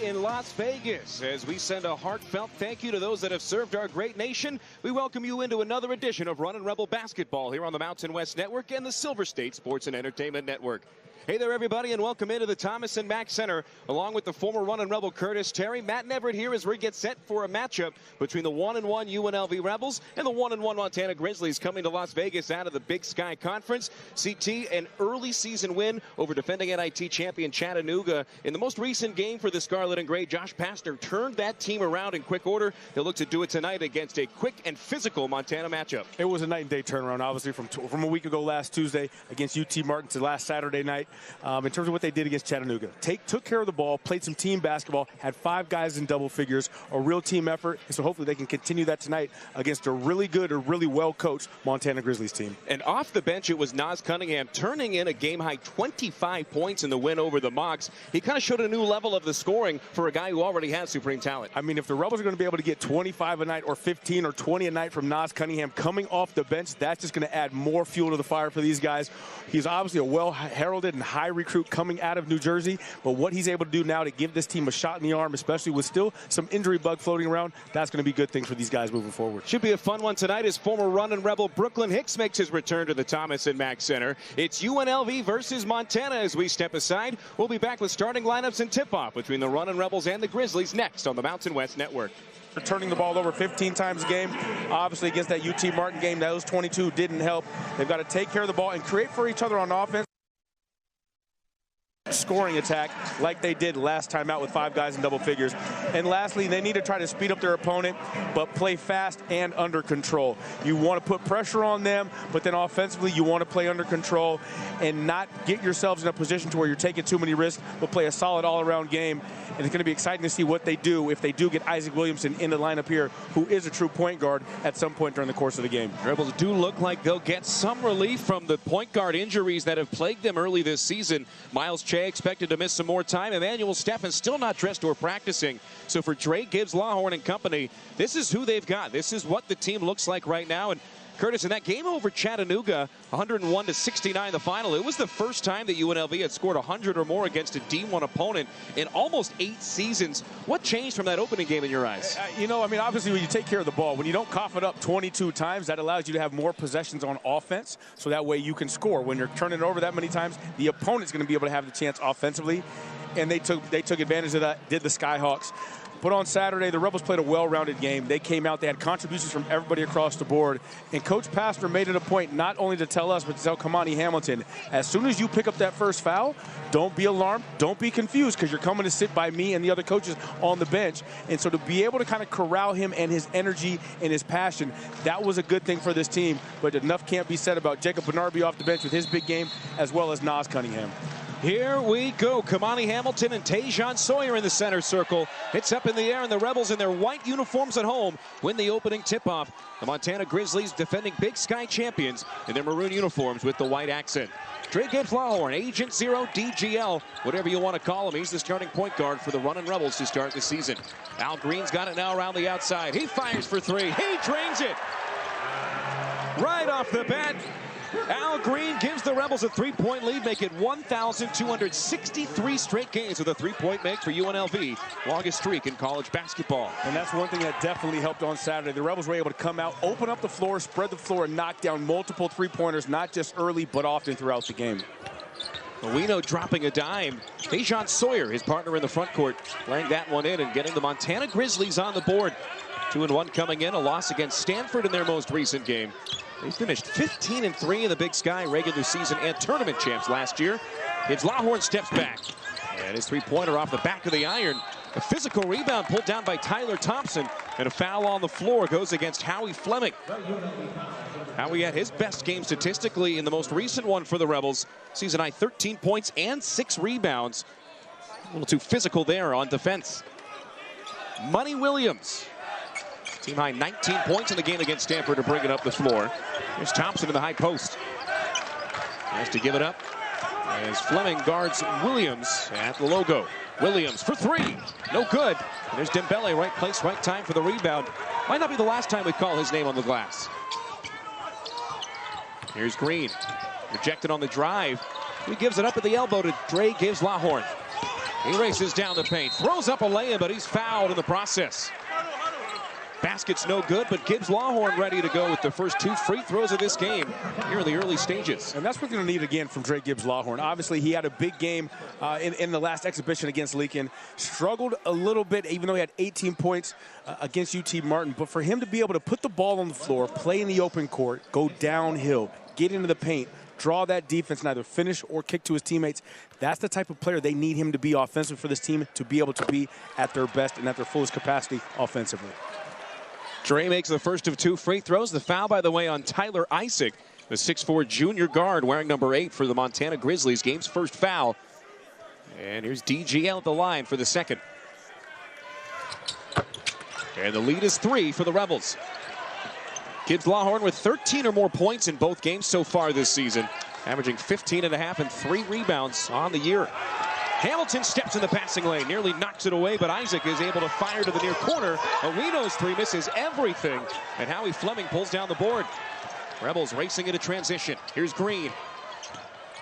in Las Vegas. As we send a heartfelt thank you to those that have served our great nation, we welcome you into another edition of Runnin' Rebel Basketball here on the Mountain West Network and the Silver State Sports and Entertainment Network. Hey there, everybody, and welcome into the Thomas and Mack Center, along with the former Runnin' Rebel Curtis Terry. Matt and Everett here as we get set for a matchup between the 1-1 UNLV Rebels and the 1-1 Montana Grizzlies coming to Las Vegas out of the Big Sky Conference. CT, an early season win over defending NIT champion Chattanooga. In the most recent game for the Scarlet and Gray, Josh Pastner turned that team around in quick order. They'll look to do it tonight against a quick and physical Montana matchup. It was a night and day turnaround, obviously, from a week ago last Tuesday against UT Martin to last Saturday night. In terms of what they did against Chattanooga, took care of the ball, played some team basketball, had 5 guys in double figures, a real team effort, and so hopefully they can continue that tonight against a really good or really well-coached Montana Grizzlies team. And off the bench, it was Nas Cunningham turning in a game-high 25 points in the win over the Mocs. He kind of showed a new level of the scoring for a guy who already has supreme talent. I mean, if the Rebels are going to be able to get 25 a night or 15 or 20 a night from Nas Cunningham coming off the bench, that's just going to add more fuel to the fire for these guys. He's obviously a well-heralded and high recruit coming out of New Jersey, but what he's able to do now to give this team a shot in the arm, especially with still some injury bug floating around, that's going to be good things for these guys moving forward. Should be a fun one tonight as former Runnin' Rebel Brooklyn Hicks makes his return to the Thomas and Mack Center. It's UNLV versus Montana as we step aside. We'll be back with starting lineups and tip-off between the Runnin' Rebels and the Grizzlies next on the Mountain West Network. Turning the ball over 15 times a game. Obviously, against that UT Martin game, those 22 didn't help. They've got to take care of the ball and create for each other on offense. Scoring attack like they did last time out with 5 guys in double figures. And lastly, they need to try to speed up their opponent, but play fast and under control. You want to put pressure on them, but then offensively, you want to play under control and not get yourselves in a position to where you're taking too many risks, but play a solid all-around game. And it's going to be exciting to see what they do if they do get Isaac Williamson in the lineup here, who is a true point guard at some point during the course of the game. Rebels do look like they'll get some relief from the point guard injuries that have plagued them early this season. Miles Che expected to miss some more time. Emmanuel Steffen still not dressed or practicing. So for Dre Gibbs, Lawhorn and company, this is who they've got. This is what the team looks like right now. And Curtis, in that game over Chattanooga, 101-69 the final, it was the first time that UNLV had scored 100 or more against a D1 opponent in almost 8 seasons. What changed from that opening game in your eyes? You know, I mean, obviously when you take care of the ball, when you don't cough it up 22 times, that allows you to have more possessions on offense, so that way you can score. When you're turning it over that many times, the opponent's going to be able to have the chance offensively, and they took advantage of that, did the Skyhawks. But on Saturday, the Rebels played a well-rounded game. They came out, they had contributions from everybody across the board. And Coach Pastner made it a point not only to tell us, but to tell Kamani Hamilton, as soon as you pick up that first foul, don't be alarmed, don't be confused, because you're coming to sit by me and the other coaches on the bench. And so to be able to kind of corral him and his energy and his passion, that was a good thing for this team. But enough can't be said about Jacob Bernarby off the bench with his big game, as well as Nas Cunningham. Here we go. Kamani Hamilton and Tajon Sawyer in the center circle. It's up in the air, and the Rebels in their white uniforms at home win the opening tip-off. The Montana Grizzlies defending Big Sky champions in their maroon uniforms with the white accent. Dre Gibbs Lawhorn, Agent Zero, DGL, whatever you want to call him. He's the starting point guard for the Runnin' Rebels to start the season. Al Green's got it now around the outside. He fires for 3. He drains it. Right off the bat. Al Green gives the Rebels a 3-point lead, make it 1,263 straight games with a 3-point make for UNLV. Longest streak in college basketball. And that's one thing that definitely helped on Saturday. The Rebels were able to come out, open up the floor, spread the floor, and knock down multiple 3-pointers, not just early, but often throughout the game. Owino dropping a dime. Tajon Sawyer, his partner in the front court, laying that one in and getting the Montana Grizzlies on the board. 2-1 coming in, a loss against Stanford in their most recent game. They finished 15-3 in the Big Sky regular season and tournament champs last year. Gibbs Lawhorn steps back. And his 3-pointer off the back of the iron. A physical rebound pulled down by Tyler Thompson. And a foul on the floor goes against Howie Fleming. Howie had his best game statistically in the most recent one for the Rebels. Season high 13 points and 6 rebounds. A little too physical there on defense. Money Williams. Team high 19 points in the game against Stanford to bring it up the floor. Here's Thompson in the high post. He has to give it up as Fleming guards Williams at the logo. Williams for 3. No good. And there's Dembele, right place, right time for the rebound. Might not be the last time we call his name on the glass. Here's Green. Rejected on the drive. He gives it up at the elbow to Dre Gibbs Lawhorn. He races down the paint, throws up a lay-in, but he's fouled in the process. Basket's no good, but Gibbs Lawhorn ready to go with the first 2 free throws of this game here in the early stages. And that's what we're going to need again from Dre Gibbs Lawhorn. Obviously, he had a big game in the last exhibition against Lincoln. Struggled a little bit, even though he had 18 points against UT Martin. But for him to be able to put the ball on the floor, play in the open court, go downhill, get into the paint, draw that defense, and either finish or kick to his teammates, that's the type of player they need him to be offensively for this team to be able to be at their best and at their fullest capacity offensively. Dre makes the first of 2 free throws. The foul, by the way, on Tyler Isaac, the 6'4" junior guard wearing number 8 for the Montana Grizzlies. Game's first foul. And here's DGL at the line for the second. And the lead is 3 for the Rebels. Gibbs Lawhorn with 13 or more points in both games so far this season, averaging 15.5 and 3 rebounds on the year. Hamilton steps in the passing lane, nearly knocks it away, but Isaac is able to fire to the near corner. Owino's 3 misses everything, and Howie Fleming pulls down the board. Rebels racing into transition. Here's Green.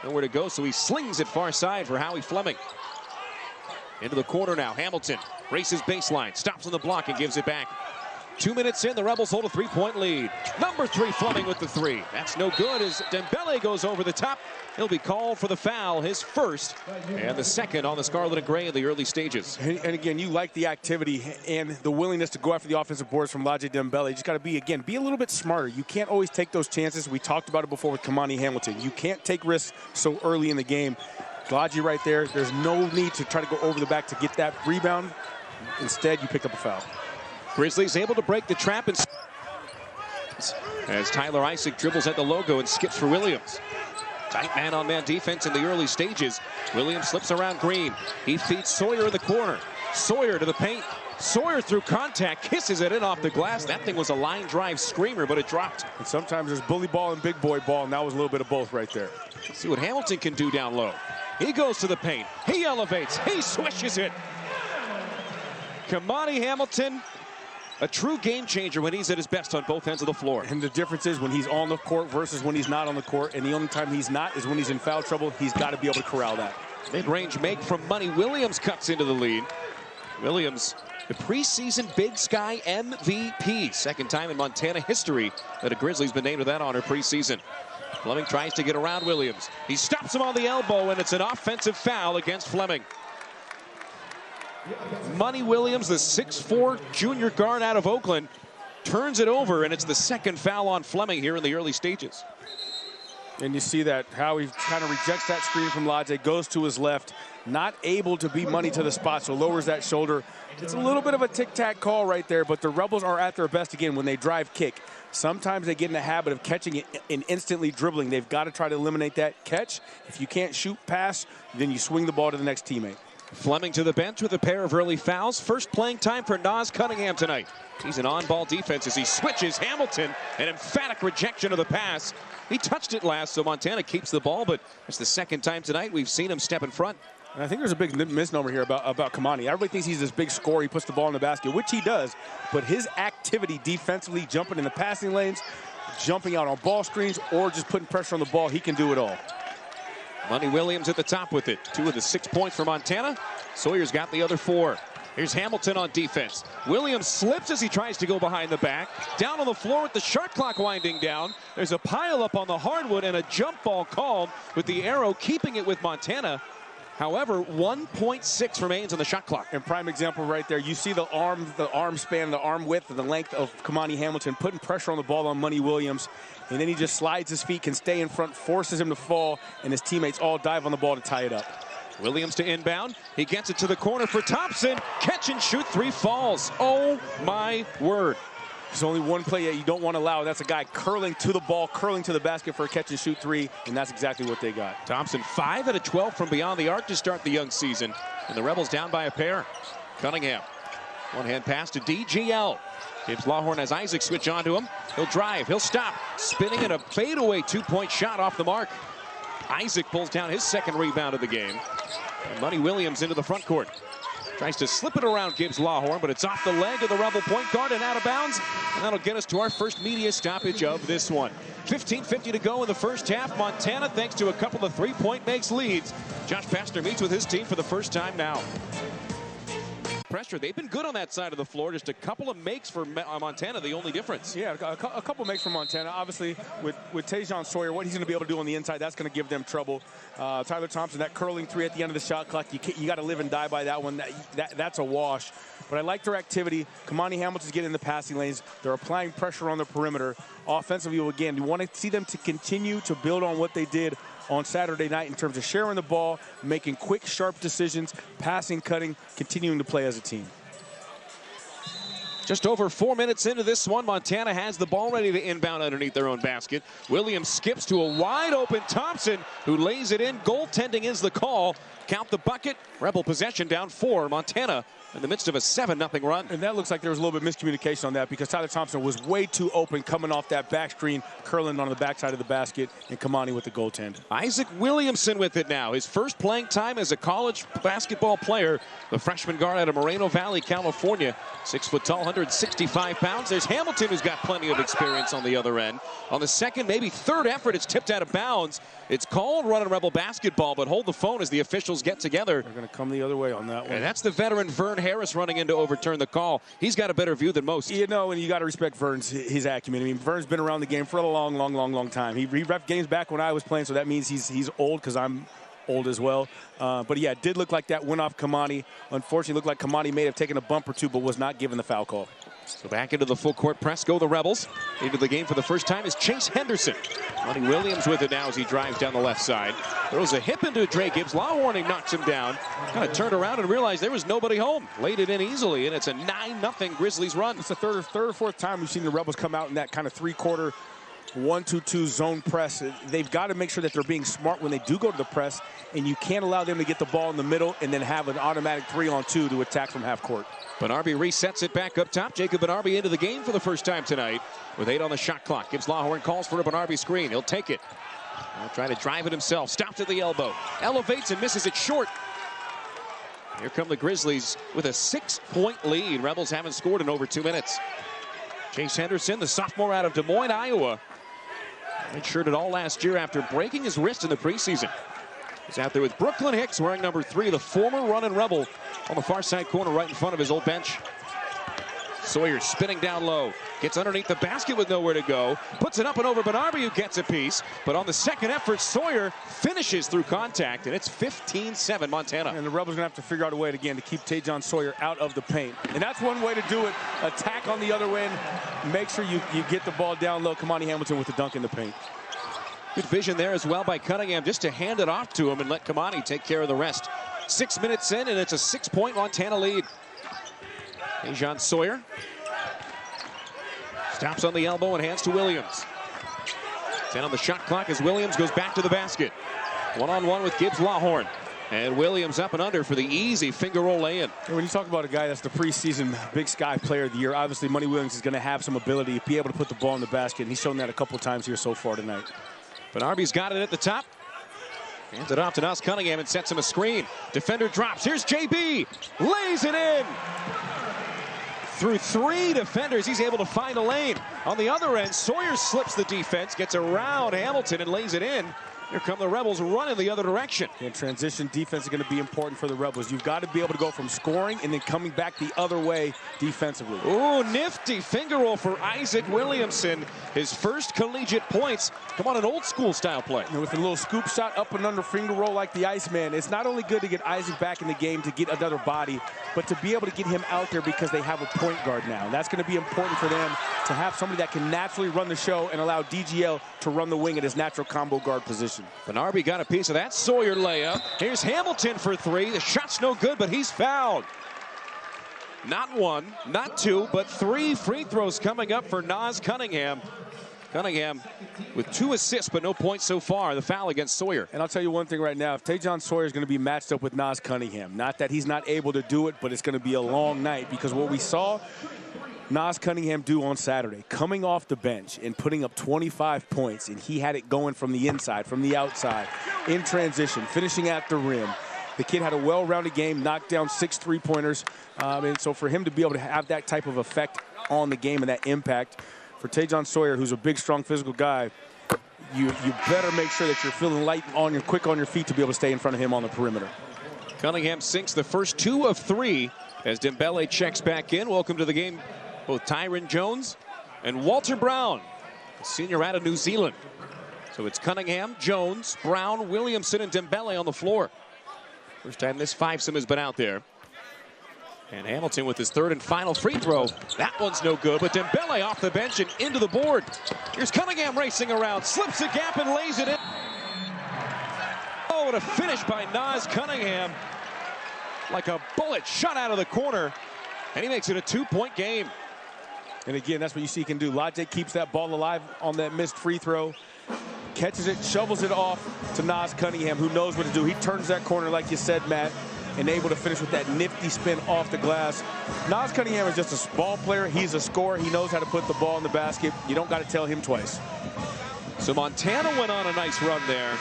Nowhere to go, so he slings it far side for Howie Fleming. Into the corner now. Hamilton races baseline, stops on the block and gives it back. 2 minutes in, the Rebels hold a 3-point lead. Number 3, Fleming with the 3. That's no good as Dembele goes over the top. He'll be called for the foul, his first, and the second on the Scarlet and Gray in the early stages. And again, you like the activity and the willingness to go after the offensive boards from Laje Dembele. You just got to be a little bit smarter. You can't always take those chances. We talked about it before with Kamani Hamilton. You can't take risks so early in the game. Laje right there, there's no need to try to go over the back to get that rebound. Instead, you pick up a foul. Grizzlies able to break the trap and as Tyler Isaac dribbles at the logo and skips for Williams. Tight man-on-man defense in the early stages. Williams slips around Green. He feeds Sawyer in the corner. Sawyer to the paint. Sawyer through contact, kisses it in off the glass. That thing was a line drive screamer, but it dropped. And sometimes there's bully ball and big boy ball, and that was a little bit of both right there. Let's see what Hamilton can do down low. He goes to the paint. He elevates. He swishes it. Kamani Hamilton, a true game changer when he's at his best on both ends of the floor. And the difference is when he's on the court versus when he's not on the court. And the only time he's not is when he's in foul trouble. He's got to be able to corral that. Mid-range make from Money Williams cuts into the lead. Williams, the preseason Big Sky MVP. Second time in Montana history that a Grizzly's been named to that honor preseason. Fleming tries to get around Williams. He stops him on the elbow, and it's an offensive foul against Fleming. Money Williams, the 6'4" junior guard out of Oakland, turns it over, and it's the second foul on Fleming here in the early stages. And you see that how he kind of rejects that screen from Laje, goes to his left, not able to beat Money to the spot, so lowers that shoulder. It's a little bit of a tic-tac call right there, but the Rebels are at their best again when they drive kick. Sometimes they get in the habit of catching it and instantly dribbling. They've got to try to eliminate that catch. If you can't shoot pass, then you swing the ball to the next teammate. Fleming to the bench with a pair of early fouls. First playing time for Nas Cunningham tonight. He's an on-ball defense as he switches Hamilton. An emphatic rejection of the pass. He touched it last, so Montana keeps the ball, but it's the second time tonight we've seen him step in front. And I think there's a big misnomer here about Kamani. Everybody thinks he's this big scorer. He puts the ball in the basket, which he does. But his activity defensively, jumping in the passing lanes, jumping out on ball screens, or just putting pressure on the ball, he can do it all. Money Williams at the top with it. 2 of the 6 points for Montana. Sawyer's got the other 4. Here's Hamilton on defense. Williams slips as he tries to go behind the back. Down on the floor with the shot clock winding down. There's a pile up on the hardwood and a jump ball called with the arrow keeping it with Montana. However, 1.6 remains on the shot clock. And prime example right there. You see the arm span, the arm width, and the length of Kamani Hamilton putting pressure on the ball on Money Williams. And then he just slides his feet, can stay in front, forces him to fall, and his teammates all dive on the ball to tie it up. Williams to inbound. He gets it to the corner for Thompson. Catch and shoot 3 falls. Oh, my word. There's only one play that you don't want to allow. That's a guy curling to the ball, curling to the basket for a catch and shoot 3, and that's exactly what they got. Thompson 5 out of 12 from beyond the arc to start the young season, and the Rebels down by a pair. Cunningham, one-hand pass to DGL. Gibbs Lawhorn has Isaac switch onto him. He'll drive, he'll stop, spinning at a fadeaway 2-point shot off the mark. Isaac pulls down his second rebound of the game. And Money Williams into the front court. Tries to slip it around Gibbs Lawhorn, but it's off the leg of the Rebel point guard and out of bounds. And that'll get us to our first media stoppage of this one. 15:50 to go in the first half. Montana, thanks to a couple of three-point makes, leads. Josh Pastner meets with his team for the first time now. Pressure. They've been good on that side of the floor. Just a couple of makes for Montana, the only difference. Yeah, a couple makes for Montana. Obviously, with Tajon Sawyer, what he's going to be able to do on the inside, that's going to give them trouble. Tyler Thompson, that curling three at the end of the shot clock, you got to live and die by that one. That's a wash. But I like their activity. Kamani Hamilton's getting in the passing lanes. They're applying pressure on the perimeter. Offensively, again, you want to see them to continue to build on what they did on Saturday night in terms of sharing the ball, making quick, sharp decisions, passing, cutting, continuing to play as a team. Just over 4 minutes into this one, Montana has the ball ready to inbound underneath their own basket. Williams skips to a wide-open Thompson, who lays it in. Goaltending is the call. Count the bucket. Rebel possession down 4. Montana in the midst of a 7-0 run. And that looks like there was a little bit of miscommunication on that because Tyler Thompson was way too open coming off that back screen, curling on the backside of the basket, and Kamani with the goaltend. Isaac Williamson with it now. His first playing time as a college basketball player. The freshman guard out of Moreno Valley, California. 6 foot tall, 165 pounds. There's Hamilton, who's got plenty of experience on the other end. On the second, maybe third effort, it's tipped out of bounds. It's called running Rebel basketball, but hold the phone as the officials get together. They're going to come the other way on that one. And that's the veteran Vern Harris running in to overturn the call. He's got a better view than most. You know, and you got to respect Vern's his acumen. I mean, Vern's been around the game for a long time. He ref games back when I was playing, so that means he's old because I'm old as well. But yeah, it did look like that went off Kamani. Unfortunately, it looked like Kamani may have taken a bump or two, but was not given the foul call. So back into the full court press go the Rebels. Into the game for the first time is Chase Henderson. Monty Williams with it now as he drives down the left side. Throws a hip into Dre Gibbs. Lawhorn, he knocks him down. Kind of turned around and realized there was nobody home. Laid it in easily, and it's a 9-0 Grizzlies run. It's the third or fourth time we've seen the Rebels come out in that kind of three-quarter 1-2-2 zone press. They've got to make sure that they're being smart when they do go to the press, and you can't allow them to get the ball in the middle and then have an automatic 3-on-2 to attack from half court. Benarbi resets it back up top. Jacob Benarbi into the game for the first time tonight with 8 on the shot clock. Gibbs Lawhorn calls for a Benarbi screen. He'll take it. He'll try to drive it himself. Stopped at the elbow. Elevates and misses it short. Here come the Grizzlies with a 6-point lead. Rebels haven't scored in over 2 minutes. Chase Henderson, the sophomore out of Des Moines, Iowa. Redshirted all last year after breaking his wrist in the preseason. He's out there with Brooklyn Hicks wearing number 3, the former running Rebel, on the far side corner right in front of his old bench. Sawyer spinning down low. Gets underneath the basket with nowhere to go. Puts it up and over Benarbi, who gets a piece. But on the second effort, Sawyer finishes through contact, and it's 15-7 Montana. And the Rebels are going to have to figure out a way again to keep Tajon Sawyer out of the paint. And that's one way to do it. Attack on the other end. Make sure you get the ball down low. Kamani Hamilton with the dunk in the paint. Good vision there as well by Cunningham, just to hand it off to him and let Kamani take care of the rest. 6 minutes in, and it's a 6-point Montana lead. Tajon Sawyer stops on the elbow and hands to Williams. 10 on the shot clock as Williams goes back to the basket. One-on-one with Gibbs Lawhorn. And Williams up and under for the easy finger roll lay-in. When you talk about a guy that's the preseason Big Sky Player of the Year, obviously Monty Williams is going to have some ability to be able to put the ball in the basket, and he's shown that a couple of times here so far tonight. Benarbi's got it at the top. Hands it off to Nas Cunningham and sets him a screen. Defender drops. Here's JB. Lays it in. Through 3 defenders, he's able to find a lane. On the other end, Sawyer slips the defense, gets around Hamilton and lays it in. Here come the Rebels running the other direction. And transition defense is going to be important for the Rebels. You've got to be able to go from scoring and then coming back the other way defensively. Ooh, nifty finger roll for Isaac Williamson. His first collegiate points. Come on, an old school style play. And with a little scoop shot up and under finger roll like the Iceman, it's not only good to get Isaac back in the game to get another body, but to be able to get him out there because they have a point guard now. And that's going to be important for them to have somebody that can naturally run the show and allow DGL to run the wing at his natural combo guard position. Benarbi got a piece of that Sawyer layup. Here's Hamilton for 3. The shot's no good, but he's fouled. Not 1, not 2, but 3 free throws coming up for Nas Cunningham. Cunningham with 2 assists, but no points so far. The foul against Sawyer. And I'll tell you one thing right now. If Tajon Sawyer is going to be matched up with Nas Cunningham, not that he's not able to do it, but it's going to be a long night because what we saw Nas Cunningham do on Saturday, coming off the bench and putting up 25 points, and he had it going from the inside, from the outside, in transition, finishing at the rim. The kid had a well-rounded game, knocked down 6 3-pointers. And so for him to be able to have that type of effect on the game and that impact, for Tajon Sawyer, who's a big, strong, physical guy, you better make sure that you're feeling light on your quick on your feet to be able to stay in front of him on the perimeter. Cunningham sinks the first 2 of 3 as Dembele checks back in. Welcome to the game, both Tyron Jones and Walter Brown, a senior out of New Zealand. So it's Cunningham, Jones, Brown, Williamson, and Dembele on the floor. First time this fivesome has been out there. And Hamilton with his 3rd and final free throw. That one's no good, but Dembele off the bench and into the board. Here's Cunningham racing around, slips the gap and lays it in. Oh, what a finish by Nas Cunningham. Like a bullet shot out of the corner. And he makes it a 2-point game. And again, that's what you see he can do. Logic keeps that ball alive on that missed free throw. Catches it, shovels it off to Nas Cunningham, who knows what to do. He turns that corner, like you said, Matt, and able to finish with that nifty spin off the glass. Nas Cunningham is just a ball player. He's a scorer. He knows how to put the ball in the basket. You don't got to tell him twice. So Montana went on a nice run there.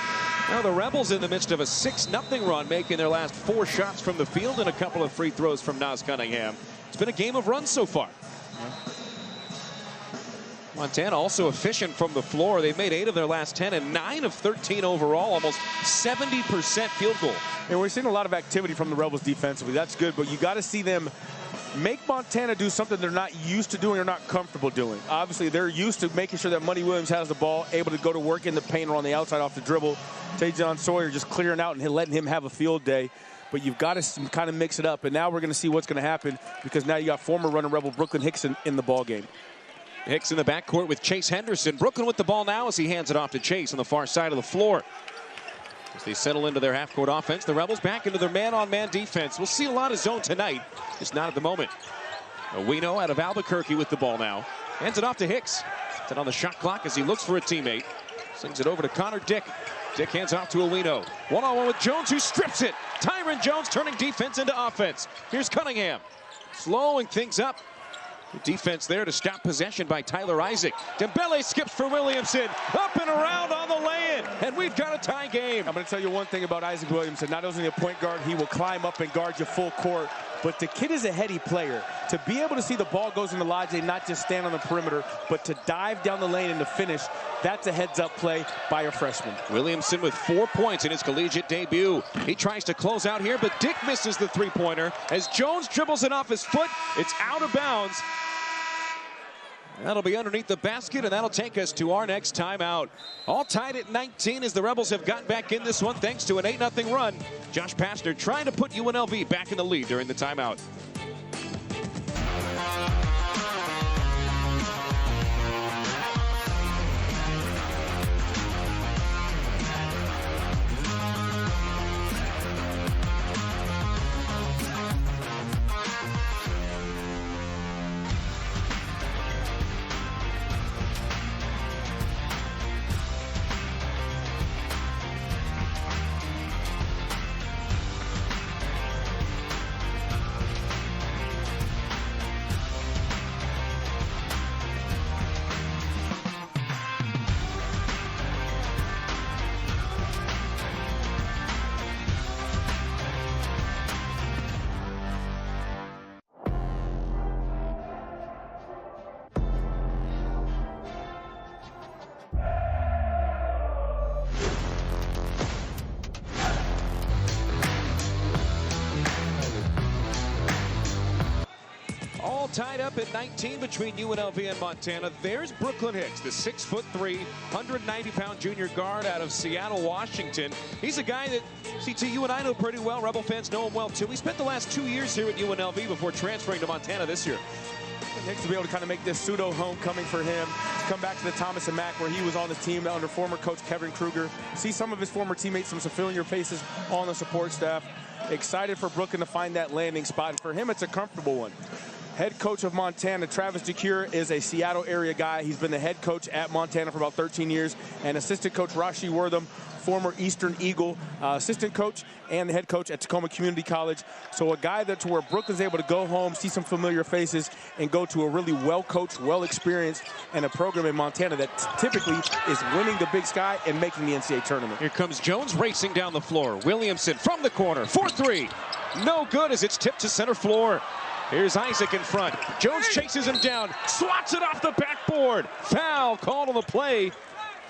Now the Rebels in the midst of a 6-0 run, making their last 4 shots from the field and a couple of free throws from Nas Cunningham. It's been a game of runs so far. Montana also efficient from the floor. They've made 8 of their last 10 and 9 of 13 overall, almost 70% field goal. And we're seeing a lot of activity from the Rebels defensively. That's good, but you got to see them make Montana do something they're not used to doing or not comfortable doing. Obviously, they're used to making sure that Money Williams has the ball, able to go to work in the paint or on the outside off the dribble. Tajon Sawyer just clearing out and letting him have a field day. But you've got to kind of mix it up. And now we're going to see what's going to happen, because now you got former running Rebel Brooklyn Hickson in the ball game. Hicks in the backcourt with Chase Henderson. Brooklyn with the ball now as he hands it off to Chase on the far side of the floor. As they settle into their half-court offense, the Rebels back into their man-on-man defense. We'll see a lot of zone tonight, just not at the moment. Owino out of Albuquerque with the ball now. Hands it off to Hicks. Set on the shot clock as he looks for a teammate. Sings it over to Connor Dick. Dick hands off to Owino. One-on-one with Jones, who strips it. Tyron Jones turning defense into offense. Here's Cunningham. Slowing things up. The defense there to stop possession by Tyler Isaac. Dembele skips for Williamson. Up and around on the lay-in. And we've got a tie game. I'm going to tell you one thing about Isaac Williamson. Not only a point guard, he will climb up and guard you full court. But the kid is a heady player. To be able to see the ball goes into Lodge, not just stand on the perimeter, but to dive down the lane and to finish, that's a heads-up play by a freshman. Williamson with 4 points in his collegiate debut. He tries to close out here, but Dick misses the three-pointer. As Jones dribbles it off his foot, it's out of bounds. That'll be underneath the basket, and that'll take us to our next timeout. All tied at 19 as the Rebels have gotten back in this one thanks to an 8-0 run. Josh Pastner trying to put UNLV back in the lead during the timeout. Tied up at 19 between UNLV and Montana. There's Brooklyn Hicks, the 6'3", 190-pound junior guard out of Seattle, Washington. He's a guy that, CT, you and I know pretty well. Rebel fans know him well, too. He spent the last 2 years here at UNLV before transferring to Montana this year. Hicks to be able to kind of make this pseudo homecoming for him. Come back to the Thomas and Mack where he was on the team under former coach Kevin Kruger. See some of his former teammates, some familiar faces on the support staff. Excited for Brooklyn to find that landing spot. And for him, it's a comfortable one. Head coach of Montana, Travis DeCure, is a Seattle area guy. He's been the head coach at Montana for about 13 years. And assistant coach Rashi Wortham, former Eastern Eagle assistant coach and the head coach at Tacoma Community College. So a guy that's where Brooklyn's able to go home, see some familiar faces, and go to a really well-coached, well-experienced, and a program in Montana that typically is winning the Big Sky and making the NCAA tournament. Here comes Jones racing down the floor. Williamson from the corner, 4-3. No good as it's tipped to center floor. Here's Isaac in front. Jones chases him down, swats it off the backboard. Foul called on the play.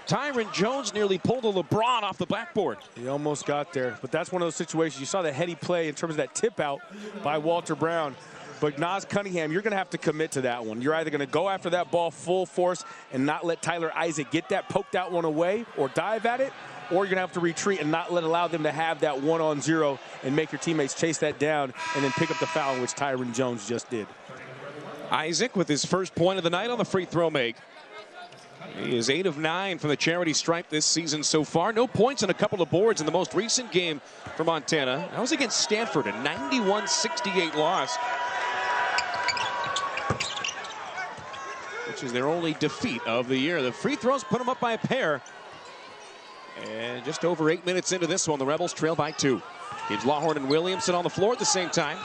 Tyron Jones nearly pulled a LeBron off the backboard. He almost got there, but that's one of those situations. You saw the heady play in terms of that tip out by Walter Brown. But Nas Cunningham, you're going to have to commit to that one. You're either going to go after that ball full force and not let Tyler Isaac get that, poke that one away or dive at it, or you're going to have to retreat and not allow them to have that 1-on-0 and make your teammates chase that down and then pick up the foul, which Tyron Jones just did. Isaac with his first point of the night on the free throw make. He is 8 of 9 from the charity stripe this season so far. No points and a couple of boards in the most recent game for Montana. That was against Stanford, a 91-68 loss, which is their only defeat of the year. The free throws put them up by a pair. And just over 8 minutes into this one, the Rebels trail by 2. Gives Lawhorn and Williamson on the floor at the same time.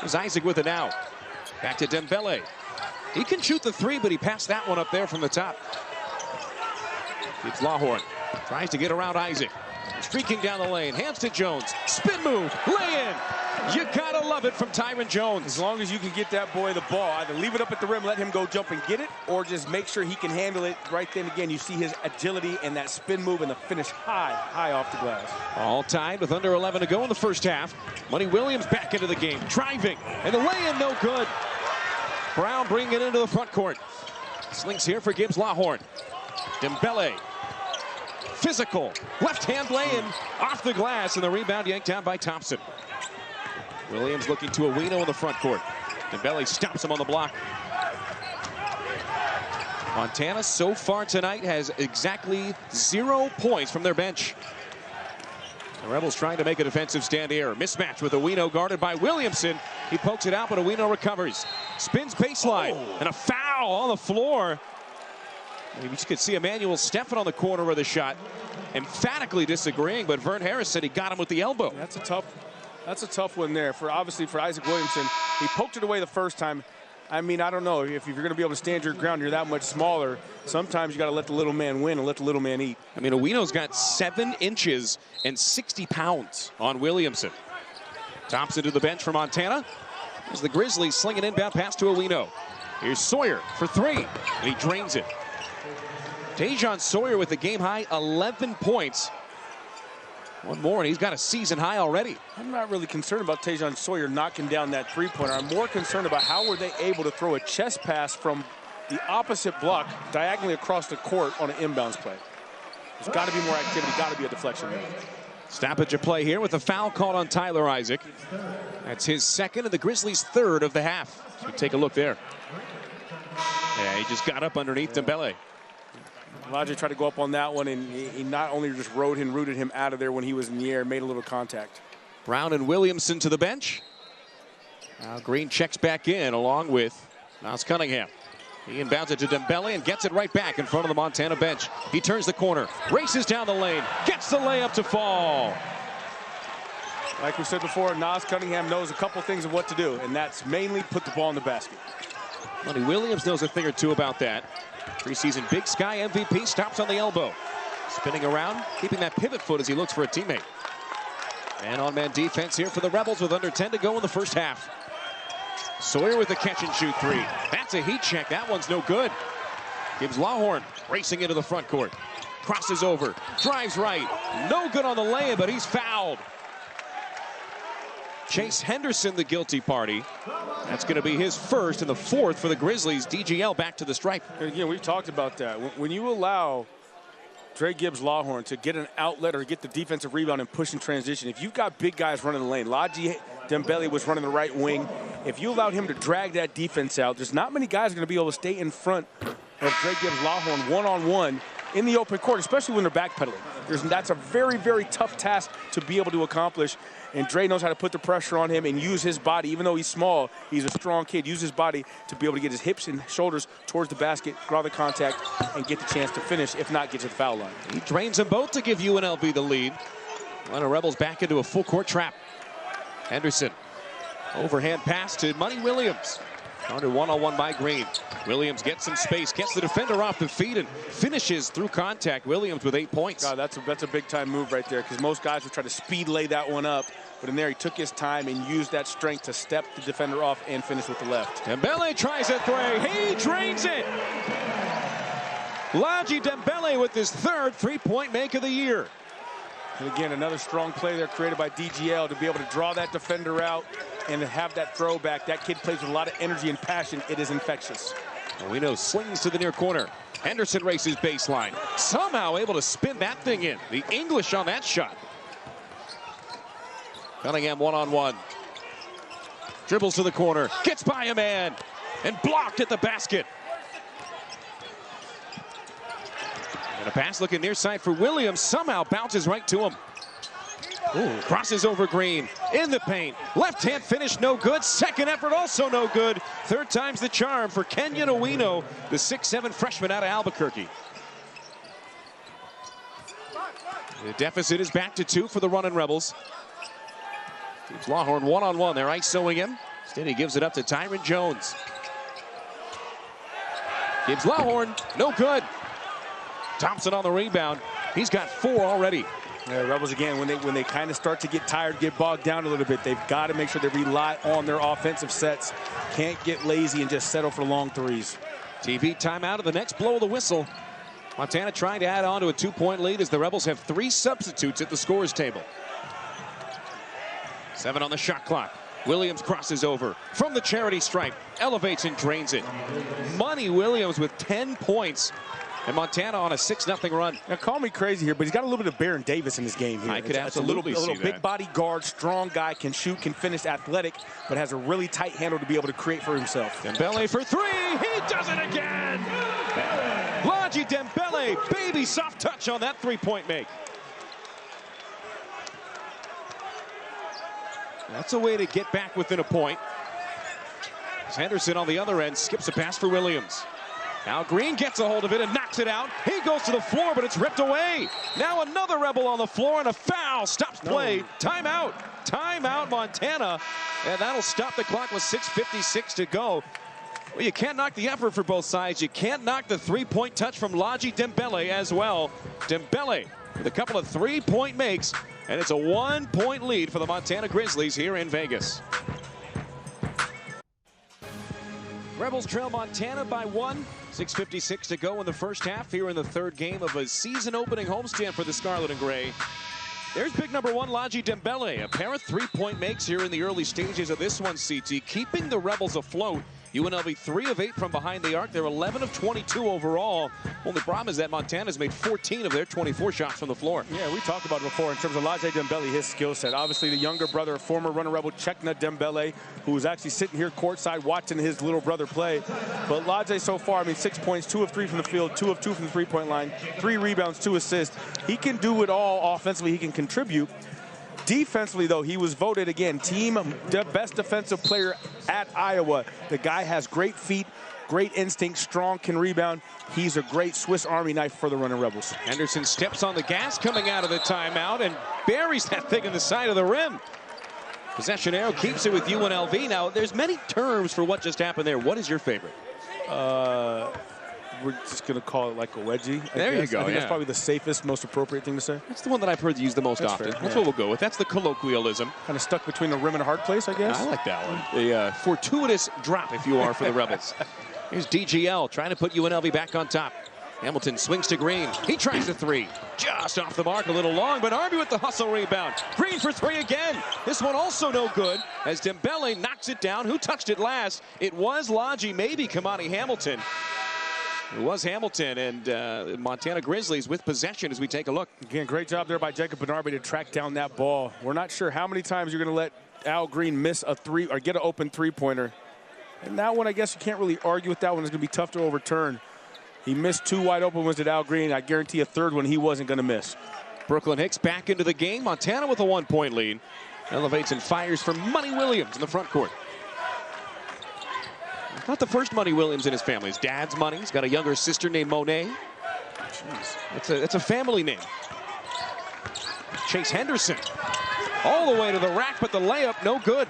Here's Isaac with it now. Back to Dembele. He can shoot the three, but he passed that one up there from the top. It's Lawhorn. Tries to get around Isaac. Streaking down the lane. Hands to Jones. Spin move. Lay in. You gotta love it from Tyron Jones. As long as you can get that boy the ball, either leave it up at the rim, let him go jump and get it, or just make sure he can handle it right then again. You see his agility and that spin move and the finish high off the glass. All tied with under 11 to go in the first half. Money Williams back into the game. Driving. And the lay-in no good. Brown bringing it into the front court. Slings here for Gibbs Lawhorn. Dembele. Physical. Left-hand lay-in off the glass, and the rebound yanked out by Thompson. Williams looking to Owino in the front court. Dembele stops him on the block. Montana so far tonight has exactly 0 points from their bench. The Rebels trying to make a defensive stand here. Mismatch with Owino guarded by Williamson. He pokes it out, but Owino recovers. Spins baseline, and a foul on the floor. You could see Emmanuel Steffen on the corner of the shot, emphatically disagreeing, but Vern Harris said he got him with the elbow. That's a tough one there obviously for Isaac Williamson. He poked it away the first time. I mean, I don't know if you're going to be able to stand your ground, you're that much smaller. Sometimes you got to let the little man win and let the little man eat. I mean, Owino's got 7 inches and 60 pounds on Williamson. Thompson to the bench for Montana. As the Grizzlies sling an inbound pass to Owino. Here's Sawyer for 3, and he drains it. Tajon Sawyer with the game-high 11 points. One more, and he's got a season high already. I'm not really concerned about Tajon Sawyer knocking down that three-pointer. I'm more concerned about how were they able to throw a chest pass from the opposite block diagonally across the court on an inbounds play. There's got to be more activity, got to be a deflection there. Stoppage of play here with a foul called on Tyler Isaac. That's his second and the Grizzlies' third of the half. So take a look there. Yeah, he just got up underneath Dembele. Elijah tried to go up on that one, and he not only just rooted him out of there when he was in the air, made a little contact. Brown and Williamson to the bench. Now Green checks back in along with Nas Cunningham. He inbounds it to Dembele and gets it right back in front of the Montana bench. He turns the corner, races down the lane, gets the layup to fall. Like we said before, Nas Cunningham knows a couple things of what to do, and that's mainly put the ball in the basket. Money Williams knows a thing or two about that. Preseason Big Sky MVP stops on the elbow. Spinning around, keeping that pivot foot as he looks for a teammate. And on-man defense here for the Rebels with under 10 to go in the first half. Sawyer with the catch-and-shoot 3. That's a heat check. That one's no good. Gibbs Lawhorn racing into the front court. Crosses over, drives right. No good on the lay-in, but he's fouled. Chase Henderson, the guilty party. That's going to be his first and the 4th for the Grizzlies. DGL back to the stripe. Again, we've talked about that. When you allow Dre Gibbs Lawhorn to get an outlet or get the defensive rebound and push in transition, if you've got big guys running the lane, Laji Dembele was running the right wing. If you allowed him to drag that defense out, there's not many guys going to be able to stay in front of Dre Gibbs Lawhorn one-on-one in the open court, especially when they're backpedaling. That's a very, very tough task to be able to accomplish. And Dre knows how to put the pressure on him and use his body. Even though he's small, he's a strong kid. Use his body to be able to get his hips and shoulders towards the basket, draw the contact, and get the chance to finish, if not get to the foul line. He drains them both to give UNLV the lead. Atlanta Rebels back into a full court trap. Henderson, overhand pass to Money Williams. Under one-on-one by Green. Williams gets some space, gets the defender off the feet, and finishes through contact. Williams with 8 points. God, that's a big-time move right there, because most guys would try to speed lay that one up. But in there, he took his time and used that strength to step the defender off and finish with the left. Dembele tries a three. He drains it. Ladji Dembele with his third three-point make of the year. And again, another strong play there created by DGL to be able to draw that defender out and to have that throwback. That kid plays with a lot of energy and passion. It is infectious. We know swings to the near corner. Henderson races baseline. Somehow able to spin that thing in. The English on that shot. Cunningham one-on-one. Dribbles to the corner. Gets by a man. And blocked at the basket. And a pass looking near side for Williams. Somehow bounces right to him. Ooh, crosses over Green. In the paint. Left hand finish no good. Second effort also no good. Third time's the charm for Kenyon Owino, the 6'7" freshman out of Albuquerque. The deficit is back to 2 for the running Rebels. Keeps Lawhorn one-on-one. They're ISOing him. Instead, he gives it up to Tyron Jones. Gives Lawhorn. No good. Thompson on the rebound. He's got 4 already. Yeah, Rebels again, when they kind of start to get tired, get bogged down a little bit, they've got to make sure they rely on their offensive sets. Can't get lazy and just settle for long threes. TV timeout of the next blow of the whistle. Montana trying to add on to a 2-point lead as the Rebels have 3 substitutes at the scorer's table. 7 on the shot clock. Williams crosses over from the charity stripe, elevates and drains it. Money Williams with 10 points. And Montana on a 6-0 run. Now, call me crazy here, but he's got a little bit of Baron Davis in his game here. I could absolutely see that. A little big body guard, strong guy, can shoot, can finish, athletic, but has a really tight handle to be able to create for himself. Dembele for 3. He does it again. Ladji Dembele, baby soft touch on that 3-point make. That's a way to get back within a point. As Henderson on the other end skips a pass for Williams. Now Green gets a hold of it and knocks it out. He goes to the floor, but it's ripped away. Now another Rebel on the floor and a foul. Stops play. Timeout. Timeout, Montana. And that'll stop the clock with 6:56 to go. Well, you can't knock the effort for both sides. You can't knock the 3-point touch from Ladji Dembele as well. Dembele with a couple of 3-point makes. And it's a 1-point lead for the Montana Grizzlies here in Vegas. Rebels trail Montana by 1. 6:56 to go in the first half here in the third game of a season-opening homestand for the Scarlet and Gray. There's big number 1, Ladji Dembele. A pair of 3-point makes here in the early stages of this one, CT, keeping the Rebels afloat. UNLV 3 of 8 from behind the arc. They're 11 of 22 overall. Only problem is that Montana's made 14 of their 24 shots from the floor. Yeah, we talked about it before in terms of Ladji Dembele, his skill set. Obviously, the younger brother of former runner Rebel Chekna Dembele, who was actually sitting here courtside watching his little brother play. But Ladji so far, I mean, 6 points, 2 of 3 from the field, 2 of 2 from the 3-point line, 3 rebounds, 2 assists. He can do it all offensively. He can contribute. Defensively, though, he was voted, again, best defensive player at Iowa. The guy has great feet, great instinct, strong, can rebound. He's a great Swiss Army knife for the running Rebels. Henderson steps on the gas coming out of the timeout and buries that thing in the side of the rim. Possession arrow keeps it with UNLV. Now, there's many terms for what just happened there. What is your favorite? We're just going to call it like a wedgie. There you go. I think that's probably the safest, most appropriate thing to say. That's the one that I've heard used the most often. Fair. That's what we'll go with. That's the colloquialism. Kind of stuck between a rim and a hard place, I guess. I like that one. The fortuitous drop, if you are, for the Rebels. Here's DGL trying to put UNLV back on top. Hamilton swings to Green. He tries the 3. Just off the mark, a little long, but Arby with the hustle rebound. Green for 3 again. This one also no good as Dembele knocks it down. Who touched it last? It was Ladji, maybe Kamani Hamilton. It was Hamilton, and Montana Grizzlies with possession as we take a look. Again, great job there by Jacob Benarby to track down that ball. We're not sure how many times you're going to let Al Green miss a 3 or get an open 3-pointer. And that one, I guess you can't really argue with that one. It's going to be tough to overturn. He missed 2 wide open ones at Al Green. I guarantee a third one he wasn't going to miss. Brooklyn Hicks back into the game. Montana with a 1-point lead. Elevates and fires for Money Williams in the front court. Not the first Money Williams in his family. His dad's Money. He's got a younger sister named Monet. Jeez. It's a family name. Chase Henderson all the way to the rack, but the layup no good.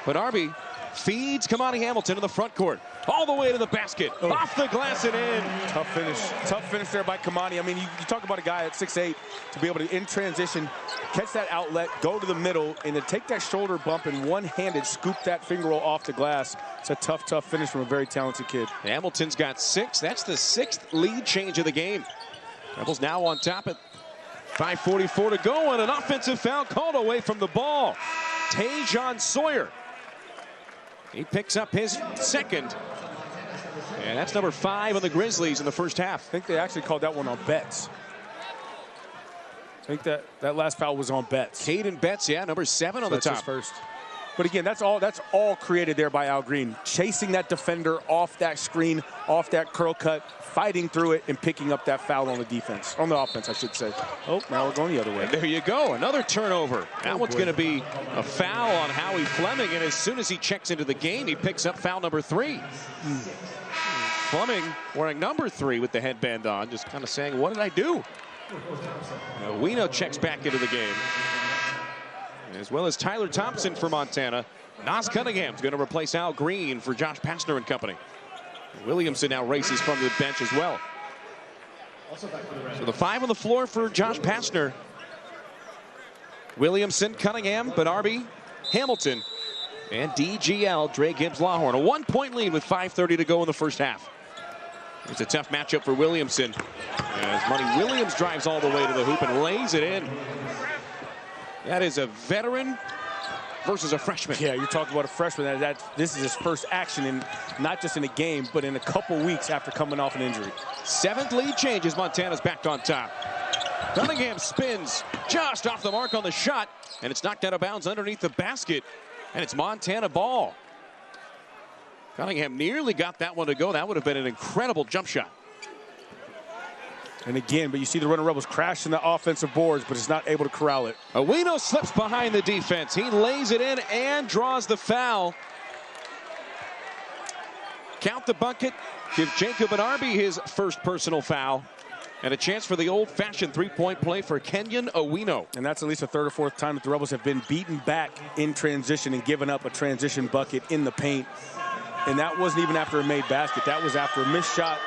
But Arby feeds Kamani Hamilton in the front court. All the way to the basket. Oh. Off the glass and in. Tough finish. Tough finish there by Kamani. I mean, you talk about a guy at 6'8" to be able to, in transition, catch that outlet, go to the middle, and then take that shoulder bump and one-handed scoop that finger roll off the glass. It's a tough, tough finish from a very talented kid. Hamilton's got 6. That's the 6th lead change of the game. Rebels now on top at 5:44 to go, and an offensive foul called away from the ball. Tajon Sawyer. He picks up his 2nd. And that's number 5 on the Grizzlies in the first half. I think they actually called that one on Betts. I think that last foul was on Betts. Caden Betts, yeah, number 7 on the top. His first. But again, that's all created there by Al Green. Chasing that defender off that screen, off that curl cut, fighting through it, and picking up that foul on the defense. On the offense, I should say. Oh, now we're going the other way. And there you go, another turnover. That one's going to be a foul on Howie Fleming, and as soon as he checks into the game, he picks up foul number 3. Fleming wearing number 3 with the headband on, just kind of saying, what did I do? Wino checks back into the game. As well as Tyler Thompson for Montana. Nas Cunningham's going to replace Al Green for Josh Pastner and company. Williamson now races from the bench as well. So the 5 on the floor for Josh Pastner. Williamson, Cunningham, Benarby, Hamilton, and DGL, Dre Gibbs-Lawhorn. A 1-point lead with 5:30 to go in the first half. It's a tough matchup for Williamson. As Money Williams drives all the way to the hoop and lays it in. That is a veteran versus a freshman. Yeah, you're talking about a freshman. This is his first action, in not just in a game, but in a couple weeks after coming off an injury. 7th lead changes. Montana's back on top. Cunningham spins just off the mark on the shot, and it's knocked out of bounds underneath the basket, and it's Montana ball. Cunningham nearly got that one to go. That would have been an incredible jump shot. And again, but you see the running Rebels crashing the offensive boards, but is not able to corral it. Owino slips behind the defense. He lays it in and draws the foul. Count the bucket. Give Jacob Benarby his first personal foul. And a chance for the old-fashioned 3-point play for Kenyon Owino. And that's at least the 3rd or 4th time that the Rebels have been beaten back in transition and given up a transition bucket in the paint. And that wasn't even after a made basket. That was after a missed shot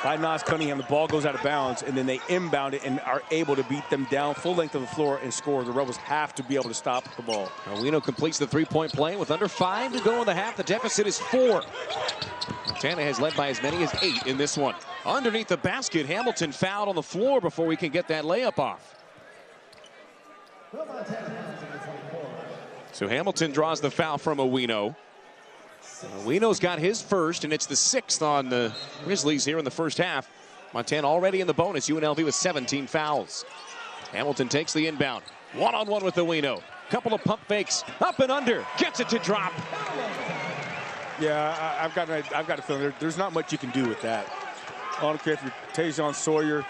by Nas Cunningham. The ball goes out of bounds, and then they inbound it and are able to beat them down full length of the floor and score. The Rebels have to be able to stop the ball. Owino completes the 3-point play with under 5 to go in the half. The deficit is 4. Montana has led by as many as 8 in this one. Underneath the basket, Hamilton fouled on the floor before we can get that layup off. So Hamilton draws the foul from Owino. Owino's got his first, and it's the 6th on the Grizzlies here in the first half. Montana already in the bonus. UNLV with 17 fouls. Hamilton takes the inbound. One-on-one with Owino. Couple of pump fakes. Up and under. Gets it to drop. Yeah, I've got a feeling there's not much you can do with that. I don't care if you're Tajon Sawyer,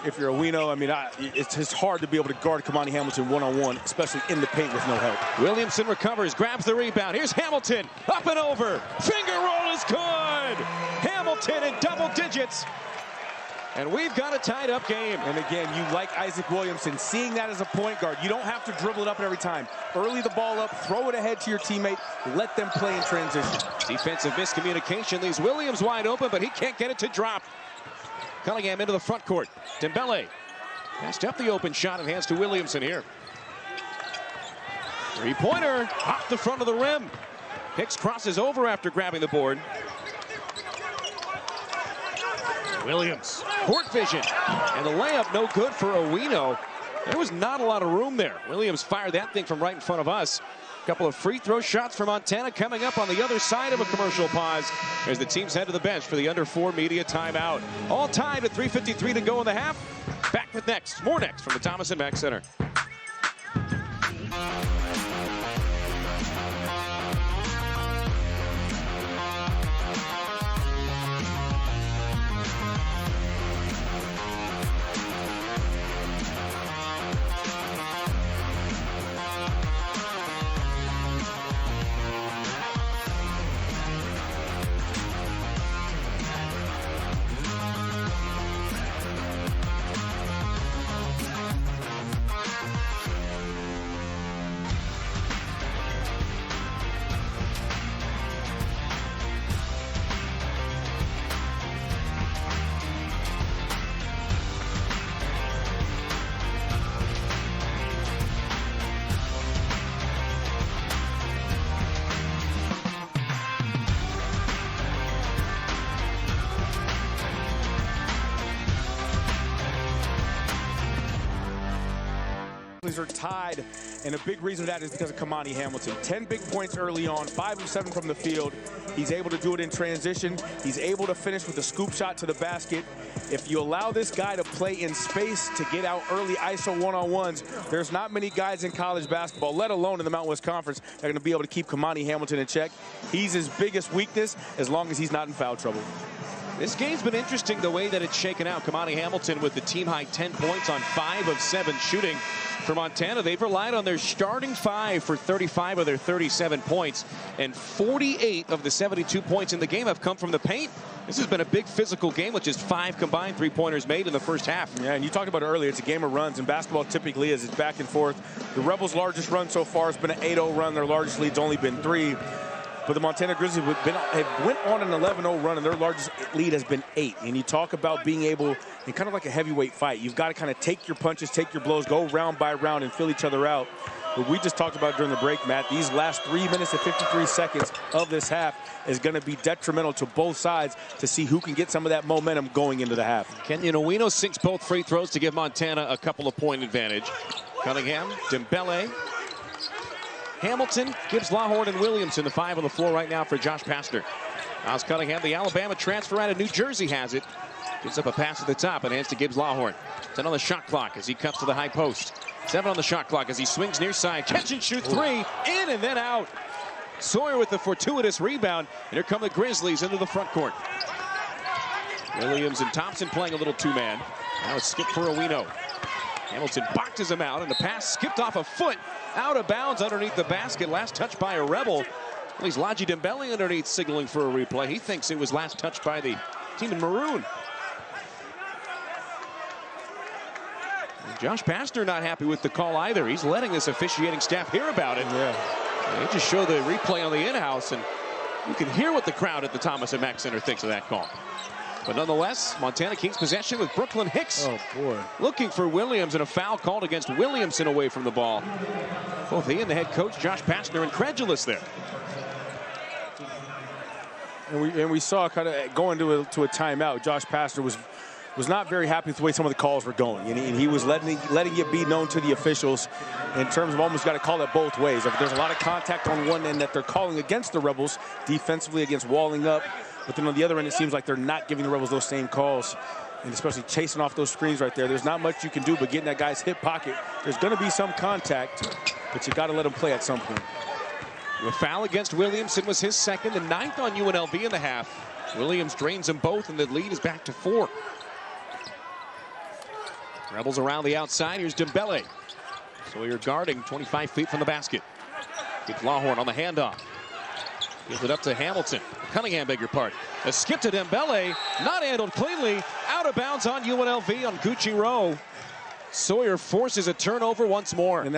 if you're Owino. I mean, it's hard to be able to guard Kamani Hamilton one-on-one, especially in the paint with no help. Williamson recovers, grabs the rebound. Here's Hamilton, up and over. Finger roll is good. Hamilton in double digits. And we've got a tied-up game. And again, you like Isaac Williamson, seeing that as a point guard. You don't have to dribble it up every time. Early the ball up, throw it ahead to your teammate, let them play in transition. Defensive miscommunication leaves Williams wide open, but he can't get it to drop. Cunningham into the front court. Dembele passed up the open shot and hands to Williamson here. 3-pointer off the front of the rim. Hicks crosses over after grabbing the board. Williams, court vision, and the layup no good for Owino. There was not a lot of room there. Williams fired that thing from right in front of us. A couple of free throw shots for Montana coming up on the other side of a commercial pause as the teams head to the bench for the under 4 media timeout. All tied at 3:53 to go in the half. Back with more next from the Thomas & Mack Center. Grizzlies are tied, and a big reason for that is because of Kamani Hamilton. 10 big points early on, 5 of 7 from the field. He's able to do it in transition. He's able to finish with a scoop shot to the basket. If you allow this guy to play in space to get out early ISO one-on-ones, there's not many guys in college basketball, let alone in the Mountain West Conference, that are going to be able to keep Kamani Hamilton in check. He's his biggest weakness as long as he's not in foul trouble. This game's been interesting the way that it's shaken out. Kamani Hamilton with the team-high 10 points on 5 of 7 shooting for Montana. They've relied on their starting 5 for 35 of their 37 points, and 48 of the 72 points in the game have come from the paint. This has been a big physical game with just 5 combined three-pointers made in the first half. Yeah, and you talked about it earlier, it's a game of runs, and basketball typically is. It's back and forth. The Rebels' largest run so far has been an 8-0 run. Their largest lead's only been 3. But the Montana Grizzlies went on an 11-0 run, and their largest lead has been 8. And you talk about being able, in kind of like a heavyweight fight, you've got to kind of take your punches, take your blows, go round by round, and fill each other out. But we just talked about during the break, Matt, these last 3 minutes and 53 seconds of this half is going to be detrimental to both sides to see who can get some of that momentum going into the half. Kenyon Owino sinks both free throws to give Montana a couple of point advantage. Cunningham, Dembele, Hamilton, Gibbs, Lawhorn, and Williamson, the 5 on the floor right now for Josh Pastner. Miles Cunningham, the Alabama transfer out of New Jersey, has it. Gives up a pass at the top and hands to Gibbs Lawhorn. 10 on the shot clock as he cuts to the high post. 7 on the shot clock as he swings near side. Catch and shoot 3, in and then out. Sawyer with the fortuitous rebound. And here come the Grizzlies into the front court. Williams and Thompson playing a little two-man. Now it's skip for Owino. Hamilton boxes him out, and the pass skipped off a foot, out of bounds underneath the basket. Last touch by a Rebel. Well, he's Laji Dembele underneath signaling for a replay. He thinks it was last touched by the team in maroon. And Josh Pastner not happy with the call either. He's letting this officiating staff hear about it. Yeah. And they just show the replay on the in-house, and you can hear what the crowd at the Thomas and Mack Center thinks of that call. But nonetheless, Montana keeps possession with Brooklyn Hicks. Oh, boy. Looking for Williams, and a foul called against Williamson away from the ball. Both he and the head coach, Josh Pastner, incredulous there. And we saw kind of going to a timeout, Josh Pastner was not very happy with the way some of the calls were going. And he was letting it be known to the officials in terms of almost got to call it both ways. If there's a lot of contact on one end that they're calling against the Rebels, defensively against walling up, but then on the other end, it seems like they're not giving the Rebels those same calls, and especially chasing off those screens right there. There's not much you can do but get in that guy's hip pocket. There's going to be some contact, but you got to let him play at some point. The foul against Williamson was his second, the 9th on UNLV in the half. Williams drains them both, and the lead is back to 4. Rebels around the outside. Here's Dembele. Sawyer guarding 25 feet from the basket. Gets Lawhorn on the handoff. Gives it up to Hamilton. Cunningham, beg your pardon. A skip to Dembele. Not handled cleanly. Out of bounds on UNLV on Gucci Rowe. Sawyer forces a turnover once more. And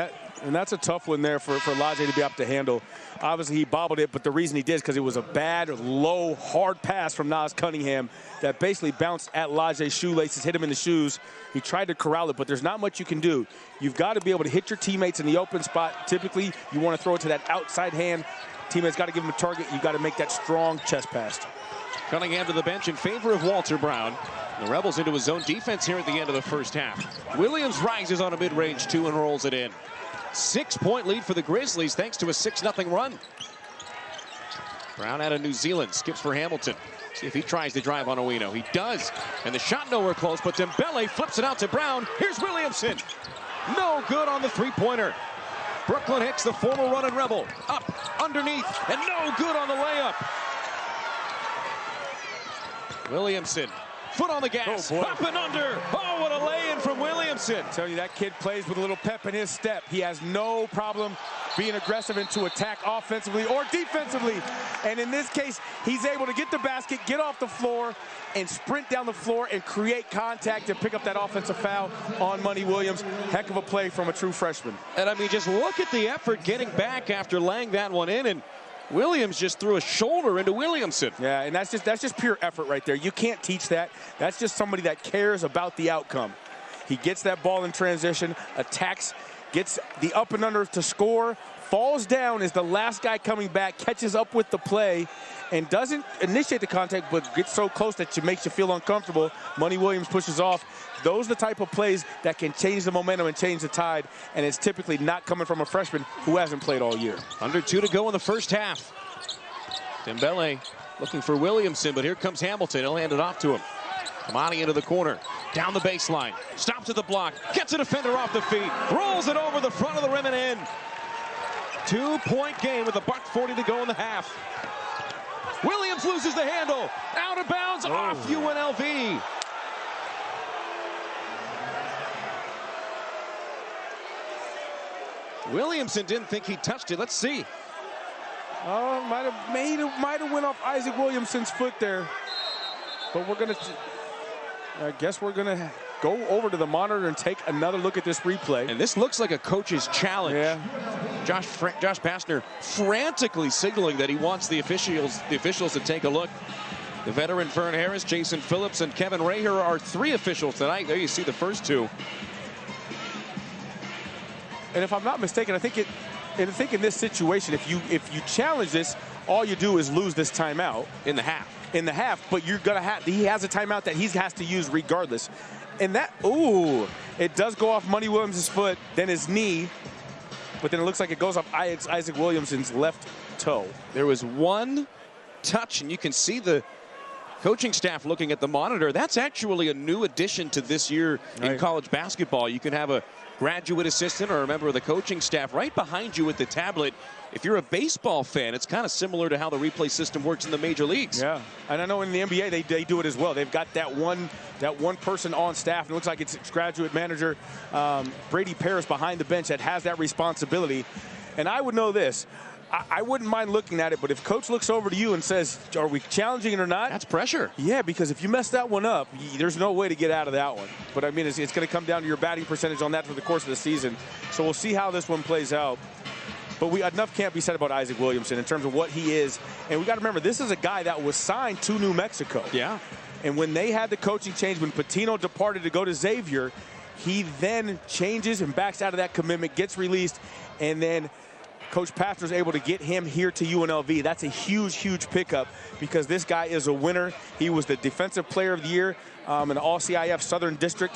that's a tough one there for Laje to be able to handle. Obviously, he bobbled it, but the reason he did is because it was a bad, low, hard pass from Nas Cunningham that basically bounced at Laje's shoelaces, hit him in the shoes. He tried to corral it, but there's not much you can do. You've got to be able to hit your teammates in the open spot. Typically, you want to throw it to that outside hand. Teammates got to give him a target. You've got to make that strong chest pass. Cunningham to the bench in favor of Walter Brown. The Rebels into his zone defense here at the end of the first half. Williams rises on a mid-range 2 and rolls it in. 6-point lead for the Grizzlies thanks to a 6-0 run. Brown out of New Zealand skips for Hamilton. See if he tries to drive on Owino. He does. And the shot nowhere close, but Dembele flips it out to Brown. Here's Williamson. No good on the 3-pointer. Brooklyn Hicks, the former running Rebel, up, underneath, and no good on the layup. Williamson, foot on the gas, up and under. Oh, what a lay-in from Williamson. I tell you, that kid plays with a little pep in his step. He has no problem being aggressive and to attack offensively or defensively. And in this case, he's able to get the basket, get off the floor, and sprint down the floor and create contact and pick up that offensive foul on Money Williams. Heck of a play from a true freshman. And I mean, just look at the effort getting back after laying that one in, and Williams just threw a shoulder into Williamson. Yeah, and that's just pure effort right there. You can't teach that. That's just somebody that cares about the outcome. He gets that ball in transition, attacks, gets the up and under to score, falls down, is the last guy coming back, catches up with the play, and doesn't initiate the contact, but gets so close that it makes you feel uncomfortable. Money Williams pushes off. Those are the type of plays that can change the momentum and change the tide, and it's typically not coming from a freshman who hasn't played all year. Under 2 to go in the first half. Dembele looking for Williamson, but here comes Hamilton. He'll hand it off to him. Kamani into the corner, down the baseline, stops at the block, gets a defender off the feet, rolls it over the front of the rim and in. 2-point game with $1:40 to go in the half. Williams loses the handle, out of bounds, off UNLV. Williamson didn't think he touched it. Let's see. Might have went off Isaac Williamson's foot there. But I guess we're gonna go over to the monitor and take another look at this replay. And this looks like a coach's challenge. Yeah. Josh Pastner frantically signaling that he wants the officials to take a look. The veteran Vern Harris, Jason Phillips, and Kevin Raher are 3 officials tonight. There you see the first 2. And if I'm not mistaken, I think in this situation, if you challenge this, all you do is lose this timeout in the half. But you're gonna he has a timeout that he has to use regardless. And that, it does go off Money Williams' foot, then his knee, but then it looks like it goes off Isaac Williamson's left toe. There was one touch, and you can see the coaching staff looking at the monitor. That's actually a new addition to this year in college basketball. You can have a graduate assistant or a member of the coaching staff right behind you with the tablet. If you're a baseball fan, it's kind of similar to how the replay system works in the major leagues. Yeah, and I know in the NBA they do it as well. They've got that one person on staff, and it looks like it's graduate manager Brady Paris behind the bench that has that responsibility. And I would know this. I wouldn't mind looking at it, but if coach looks over to you and says, are we challenging it or not? That's pressure. Yeah, because if you mess that one up, there's no way to get out of that one. But I mean, it's going to come down to your batting percentage on that for the course of the season. So we'll see how this one plays out. But enough can't be said about Isaac Williamson in terms of what he is. And we got to remember, this is a guy that was signed to New Mexico. Yeah. And when they had the coaching change, when Patino departed to go to Xavier, he then changes and backs out of that commitment, gets released, and then Coach Pastner is able to get him here to UNLV. That's a huge, huge pickup because this guy is a winner. He was the Defensive Player of the Year in the All-CIF Southern District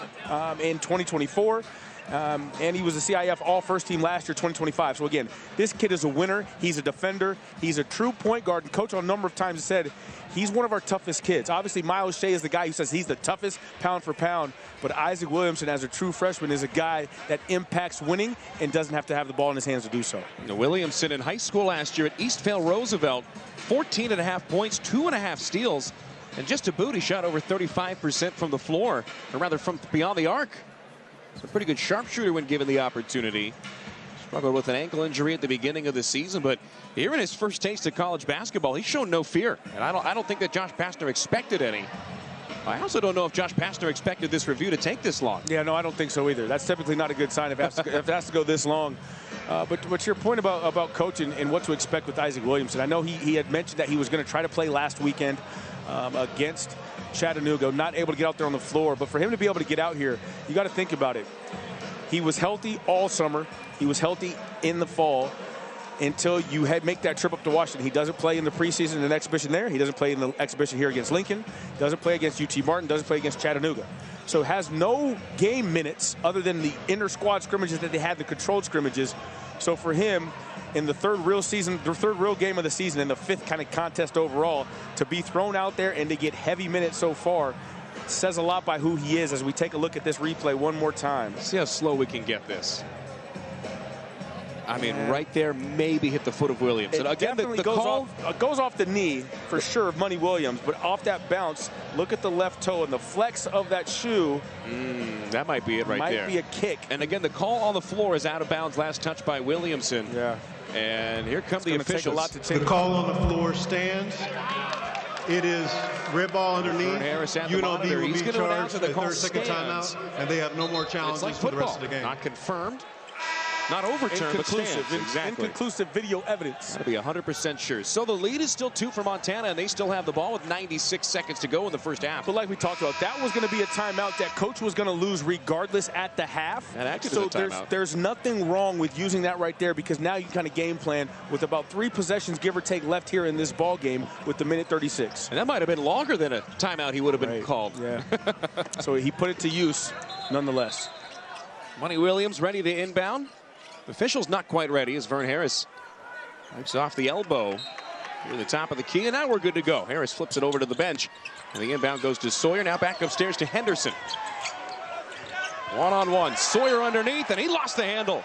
in 2024. And he was the CIF All-First Team last year, 2025. So, again, this kid is a winner. He's a defender. He's a true point guard. And Coach, on a number of times, said he's one of our toughest kids. Obviously, Miles Shea is the guy who says he's the toughest pound for pound. But Isaac Williamson, as a true freshman, is a guy that impacts winning and doesn't have to have the ball in his hands to do so. Williamson in high school last year at Eastvale Roosevelt, 14.5 points, 2.5 steals. And just to boot, he shot over 35% from the floor, or rather from beyond the arc. He's a pretty good sharpshooter when given the opportunity. Struggled with an ankle injury at the beginning of the season, but here in his first taste of college basketball, he's shown no fear. And I don't think that Josh Pastner expected any. I also don't know if Josh Pastner expected this review to take this long. Yeah, no, I don't think so either. That's typically not a good sign if it has to go this long. But your point about coaching and what to expect with Isaac Williamson, I know he had mentioned that he was going to try to play last weekend against Chattanooga, not able to get out there on the floor. But for him to be able to get out here, you got to think about it. He was healthy all summer. He was healthy in the fall until you make that trip up to Washington. He doesn't play in the preseason and exhibition there. He doesn't play in the exhibition here against Lincoln. Doesn't play against UT Martin. Doesn't play against Chattanooga. So has no game minutes other than the inter-squad scrimmages that they had, the controlled scrimmages. So for him, in the third real game of the season, and the 5th kind of contest overall, to be thrown out there and to get heavy minutes so far says a lot by who he is as we take a look at this replay one more time. See how slow we can get this. I mean, right there, maybe hit the foot of Williams. And again, the call goes off the knee for sure of Money Williams, but off that bounce, look at the left toe and the flex of that shoe. That might be it right there. Might be a kick. And again, the call on the floor is out of bounds. Last touch by Williamson. Yeah. And here come the officials. Take a lot to change. The call on the floor stands. It is red ball underneath. Harris at the UNLV monitor. will He's be going to announce charged the a call 30-second timeout, and they have no more challenges like for the rest of the game. Not confirmed. Not overturned, but stands. Exactly. Inconclusive video evidence. Got to be 100% sure. So the lead is still 2 for Montana, and they still have the ball with 96 seconds to go in the first half. But like we talked about, that was going to be a timeout that coach was going to lose regardless at the half. That actually so is a timeout. there's nothing wrong with using that right there, because now you kind of game plan with about 3 possessions, give or take, left here in this ball game with the minute 36. And that might have been longer than a timeout he would have been called. Yeah. So he put it to use nonetheless. Money Williams ready to inbound. The official's not quite ready as Vern Harris wipes off the elbow near the top of the key, and now we're good to go. Harris flips it over to the bench, and the inbound goes to Sawyer. Now back upstairs to Henderson. One-on-one. Sawyer underneath, and he lost the handle.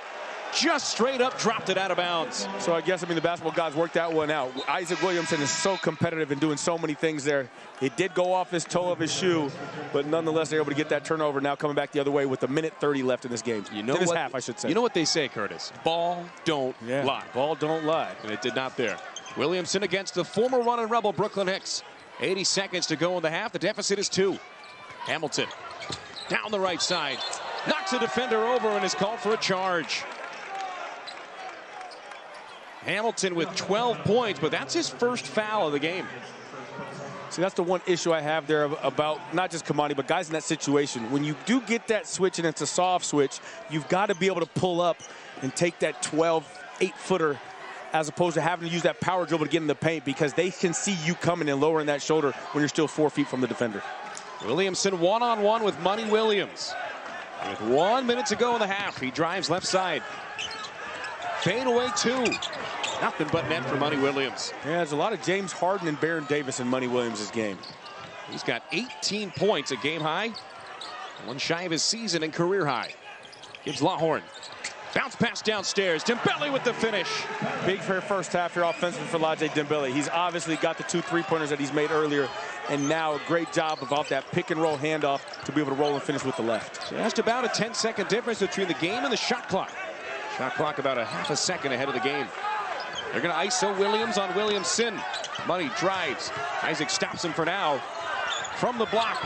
Just straight up dropped it out of bounds. So I guess, the basketball guys worked that one out. Isaac Williamson is so competitive and doing so many things there. It did go off his toe of his shoe, but nonetheless, they're able to get that turnover. Now coming back the other way with a minute 30 left in this game. You know in this what, half, I should say. You know what they say, Curtis? Ball don't lie. Ball don't lie. And it did not there. Williamson against the former running rebel, Brooklyn Hicks. 80 seconds to go in the half. The deficit is 2. Hamilton down the right side. Knocks a defender over and is called for a charge. Hamilton with 12 points, but that's his first foul of the game. See, that's the one issue I have there about not just Kamani, but guys in that situation. When you do get that switch and it's a soft switch, you've got to be able to pull up and take that 8-footer as opposed to having to use that power dribble to get in the paint, because they can see you coming and lowering that shoulder when you're still 4 feet from the defender. Williamson one-on-one with Money Williams. With 1 minute to go in the half, he drives left side. Fade away 2. Nothing but net for Money Williams. Yeah, there's a lot of James Harden and Baron Davis in Money Williams' game. He's got 18 points, a game high. 1 shy of his season and career high. Gives Lawhorn. Bounce pass downstairs. Dembele with the finish. Big for first half here offensively for Lajay Dembele. He's obviously got the 2 3-pointers that he's made earlier. And now a great job about that pick and roll handoff to be able to roll and finish with the left. Just about a 10-second difference between the game and the shot clock. Shot clock about a half a second ahead of the game. They're going to ISO Williams on Williamson. Money drives. Isaac stops him for now. From the block.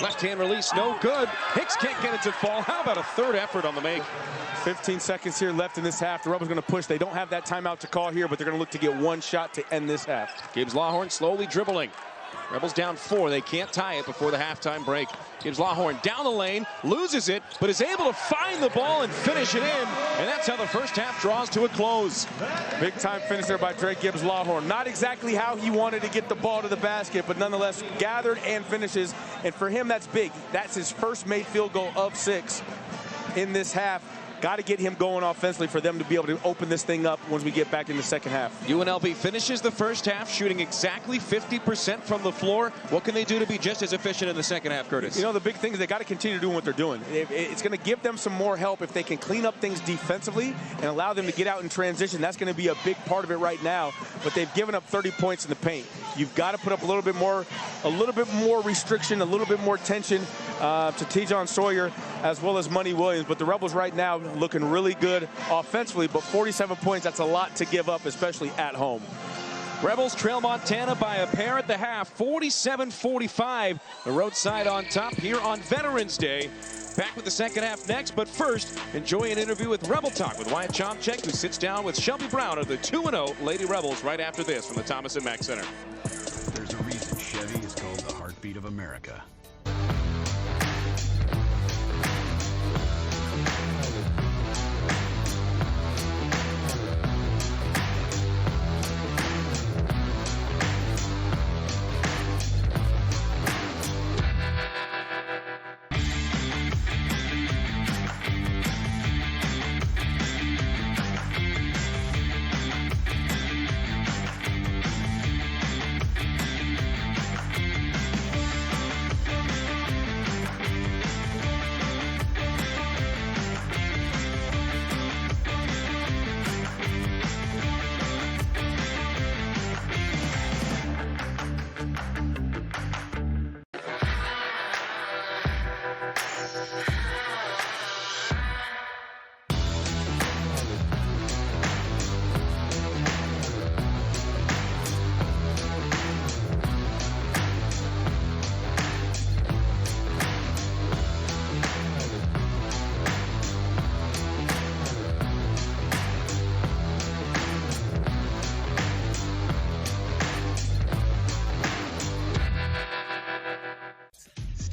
Left-hand release, no good. Hicks can't get it to fall. How about a third effort on the make? 15 seconds here left in this half. The Rebels going to push. They don't have that timeout to call here, but they're going to look to get 1 shot to end this half. Gibbs Lawhorn slowly dribbling. Rebels down 4. They can't tie it before the halftime break. Gibbs Lawhorn down the lane, loses it, but is able to find the ball and finish it in. And that's how the first half draws to a close. Big time finish there by Drake Gibbs Lawhorn. Not exactly how he wanted to get the ball to the basket, but nonetheless gathered and finishes. And for him, that's big. That's his first made field goal of 6 in this half. Got to get him going offensively for them to be able to open this thing up once we get back in the second half. UNLV finishes the first half shooting exactly 50% from the floor. What can they do to be just as efficient in the second half, Curtis? You know, the big thing is they got to continue doing what they're doing. It's going to give them some more help if they can clean up things defensively and allow them to get out in transition. That's going to be a big part of it right now. But they've given up 30 points in the paint. You've got to put up a little bit more restriction, a little bit more tension to Tejon Sawyer as well as Money Williams. But the Rebels right now looking really good offensively, but 47 points, that's a lot to give up, especially at home. Rebels trail Montana by a pair at the half, 47-45. The road side on top here on Veterans Day. Back with the second half next, but first, enjoy an interview with Rebel Talk with Wyatt Chomchek, who sits down with Shelby Brown of the 2-0 Lady Rebels right after this from the Thomas & Mack Center. There's a reason Chevy is called the heartbeat of America.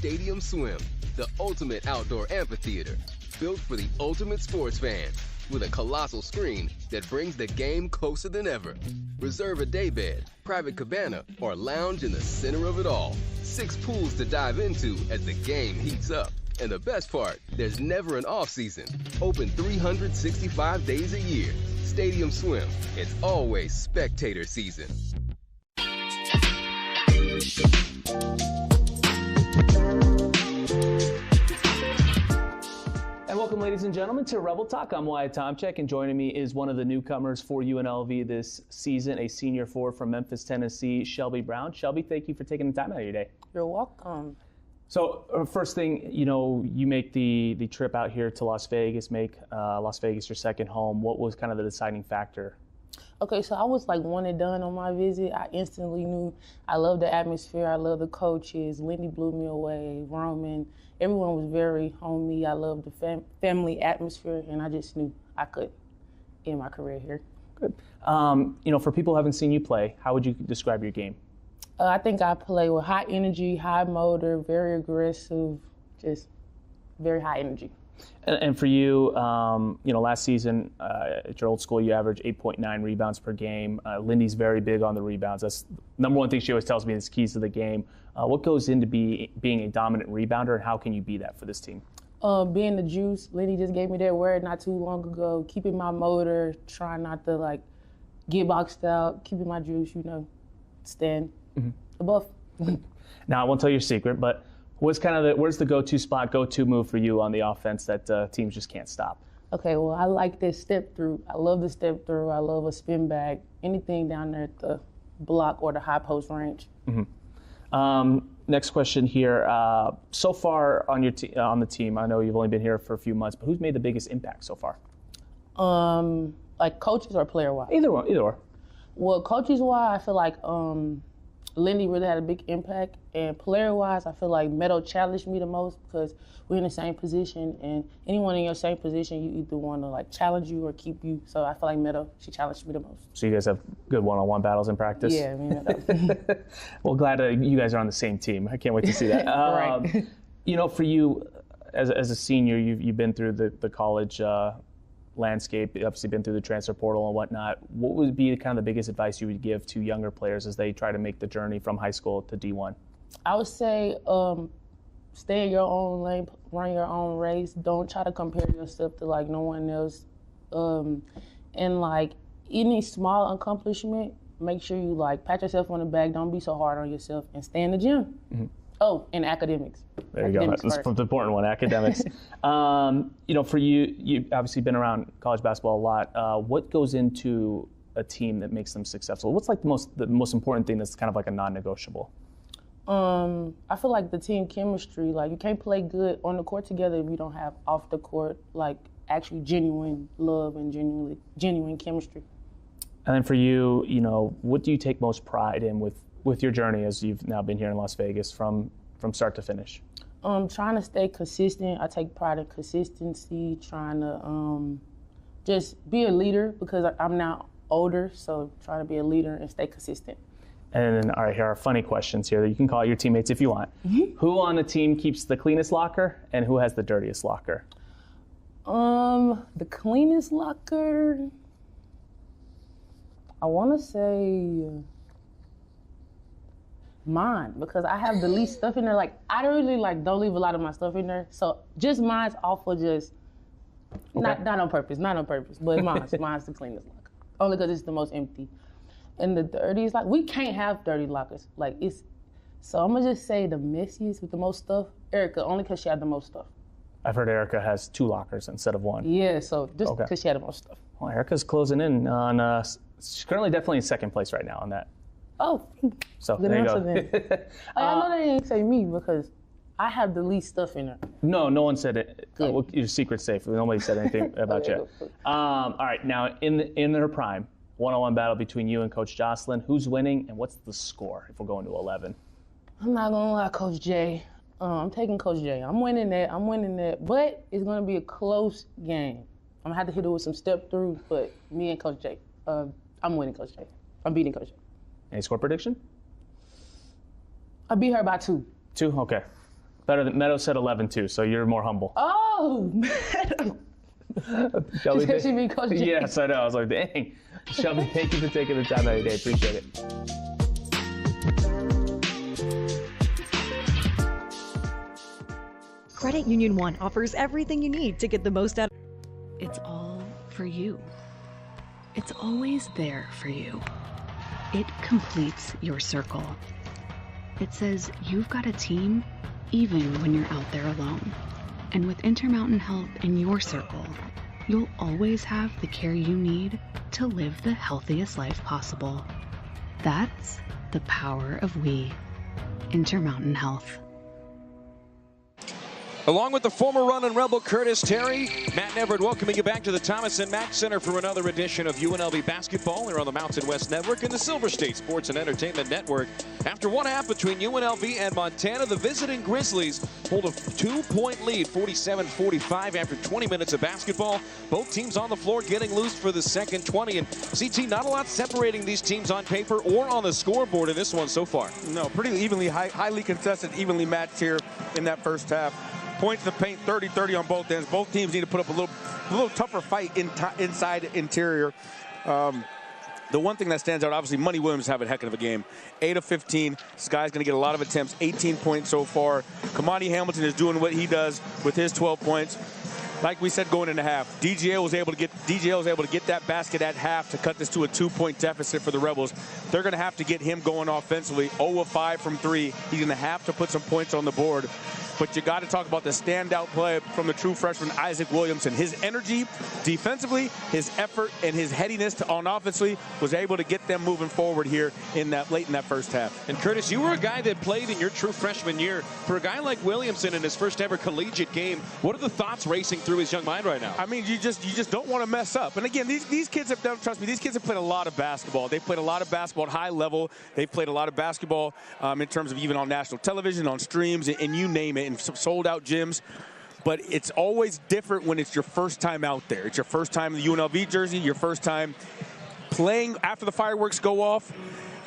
Stadium Swim, the ultimate outdoor amphitheater, built for the ultimate sports fan, with a colossal screen that brings the game closer than ever. Reserve a daybed, private cabana, or lounge in the center of it all. 6 pools to dive into as the game heats up. And the best part, there's never an off-season. Open 365 days a year. Stadium Swim, it's always spectator season. And welcome, ladies and gentlemen, to Rebel Talk. I'm Wyatt Tomchek, and joining me is one of the newcomers for UNLV this season, a senior forward from Memphis, Tennessee, Shelby Brown. Shelby, thank you for taking the time out of your day. You're welcome. So, first thing, you make the trip out here to Las Vegas, make Las Vegas your second home. What was kind of the deciding factor? Okay, so I was like one and done on my visit. I instantly knew I love the atmosphere. I love the coaches. Lindy blew me away. Roman, everyone was very homey. I love the family atmosphere, and I just knew I could end my career here. Good. For people who haven't seen you play, how would you describe your game? I think I play with high energy, high motor, very aggressive, just very high energy. And for you, last season at your old school, you averaged 8.9 rebounds per game. Lindy's very big on the rebounds. That's the number one thing she always tells me is keys to the game. What goes into being a dominant rebounder, and how can you be that for this team? Being the juice. Lindy just gave me that word not too long ago. Keeping my motor, trying not to get boxed out, keeping my juice, stand above. Now, I won't tell your secret, but where's the go-to spot, go-to move for you on the offense that teams just can't stop? Okay, well, I like this step through. I love the step through. I love a spin back. Anything down there at the block or the high post range. Mm-hmm. Next question here. So far on the team, I know you've only been here for a few months, but who's made the biggest impact so far? Like coaches or player-wise? Either or. Well, coaches-wise, I feel like Lindy really had a big impact, and player-wise, I feel like Meadow challenged me the most because we're in the same position, and anyone in your same position, you either want to challenge you or keep you. So I feel like Meadow, she challenged me the most. So you guys have good one-on-one battles in practice? Yeah, me and Meadow. Well, glad you guys are on the same team. I can't wait to see that. Right. For you, as a senior, you've been through the college landscape, obviously been through the transfer portal and whatnot. What would be kind of the biggest advice you would give to younger players as they try to make the journey from high school to D1? I would say stay in your own lane, run your own race. Don't try to compare yourself to no one else. And any small accomplishment, make sure you pat yourself on the back. Don't be so hard on yourself, and stay in the gym. Mm-hmm. Oh, and academics. There you go. That's the important one, academics. For you, you've obviously been around college basketball a lot. What goes into a team that makes them successful? What's the most important thing that's kind of like a non-negotiable? I feel like the team chemistry. You can't play good on the court together if you don't have off the court actually genuine love and genuine chemistry. And then for you, what do you take most pride in with your journey as you've now been here in Las Vegas from start to finish? Trying to stay consistent. I take pride in consistency, trying to just be a leader because I'm now older, so trying to be a leader and stay consistent. And then, all right, here are funny questions here that you can call your teammates if you want. Mm-hmm. Who on the team keeps the cleanest locker and who has the dirtiest locker? The cleanest locker, I want to say mine, because I have the least stuff in there. I really don't leave a lot of my stuff in there. So just mine's awful, just okay. not on purpose, but mine's the cleanest locker. Only because it's the most empty. And the dirtiest, we can't have dirty lockers. So I'm gonna just say the messiest with the most stuff, Erica, only because she had the most stuff. I've heard Erica has 2 lockers instead of 1. Yeah, so just because she had the most stuff. Well, Erica's closing in on, she's currently definitely in second place right now on that. Oh, so good there you answer go. Then. I know they didn't say me because I have the least stuff in there. No one said it. Your secret's safe. Nobody said anything about you. All right, now in her prime, one-on-one battle between you and Coach Jocelyn. Who's winning and what's the score if we're going to 11? I'm not gonna lie, Coach J. I'm taking Coach J. I'm winning that, but it's gonna be a close game. I'm gonna have to hit it with some step through, but me and Coach J. I'm winning Coach J. I'm beating Coach J. Any score prediction? I beat her by 2. 2? Okay. Better than Meadow said 11 too, so you're more humble. Oh, Shelby, Does she mean Coach J? yes, I know. I was like, dang. Shelby, thank you for taking the time out of your day. Appreciate it. Credit Union One offers everything you need to get the most out. It's all for you. It's always there for you. It completes your circle. It says you've got a team even when you're out there alone. And with Intermountain Health in your circle, you'll always have the care you need to live the healthiest life possible. That's the power of we. Intermountain Health. Along with the former Runnin' Rebel Curtis Terry, Matt and Everett welcoming you back to the Thomas & Mack Center for another edition of UNLV basketball here on the Mountain West Network and the Silver State Sports and Entertainment Network. After one half between UNLV and Montana, the visiting Grizzlies hold a 2-point lead, 47-45 after 20 minutes of basketball. Both teams on the floor getting loose for the second 20. And CT, not a lot separating these teams on paper or on the scoreboard in this one so far. No, pretty evenly, highly contested, evenly matched here in that first half. Points to the paint, 30-30 on both ends. Both teams need to put up a little tougher fight inside interior. The one thing that stands out, obviously, Money Williams have a heck of a game. 8 of 15. This guy's going to get a lot of attempts. 18 points so far. Kamani Hamilton is doing what he does with his 12 points. Like we said going into half, DGL was able to get that basket at half to cut this to a 2-point deficit for the Rebels. They're going to have to get him going offensively. 0 of 5 from 3. He's going to have to put some points on the board. But you got to talk about the standout play from the true freshman Isaac Williamson. His energy defensively, his effort, and his headiness on offensively was able to get them moving forward here late in that first half. And Curtis, you were a guy that played in your true freshman year. For a guy like Williamson in his first ever collegiate game, what are the thoughts racing through his young mind right now? I mean, you just don't want to mess up. And again, these kids have done, trust me, these kids have played a lot of basketball. They've played a lot of basketball at high level. They've played a lot of basketball in terms of even on national television, on streams, and you name it, in sold out gyms. But it's always different when it's your first time out there. It's your first time in the UNLV jersey, your first time playing after the fireworks go off,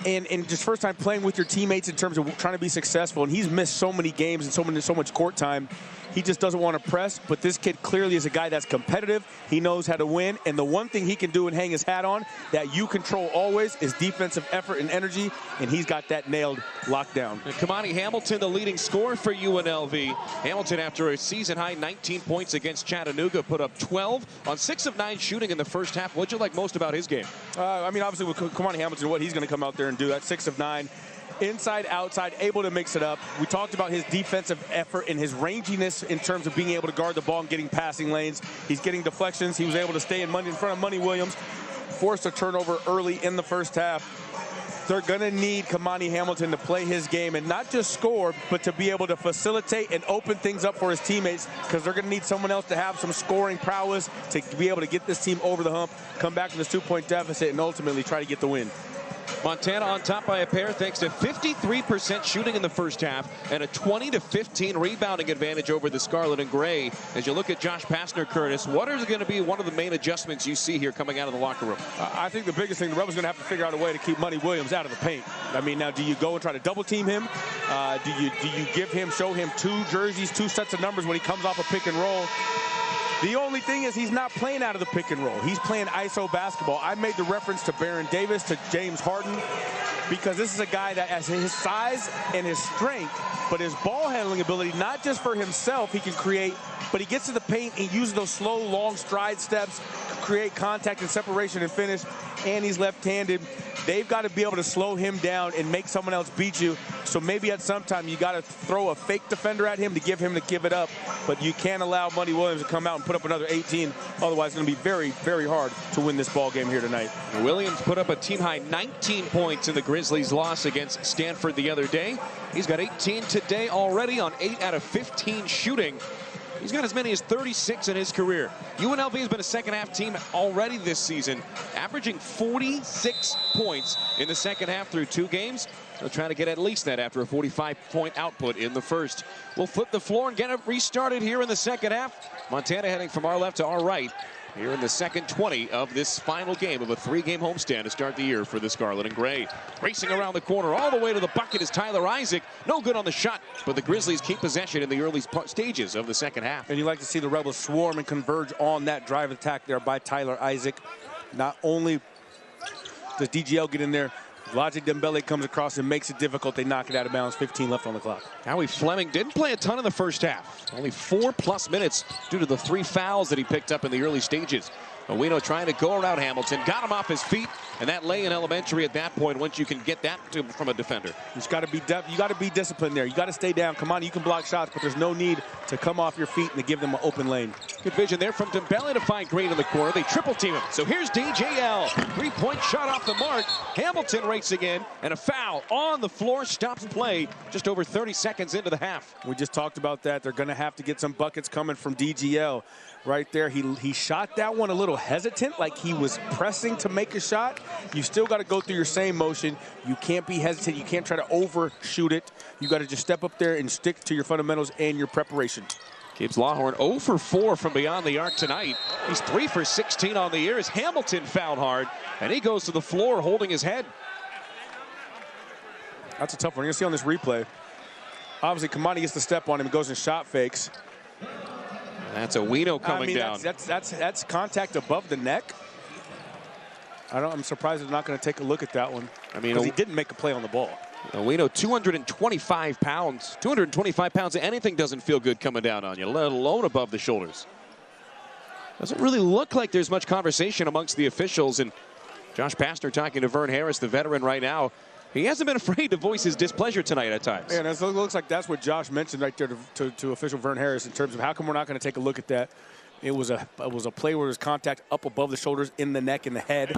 and just first time playing with your teammates in terms of trying to be successful. And he's missed so many games and so much court time. He just doesn't want to press, but this kid clearly is a guy that's competitive. He knows how to win, and the one thing he can do and hang his hat on that you control always is defensive effort and energy, and he's got that nailed, locked down. And Kamani Hamilton, the leading scorer for UNLV. Hamilton, after a season-high 19 points against Chattanooga, put up 12 on 6 of 9 shooting in the first half. What'd you like most about his game? I mean, obviously, with Kamani Hamilton, what he's going to come out there and do, that's 6 of 9. Inside, outside, able to mix it up. We talked about his defensive effort and his ranginess in terms of being able to guard the ball and getting passing lanes. He's getting deflections. He was able to stay in front of Money Williams, forced a turnover early in the first half. They're going to need Kamani Hamilton to play his game and not just score, but to be able to facilitate and open things up for his teammates, because they're going to need someone else to have some scoring prowess to be able to get this team over the hump, come back from this 2-point deficit, and ultimately try to get the win. Montana on top by a pair thanks to 53% shooting in the first half and a 20-15 rebounding advantage over the Scarlet and Gray. As you look at Josh Pastner, Curtis, what is going to be one of the main adjustments you see here coming out of the locker room? I think the biggest thing, the Rebels are going to have to figure out a way to keep Money Williams out of the paint. I mean, now, do you go and try to double team him? Do you show him 2 jerseys, 2 sets of numbers when he comes off a pick and roll? The only thing is he's not playing out of the pick and roll. He's playing ISO basketball. I made the reference to Baron Davis, to James Harden, because this is a guy that has his size and his strength, but his ball handling ability, not just for himself, he can create, but he gets to the paint and uses those slow, long stride steps, create contact and separation and finish, and he's left-handed. They've got to be able to slow him down and make someone else beat you. So maybe at some time you got to throw a fake defender at him to give it up. But you can't allow Money Williams to come out and put up another 18. Otherwise, it's going to be very, very hard to win this ball game here tonight. Williams put up a team-high 19 points in the Grizzlies' loss against Stanford the other day. He's got 18 today already on 8 out of 15 shooting. He's got as many as 36 in his career. UNLV has been a second-half team already this season, averaging 46 points in the second half through 2 games. They'll try to get at least that after a 45-point output in the first. We'll flip the floor and get it restarted here in the second half. Montana heading from our left to our right. here in the second 20 of this final game of a 3-game homestand to start the year for the Scarlet and Gray. Racing around the corner all the way to the bucket is Tyler Isaac. No good on the shot, but the Grizzlies keep possession in the early stages of the second half. And you like to see the Rebels swarm and converge on that drive attack there by Tyler Isaac. Not only does DGL get in there, Logic Dembele comes across and makes it difficult. They knock it out of bounds. 15 left on the clock. Howie Fleming didn't play a ton in the first half. Only 4+ minutes due to the 3 fouls that he picked up in the early stages. Owino trying to go around Hamilton, got him off his feet, and that lay in elementary at that point once you can get that from a defender. You got to be disciplined there. You got to stay down. Come on, you can block shots, but there's no need to come off your feet and to give them an open lane. Good vision there from Dembele to find Green in the corner. They triple team him. So here's DJL. 3-point shot off the mark. Hamilton racing in, and a foul on the floor stops play just over 30 seconds into the half. We just talked about that. They're going to have to get some buckets coming from DGL. Right there, he shot that one a little hesitant, like he was pressing to make a shot. You still got to go through your same motion. You can't be hesitant. You can't try to overshoot it. You got to just step up there and stick to your fundamentals and your preparation. Gibbs Lawhorn 0 for 4 from beyond the arc tonight. He's 3 for 16 on the year as Hamilton fouled hard, and he goes to the floor holding his head. That's a tough one. You're going to see on this replay. Obviously, Kamani gets the step on him and goes in shot fakes. That's Owino coming down. That's contact above the neck. I'm surprised they're not going to take a look at that one. I mean, he didn't make a play on the ball. Owino, 225 pounds. 225 pounds. Anything doesn't feel good coming down on you, let alone above the shoulders. Doesn't really look like there's much conversation amongst the officials. And Josh Pastner talking to Vern Harris, the veteran right now. He hasn't been afraid to voice his displeasure tonight at times. Yeah, and it looks like that's what Josh mentioned right there to official Vern Harris in terms of how come we're not going to take a look at that. It was a play where there was contact up above the shoulders, in the neck, in the head.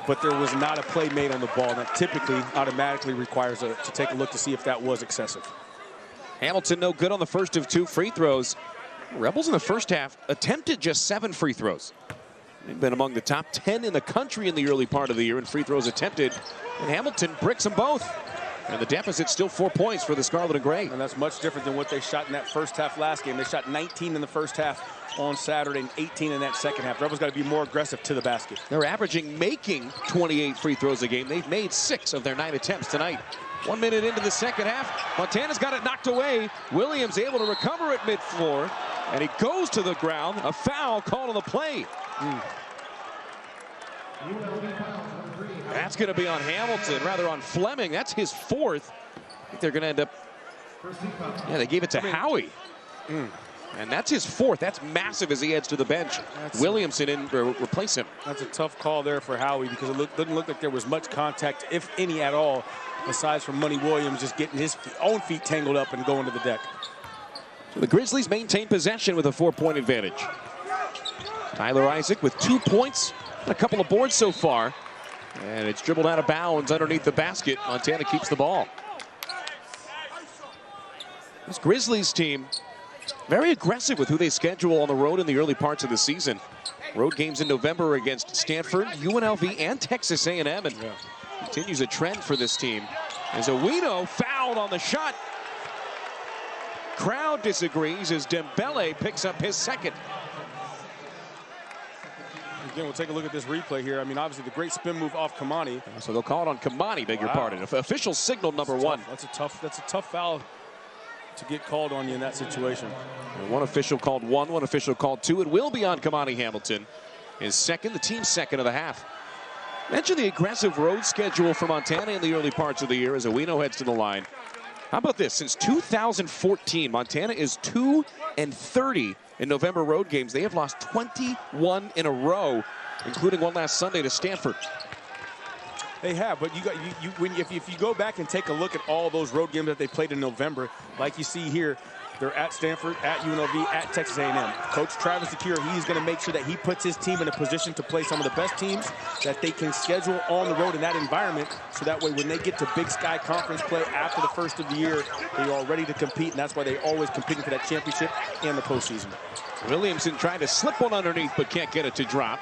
But there was not a play made on the ball. That typically automatically requires to take a look to see if that was excessive. Hamilton no good on the first of 2 free throws. Rebels in the first half attempted just 7 free throws. They've been among the top 10 in the country in the early part of the year in free throws attempted. And Hamilton bricks them both. And the deficit's still 4 points for the Scarlet and Gray. And that's much different than what they shot in that first half last game. They shot 19 in the first half on Saturday and 18 in that second half. Rebels got to be more aggressive to the basket. They're making 28 free throws a game. They've made 6 of their 9 attempts tonight. 1 minute into the second half, Montana's got it knocked away. Williams able to recover it mid-floor, and he goes to the ground. A foul called on the play. That's going to be on Hamilton, rather on Fleming. That's his 4th. I think they're going to end up. Yeah, they gave it to Howie. And that's his 4th. That's massive as he heads to the bench. Williamson in to replace him. That's a tough call there for Howie because it doesn't look like there was much contact, if any at all, aside from Money Williams just getting his own feet tangled up and going to the deck. So the Grizzlies maintain possession with a 4-point advantage. Tyler Isaac with 2 points and a couple of boards so far. And it's dribbled out of bounds underneath the basket. Montana keeps the ball. This Grizzlies team, very aggressive with who they schedule on the road in the early parts of the season. Road games in November against Stanford, UNLV, and Texas A&M. And continues a trend for this team. As Owino fouled on the shot. Crowd disagrees as Dembele picks up his 2nd. Again, we'll take a look at this replay here. I mean, obviously, the great spin move off Kamani. So they'll call it on Kamani, beg your pardon. Official signal number 1. That's a tough foul to get called on you in that situation. And one official called 1, one official called 2. It will be on Kamani Hamilton. His 2nd, the team's 2nd of the half. Mention the aggressive road schedule for Montana in the early parts of the year as Owino heads to the line. How about this? Since 2014, Montana is 2-30 in November road games. They have lost 21 in a row, including one last Sunday to Stanford. They have, but if you go back and take a look at all those road games that they played in November, like you see here, they're at Stanford, at UNLV, at Texas A&M. Coach Travis DeCure, he's going to make sure that he puts his team in a position to play some of the best teams that they can schedule on the road in that environment, so that way when they get to Big Sky Conference play after the first of the year, they are ready to compete, and that's why they're always competing for that championship and the postseason. Williamson trying to slip one underneath, but can't get it to drop.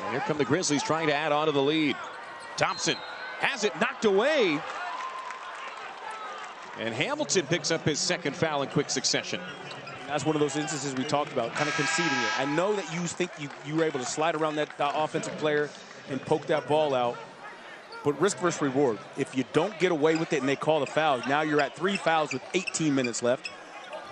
And here come the Grizzlies trying to add on to the lead. Thompson has it knocked away. And Hamilton picks up his 2nd foul in quick succession. That's one of those instances we talked about, kind of conceding it. I know that you think you were able to slide around that offensive player and poke that ball out, but risk versus reward. If you don't get away with it and they call the foul, now you're at 3 fouls with 18 minutes left.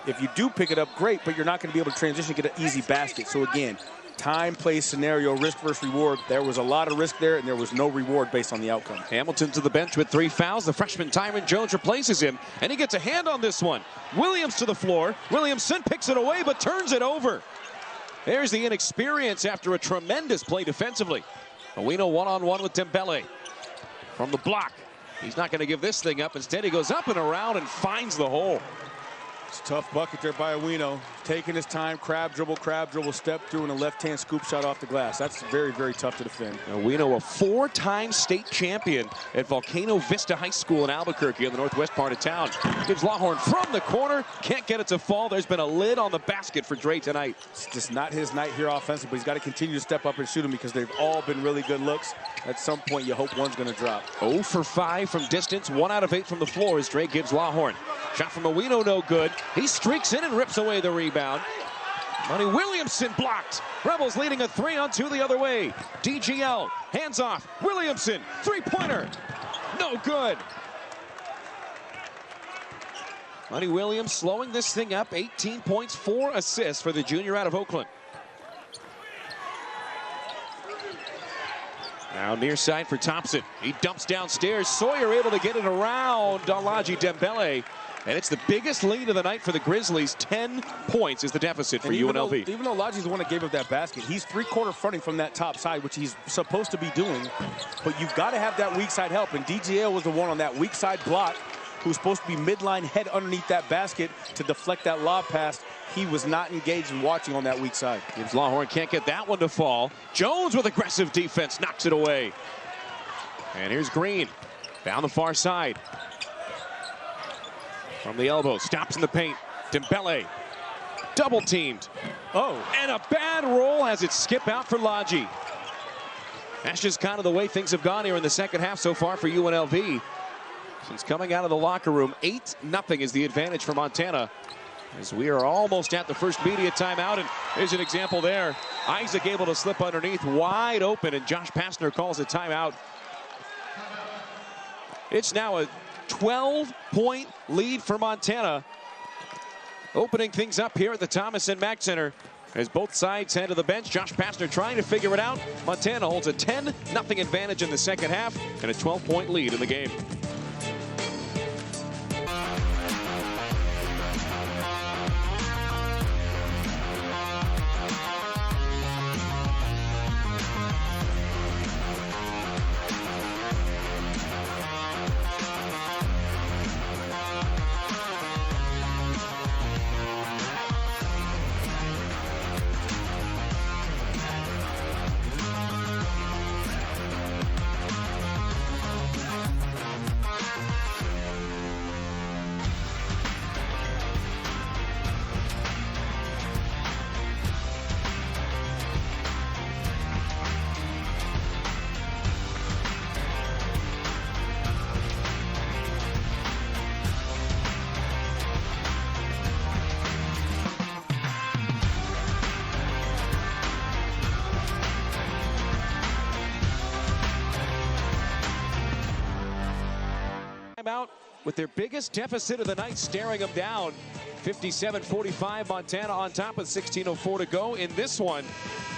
If you do pick it up, great, but you're not going to be able to transition, get an easy basket. So again, time, place, scenario, risk versus reward. There was a lot of risk there, and there was no reward based on the outcome. Hamilton to the bench with 3 fouls. The freshman Tyron Jones replaces him, and he gets a hand on this one. Williams to the floor. Williamson picks it away, but turns it over. There's the inexperience after a tremendous play defensively. Owino one-on-one with Dembele. From the block. He's not going to give this thing up. Instead, he goes up and around and finds the hole. It's a tough bucket there by Owino. Taking his time, crab dribble, step through, and a left-hand scoop shot off the glass. That's very, very tough to defend. Owino, a 4-time state champion at Volcano Vista High School in Albuquerque in the northwest part of town. Gives Lawhorn from the corner. Can't get it to fall. There's been a lid on the basket for Dre tonight. It's just not his night here offensively, but he's got to continue to step up and shoot them because they've all been really good looks. At some point, you hope one's going to drop. 0 for 5 from distance, 1 out of 8 from the floor as Dre gives Lawhorn. Shot from Owino, no good. He streaks in and rips away the rebound. Monty Williamson blocked. Rebels leading a 3-on-2 the other way. DGL, hands off. Williamson, three-pointer. No good. Monty Williams slowing this thing up. 18 points, 4 assists for the junior out of Oakland. Now near side for Thompson. He dumps downstairs. Sawyer able to get it around Dalaji Dembele. And it's the biggest lead of the night for the Grizzlies. 10 points is the deficit for UNLV. Even though Laji's the one that gave up that basket, he's 3-quarter fronting from that top side, which he's supposed to be doing. But you've got to have that weak side help. And DGL was the one on that weak side block who's supposed to be midline, head underneath that basket to deflect that lob pass. He was not engaged in watching on that weak side. Gibbs Lawhorn can't get that one to fall. Jones with aggressive defense knocks it away. And here's Green down the far side. From the elbow, stops in the paint. Dembele, double teamed. Oh. And a bad roll as it skip out for Laji. That's just kind of the way things have gone here in the second half so far for UNLV. Since coming out of the locker room, 8-0 is the advantage for Montana. As we are almost at the first media timeout, and there's an example there. Isaac able to slip underneath, wide open, and Josh Pastner calls a timeout. It's now a 12-point lead for Montana. Opening things up here at the Thomas and Mack Center as both sides head to the bench. Josh Pastner trying to figure it out. Montana holds a 10-0 advantage in the second half and a 12-point lead in the game. Out with their biggest deficit of the night staring them down. 57-45, Montana on top with 16:04 to go in this one.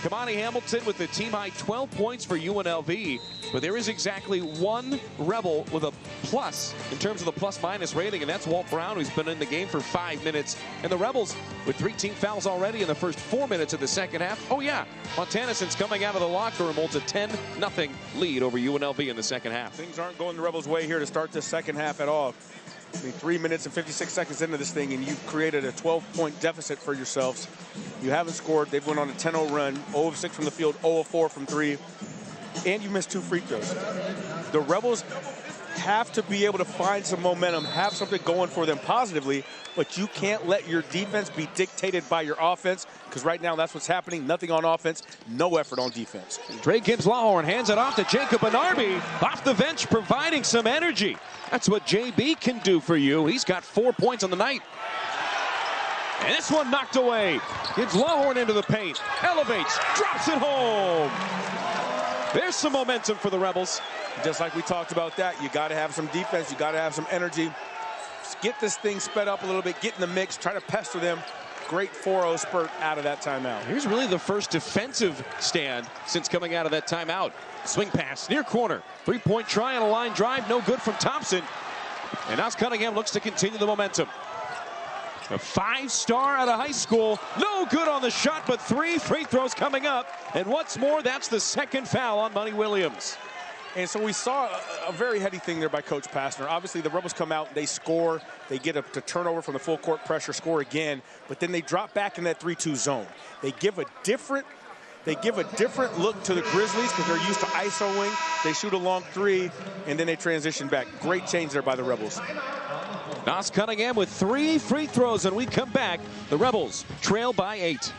Kamani Hamilton with the team high 12 points for UNLV, but there is exactly one Rebel with a plus in terms of the plus-minus rating, and that's Walt Brown, who's been in the game for 5 minutes. And the Rebels with 3 team fouls already in the first 4 minutes of the second half. Oh yeah, Montana, since coming out of the locker room, holds a 10-0 lead over UNLV in the second half. Things aren't going the Rebels' way here to start this second half at all. I mean, 3 minutes and 56 seconds into this thing, and you've created a 12-point deficit for yourselves. You haven't scored. They've went on a 10-0 run, 0 of 6 from the field, 0 of 4 from 3, and you missed 2 free throws. The Rebels have to be able to find some momentum, have something going for them positively, but you can't let your defense be dictated by your offense, because right now that's what's happening. Nothing on offense, no effort on defense. Dre Gibbs Lawhorn hands it off to Jacob Benarbi, off the bench providing some energy. That's what JB can do for you. He's got 4 points on the night. And this one knocked away. Gets Lawhorn into the paint. Elevates. Drops it home. There's some momentum for the Rebels. Just like we talked about that, you got to have some defense. You got to have some energy. Just get this thing sped up a little bit. Get in the mix. Try to pester them. Great 4-0 spurt out of that timeout. Here's really the first defensive stand since coming out of that timeout. Swing pass, near corner. Three-point try on a line drive. No good from Thompson. And now Cunningham looks to continue the momentum. A 5-star out of high school. No good on the shot, but 3 free throws coming up. And what's more, that's the second foul on Money Williams. And so we saw a very heady thing there by Coach Pastner. Obviously, the Rebels come out, they score, they get a turnover from the full court pressure, score again, but then they drop back in that 3-2 zone. They give a different look to the Grizzlies because they're used to isoing. They shoot a long 3, and then they transition back. Great change there by the Rebels. Nas Cunningham with 3 free throws, and we come back. The Rebels trail by 8.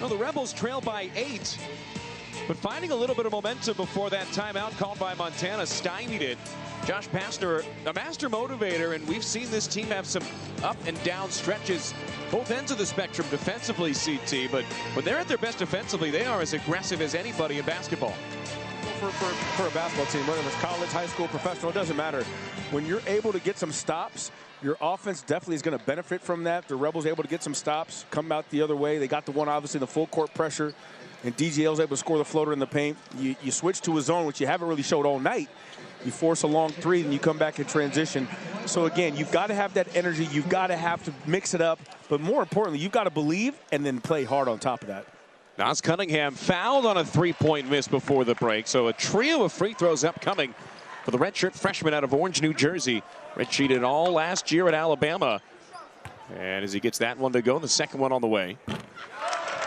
Well, the Rebels trail by 8, but finding a little bit of momentum before that timeout called by Montana stymied it. Josh Pastner, a master motivator, and we've seen this team have some up and down stretches, both ends of the spectrum defensively, CT, but when they're at their best defensively, they are as aggressive as anybody in basketball. For a basketball team, whether it's college, high school, professional, it doesn't matter. When you're able to get some stops, your offense definitely is going to benefit from that. The Rebels able to get some stops, come out the other way. They got the one, obviously, the full court pressure, and DJL was able to score the floater in the paint. You switch to a zone, which you haven't really showed all night. You force a long 3, and you come back in transition. So, again, you've got to have that energy. You've got to have to mix it up. But more importantly, you've got to believe and then play hard on top of that. Nas Cunningham fouled on a 3-point miss before the break. So a trio of free throws upcoming for the redshirt freshman out of Orange, New Jersey. Redsheeted all last year at Alabama. And as he gets that one to go, the second one on the way.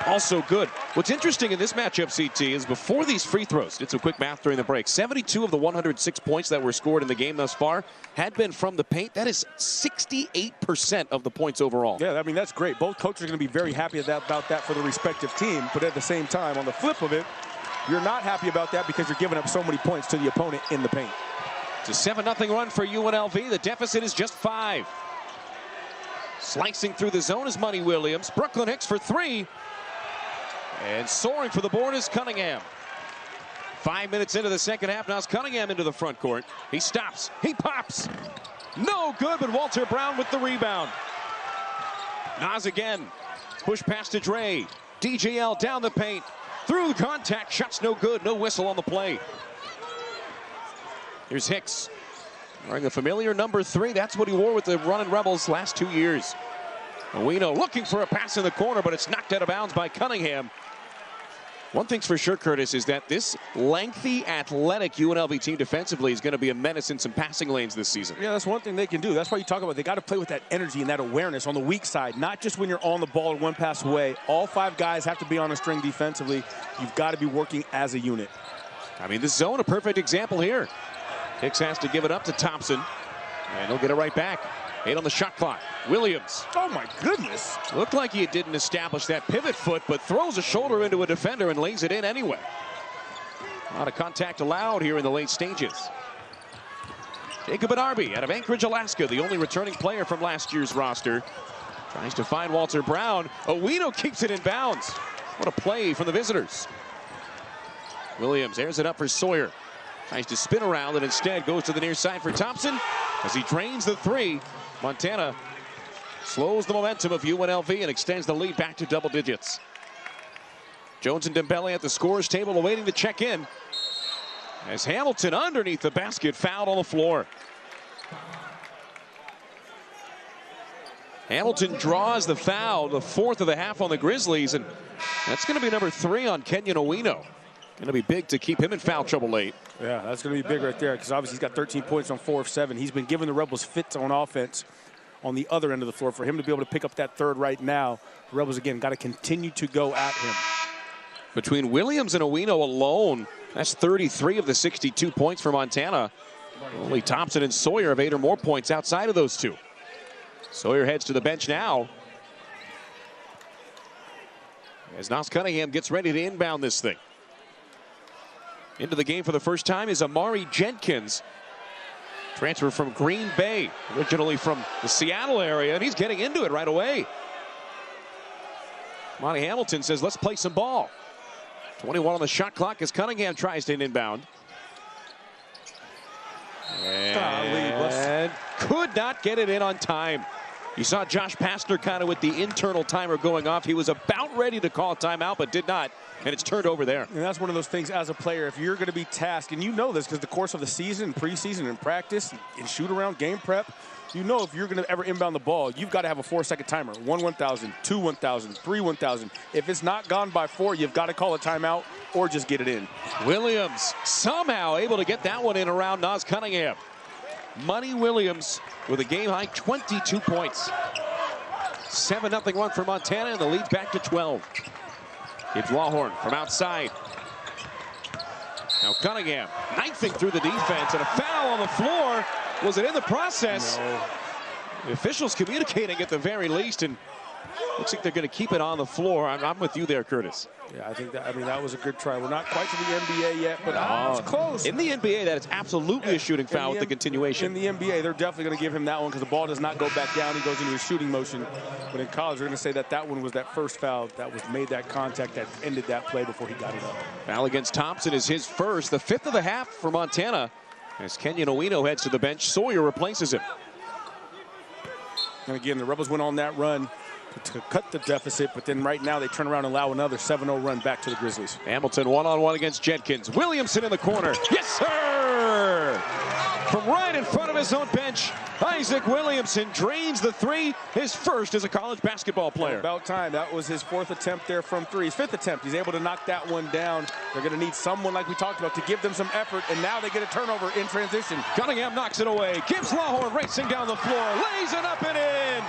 Also good. What's interesting in this matchup, CT, is before these free throws, did some quick math during the break, 72 of the 106 points that were scored in the game thus far had been from the paint. That is 68% of the points overall. Yeah, I mean, that's great. Both coaches are going to be very happy about that for the respective team. But at the same time, on the flip of it, you're not happy about that because you're giving up so many points to the opponent in the paint. It's a 7-0 run for UNLV. The deficit is just 5. Slicing through the zone is Money Williams. Brooklyn Hicks for 3. And soaring for the board is Cunningham. 5 minutes into the second half. Now it's Cunningham into the front court. He stops. He pops. No good, but Walter Brown with the rebound. Nas again. Push pass to Dre. DJL down the paint. Through the contact. Shots no good. No whistle on the play. Here's Hicks. Wearing a familiar number 3. That's what he wore with the running Rebels last 2 years. Owino looking for a pass in the corner, but it's knocked out of bounds by Cunningham. One thing's for sure, Curtis, is that this lengthy, athletic UNLV team defensively is going to be a menace in some passing lanes this season. Yeah, that's one thing they can do. That's why you talk about they got to play with that energy and that awareness on the weak side, not just when you're on the ball one pass away. All 5 guys have to be on a string defensively. You've got to be working as a unit. I mean, this zone, a perfect example here. Hicks has to give it up to Thompson, and he'll get it right back. 8 on the shot clock. Williams. Oh, my goodness. Looked like he didn't establish that pivot foot, but throws a shoulder into a defender and lays it in anyway. A lot of contact allowed here in the late stages. Jacob Benarbi out of Anchorage, Alaska, the only returning player from last year's roster. Tries to find Walter Brown. Owino keeps it in bounds. What a play from the visitors. Williams airs it up for Sawyer. Tries to spin around and instead goes to the near side for Thompson as he drains the 3. Montana slows the momentum of UNLV and extends the lead back to double digits. Jones and Dembele at the scorer's table awaiting to check in as Hamilton underneath the basket, fouled on the floor. Hamilton draws the foul, the fourth of the half on the Grizzlies, and that's going to be number 3 on Kenyon Owino. Going to be big to keep him in foul trouble late. Yeah, that's going to be big right there because obviously he's got 13 points on 4 of 7. He's been giving the Rebels fits on offense on the other end of the floor. For him to be able to pick up that third right now, the Rebels, again, got to continue to go at him. Between Williams and Owino alone, that's 33 of the 62 points for Montana. Only Thompson and Sawyer have 8 or more points outside of those two. Sawyer heads to the bench now as Nas Cunningham gets ready to inbound this thing. Into the game for the first time is Amari Jenkins. Transfer from Green Bay, originally from the Seattle area, and he's getting into it right away. Monty Hamilton says, let's play some ball. 21 on the shot clock as Cunningham tries to inbound. And could not get it in on time. You saw Josh Pastner kind of with the internal timer going off. He was about ready to call a timeout, but did not. And it's turned over there. And that's one of those things as a player, if you're going to be tasked, and you know this because the course of the season, preseason, and practice, and shoot around, game prep, you know if you're going to ever inbound the ball, you've got to have a 4-second timer. 1 1,000, 2 1,000, 3 1,000. If it's not gone by 4, you've got to call a timeout or just get it in. Williams somehow able to get that one in around Nas Cunningham. Money Williams with a game-high 22 points. 7-0 run for Montana, and the lead back to 12. Gibbs Lawhorn from outside. Now Cunningham knifing through the defense, and a foul on the floor. Was it in the process? No. The officials communicating at the very least, and looks like they're going to keep it on the floor. I'm with you there, Curtis. Yeah, I think that was a good try. We're not quite to the NBA yet, but it's close. In the NBA, that is absolutely a shooting foul with the continuation. In the NBA, they're definitely going to give him that one because the ball does not go back down. He goes into his shooting motion. But in college, they're going to say that one was that first foul that was made that contact that ended that play before he got it up. Foul against Thompson is his first, the 5th of the half for Montana. As Kenyon Owino heads to the bench, Sawyer replaces him. And again, the Rebels went on that run to cut the deficit, but then right now they turn around and allow another 7-0 run back to the Grizzlies. Hamilton one-on-one against Jenkins. Williamson in the corner. Yes, sir! From right in front of his own bench, Isaac Williamson drains the 3, his first as a college basketball player. About time. That was his 4th attempt there from 3. His 5th attempt. He's able to knock that one down. They're going to need someone, like we talked about, to give them some effort, and now they get a turnover in transition. Cunningham knocks it away. Gibbs Lawhorn racing down the floor, lays it up and in.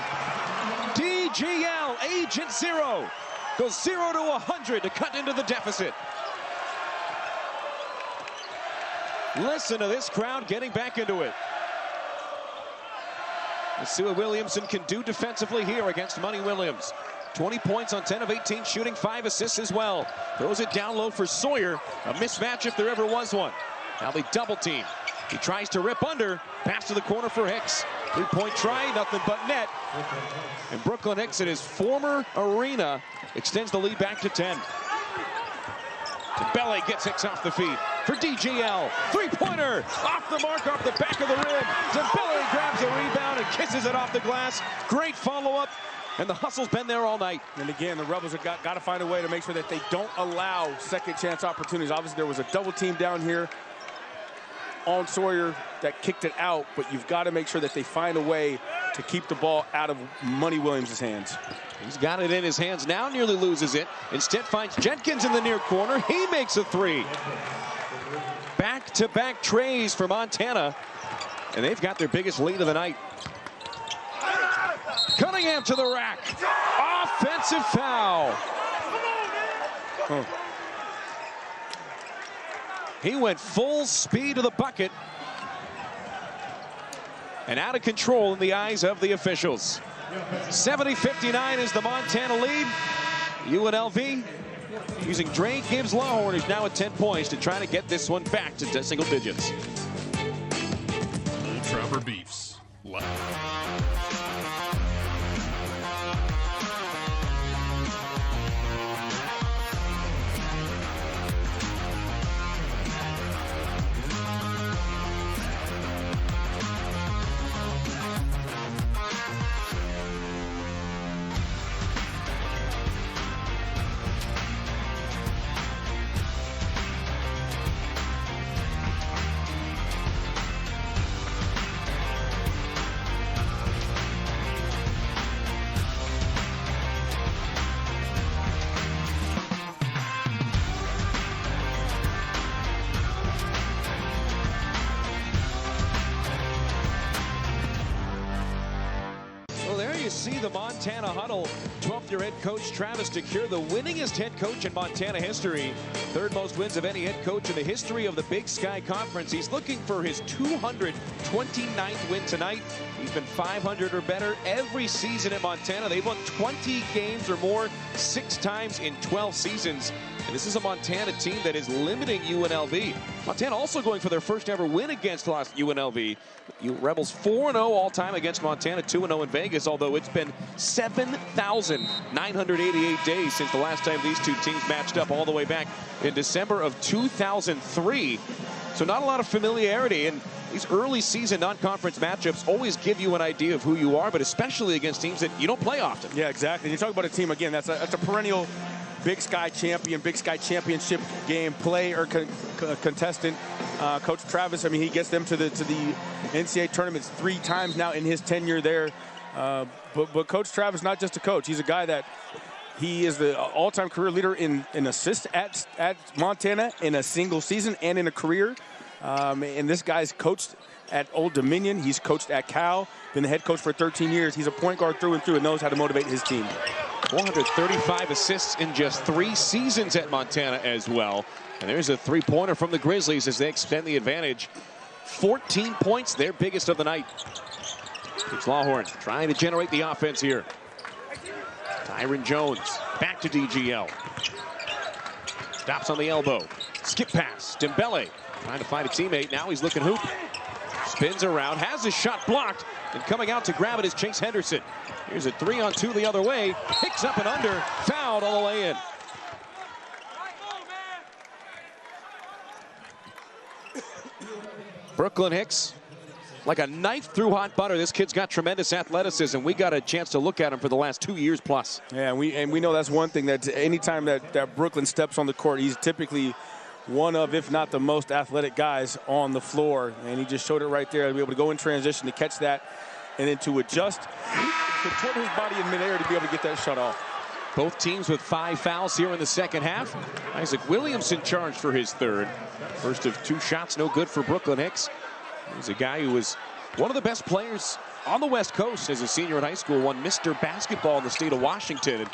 DGL, Agent Zero, goes 0 to 100 to cut into the deficit. Listen to this crowd getting back into it. Let's see what Williamson can do defensively here against Money Williams. 20 points on 10 of 18 shooting, 5 assists as well. Throws it down low for Sawyer. A mismatch if there ever was one. Now they double team. He tries to rip under. Pass to the corner for Hicks. 3-point try, nothing but net. And Brooklyn Hicks in his former arena extends the lead back to 10. Dembele gets Hicks off the feet for DGL. 3-pointer off the mark, off the back of the rim. Dembele grabs a rebound and kisses it off the glass. Great follow-up, and the hustle's been there all night. And again, the Rebels have got to find a way to make sure that they don't allow second chance opportunities. Obviously, there was a double team down here on Sawyer that kicked it out, but you've got to make sure that they find a way to keep the ball out of Money Williams' hands. He's got it in his hands now, nearly loses it. Instead finds Jenkins in the near corner. He makes a 3. Back-to-back trays for Montana, and they've got their biggest lead of the night. Cunningham to the rack. Offensive foul. He went full speed to the bucket. And out of control in the eyes of the officials. 70-59 is the Montana lead. UNLV using Dre Gibbs Lawhorn, who's now at 10 points, to try to get this one back to single digits. Old Trapper Beefs. see the Montana huddle. 12th-year head coach Travis DeCure, the winningest head coach in Montana history. Third most wins of any head coach in the history of the Big Sky Conference. He's looking for his 229th win tonight. He's been 500 or better every season at Montana. They've won 20 games or more 6 times in 12 seasons. And this is a Montana team that is limiting UNLV. Montana also going for their first ever win against UNLV. Rebels 4-0 all-time against Montana, 2-0 in Vegas, although it's been 7,988 days since the last time these two teams matched up, all the way back in December of 2003. So not a lot of familiarity, and these early season non-conference matchups always give you an idea of who you are, but especially against teams that you don't play often. Yeah, exactly. And you talk about a team, again, that's a perennial Big Sky champion, Big Sky championship game player contestant. Coach Travis, I mean, he gets them to the NCAA tournaments 3 times now in his tenure there. But Coach Travis, not just a coach, he's a guy that he is the all-time career leader in assists at Montana in a single season and in a career. And this guy's coached at Old Dominion. He's coached at Cal, been the head coach for 13 years. He's a point guard through and through and knows how to motivate his team. 435 assists in just 3 seasons at Montana as well. And there's a 3-pointer from the Grizzlies as they extend the advantage. 14 points, their biggest of the night. It's Lawhorn trying to generate the offense here. Tyron Jones back to DGL. Stops on the elbow. Skip pass. Dembele trying to find a teammate. Now he's looking hoop. Spins around, has his shot blocked, and coming out to grab it is Chase Henderson. Here's a 3-on-2 the other way. Picks up and under. Fouled all the way in. Brooklyn Hicks, like a knife through hot butter. This kid's got tremendous athleticism. We got a chance to look at him for the last 2 years plus. Yeah, and we know that's one thing, that anytime that Brooklyn steps on the court, he's typically one of, if not the most athletic guys on the floor. And he just showed it right there, to be able to go in transition, to catch that, and then to adjust, contort his body in midair to be able to get that shot off. Both teams with 5 fouls here in the second half. Isaac Williamson charged for his 3rd. First of 2 shots, no good for Brooklyn Hicks. He's a guy who was one of the best players on the West Coast as a senior in high school, won Mr. Basketball in the state of Washington. And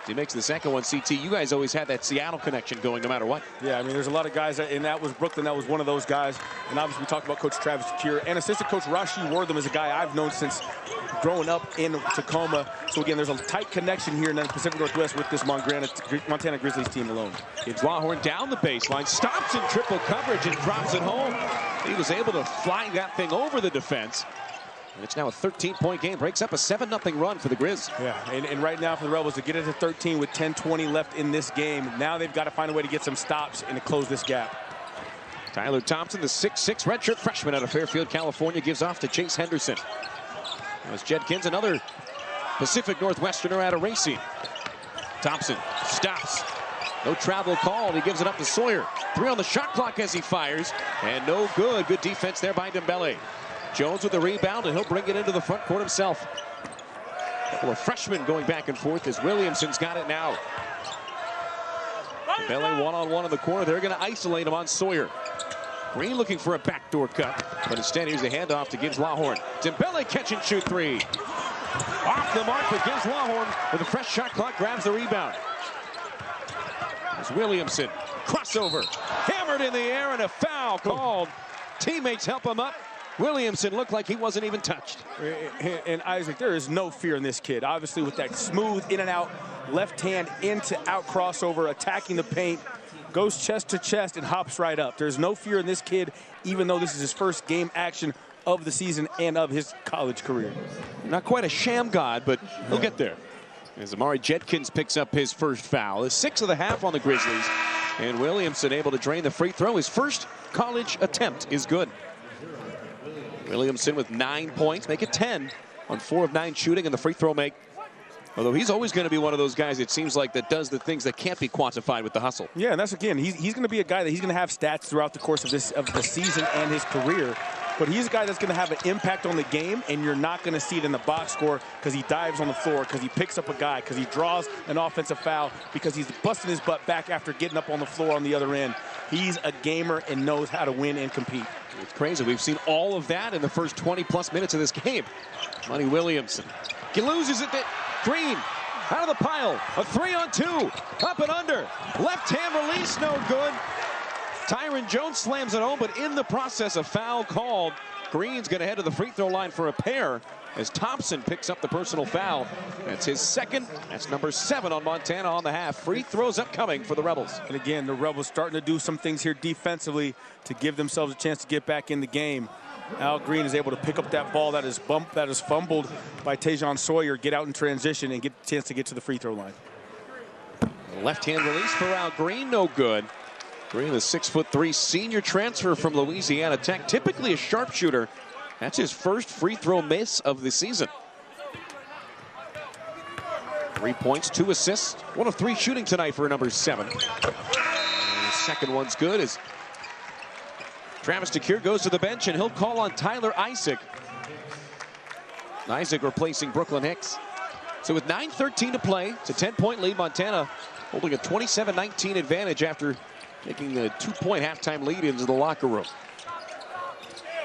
he makes the second one. CT, you guys always had that Seattle connection going no matter what. Yeah, I mean, there's a lot of guys, and that was Brooklyn. That was one of those guys. And obviously, we talked about Coach Travis DeCure. And assistant coach Rashi Wortham is a guy I've known since growing up in Tacoma. So, again, there's a tight connection here in the Pacific Northwest with this Montana Grizzlies team alone. It's Lawhorn down the baseline, stops in triple coverage and drops it home. He was able to fly that thing over the defense. And it's now a 13-point game. Breaks up a 7-0 run for the Grizz. Yeah, and right now for the Rebels to get it to 13 with 10:20 left in this game. Now they've got to find a way to get some stops and to close this gap. Tyler Thompson, the 6'6" redshirt freshman out of Fairfield, California, gives off to Chase Henderson. As Jedkins, another Pacific Northwesterner out of Racine. Thompson stops. No travel called. He gives it up to Sawyer. 3 on the shot clock as he fires. And no good. Good defense there by Dembele. Jones with the rebound, and he'll bring it into the front court himself. A couple of freshmen going back and forth as Williamson's got it now. Dembele one-on-one in the corner. They're going to isolate him on Sawyer. Green looking for a backdoor cut, but instead here's a handoff to Gibbs Lawhorn. Dembele catch and shoot 3. Off the mark for Gibbs Lawhorn with a fresh shot clock, grabs the rebound. There's Williamson, crossover, hammered in the air, and a foul called. Teammates help him up. Williamson looked like he wasn't even touched. And Isaac, there is no fear in this kid. Obviously, with that smooth in and out, left hand into out crossover, attacking the paint, goes chest to chest and hops right up. There's no fear in this kid, even though this is his first game action of the season and of his college career. Not quite a sham god, but he'll get there. As Amari Jedkins picks up his first foul. His 6th of the half on the Grizzlies. And Williamson able to drain the free throw. His first college attempt is good. Williamson with 9 points, make it 10 on 4 of 9 shooting, and the free throw make. Although he's always going to be one of those guys, it seems like, that does the things that can't be quantified with the hustle. Yeah, and that's, again, he's going to be a guy that he's going to have stats throughout the course of the season and his career. But he's a guy that's going to have an impact on the game, and you're not going to see it in the box score because he dives on the floor, because he picks up a guy, because he draws an offensive foul, because he's busting his butt back after getting up on the floor on the other end. He's a gamer and knows how to win and compete. It's crazy. We've seen all of that in the first 20-plus minutes of this game. Money Williamson. He loses it. Green out of the pile. A 3-on-2. Up and under. Left-hand release, no good. Tyron Jones slams it home, but in the process, a foul called. Green's going to head to the free throw line for a pair as Thompson picks up the personal foul. That's his second. That's number 7 on Montana on the half. Free throws upcoming for the Rebels. And again, the Rebels starting to do some things here defensively to give themselves a chance to get back in the game. Al Green is able to pick up that ball that is fumbled by Tajon Sawyer, get out in transition, and get a chance to get to the free throw line. Left-hand release for Al Green, no good. Green, the 6'3" senior transfer from Louisiana Tech, typically a sharpshooter. That's his first free throw miss of the season. 3 points, 2 assists, 1 of 3 shooting tonight for number 7. And the second one's good as Travis DeCuire goes to the bench, and he'll call on Tyler Isaac. Isaac replacing Brooklyn Hicks. So with 9:13 to play, it's a 10-point lead. Montana holding a 27-19 advantage after taking a 2-point halftime lead into the locker room.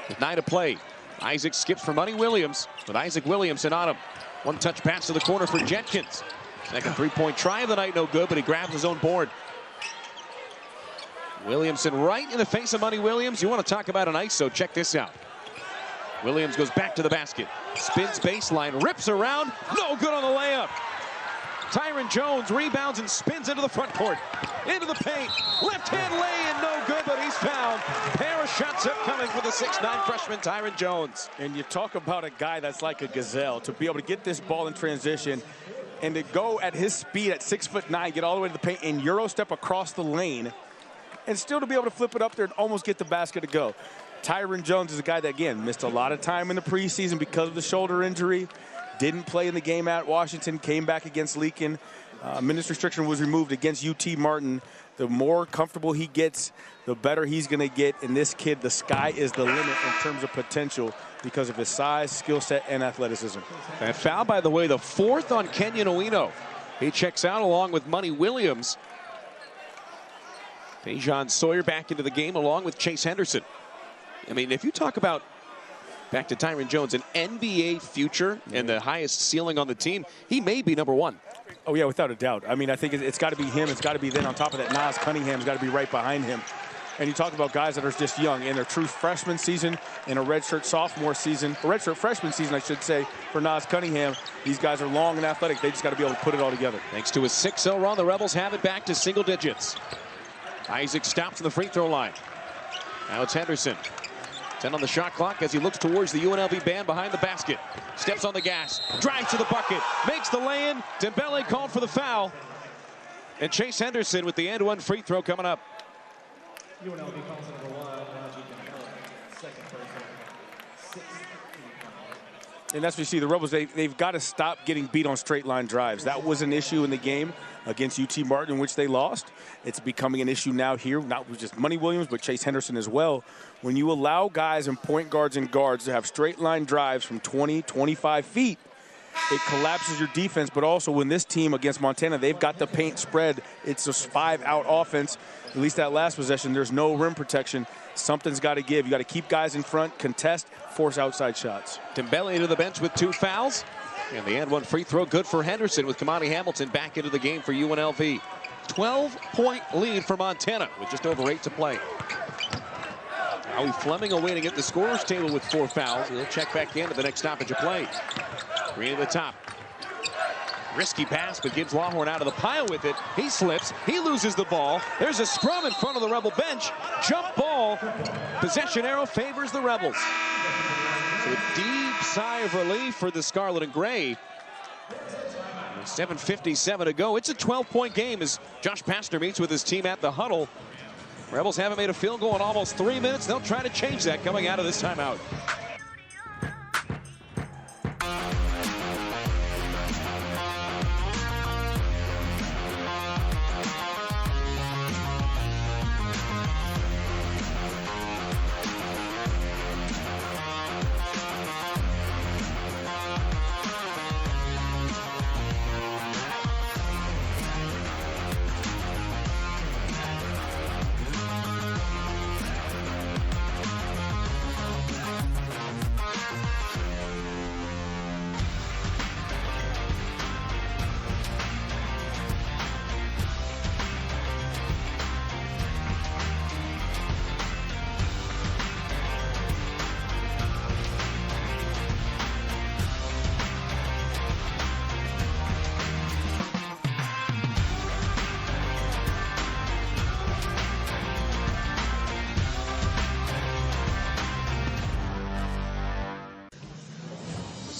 With 9 to play, Isaac skips for Money Williams, with Isaac Williamson on him. One-touch pass to the corner for Jenkins. Second 3-point try of the night, no good, but he grabs his own board. Williamson right in the face of Money Williams. You want to talk about an ISO, check this out. Williams goes back to the basket. Spins baseline, rips around, no good on the layup. Tyron Jones rebounds and spins into the front court. Into the paint, left-hand lay-in, no good, but he's fouled. Pair of shots upcoming for the 6'9" freshman Tyron Jones. And you talk about a guy that's like a gazelle, to be able to get this ball in transition and to go at his speed at 6'9", get all the way to the paint and Euro step across the lane, and still to be able to flip it up there and almost get the basket to go. Tyron Jones is a guy that, again, missed a lot of time in the preseason because of the shoulder injury. Didn't play in the game at Washington, came back against Lincoln. Minutes restriction was removed against UT Martin. The more comfortable he gets, the better he's going to get. And this kid, the sky is the limit in terms of potential because of his size, skill set, and athleticism. That foul, by the way, the 4th on Kenyon Owino. He checks out along with Money Williams. Tajon Sawyer back into the game along with Chase Henderson. I mean, if you talk about, back to Tyron Jones, an NBA future and the highest ceiling on the team, he may be number 1. Oh, yeah, without a doubt. I mean, I think it's got to be him. It's got to be then on top of that, Nas Cunningham's got to be right behind him. And you talk about guys that are just young in their true freshman season and a redshirt sophomore season, a redshirt freshman season, I should say, for Nas Cunningham. These guys are long and athletic. They just got to be able to put it all together. Thanks to a 6-0 run, the Rebels have it back to single digits. Isaac stops in the free throw line. Now it's Henderson. 10 on the shot clock as he looks towards the UNLV band behind the basket. Steps on the gas, drives to the bucket, makes the lay-in. Dembele called for the foul. And Chase Henderson with the end-one free throw coming up. UNLV calls number 1, second person, 6. And that's what you see, the Rebels, they've got to stop getting beat on straight line drives. That was an issue in the game against UT Martin, in which they lost. It's becoming an issue now here, not just Money Williams, but Chase Henderson as well. When you allow guys and point guards and guards to have straight line drives from 20, 25 feet, it collapses your defense. But also when this team against Montana, they've got the paint spread. It's just 5-out offense. At least that last possession, there's no rim protection. Something's got to give. You got to keep guys in front, contest, force outside shots. Dembele to the bench with 2 fouls. And the end-one free throw good for Henderson with Kamani Hamilton back into the game for UNLV. 12-point lead for Montana with just over 8 to play. Howie Fleming awaiting at the scorer's table with 4 fouls. He'll check back in at the next stoppage of play. Green at the top. Risky pass, but gives Lawhorn out of the pile with it. He slips. He loses the ball. There's a scrum in front of the Rebel bench. Jump ball. Possession arrow favors the Rebels. So a deep sigh of relief for the Scarlet and Gray. 7:57 to go. It's a 12-point game as Josh Pastner meets with his team at the huddle. Rebels haven't made a field goal in almost 3 minutes. They'll try to change that coming out of this timeout.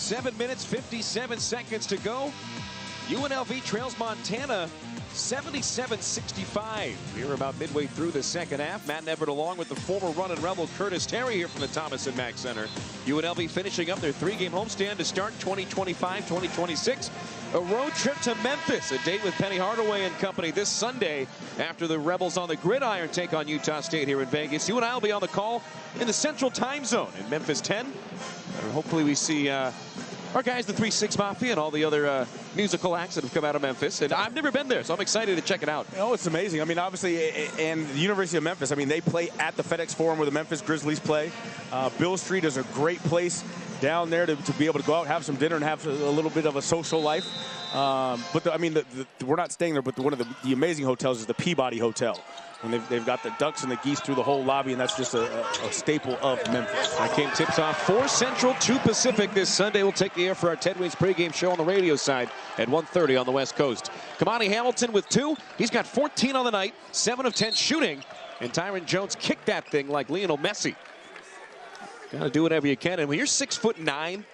7 minutes, 57 seconds to go. UNLV trails Montana 77-65. We're about midway through the second half. Matt Neverett along with the former Runnin' Rebel Curtis Terry here from the Thomas & Mack Center. UNLV finishing up their 3-game homestand to start 2025-2026. A road trip to Memphis, a date with Penny Hardaway and company this Sunday after the Rebels on the gridiron take on Utah State here in Vegas. You and I will be on the call in the Central Time Zone in Memphis 10. And hopefully we see our guys, the 3-6 Mafia, and all the other musical acts that have come out of Memphis. And I've never been there, so I'm excited to check it out. Oh, it's amazing. I mean, obviously, and the University of Memphis, I mean, they play at the FedEx Forum where the Memphis Grizzlies play. Bill Street is a great place down there to be able to go out, have some dinner, and have a little bit of a social life. But, I mean, we're not staying there, but one of the amazing hotels is the Peabody Hotel. And they've got the ducks and the geese through the whole lobby, and that's just a staple of Memphis. That game tips off 4 Central, 2 Pacific this Sunday. We'll take the air for our Ted Wings pregame show on the radio side at 1:30 on the West Coast. Kamani Hamilton with 2. He's got 14 on the night, 7 of 10 shooting. And Tyron Jones kicked that thing like Lionel Messi. Got to do whatever you can. And when you're 6'9"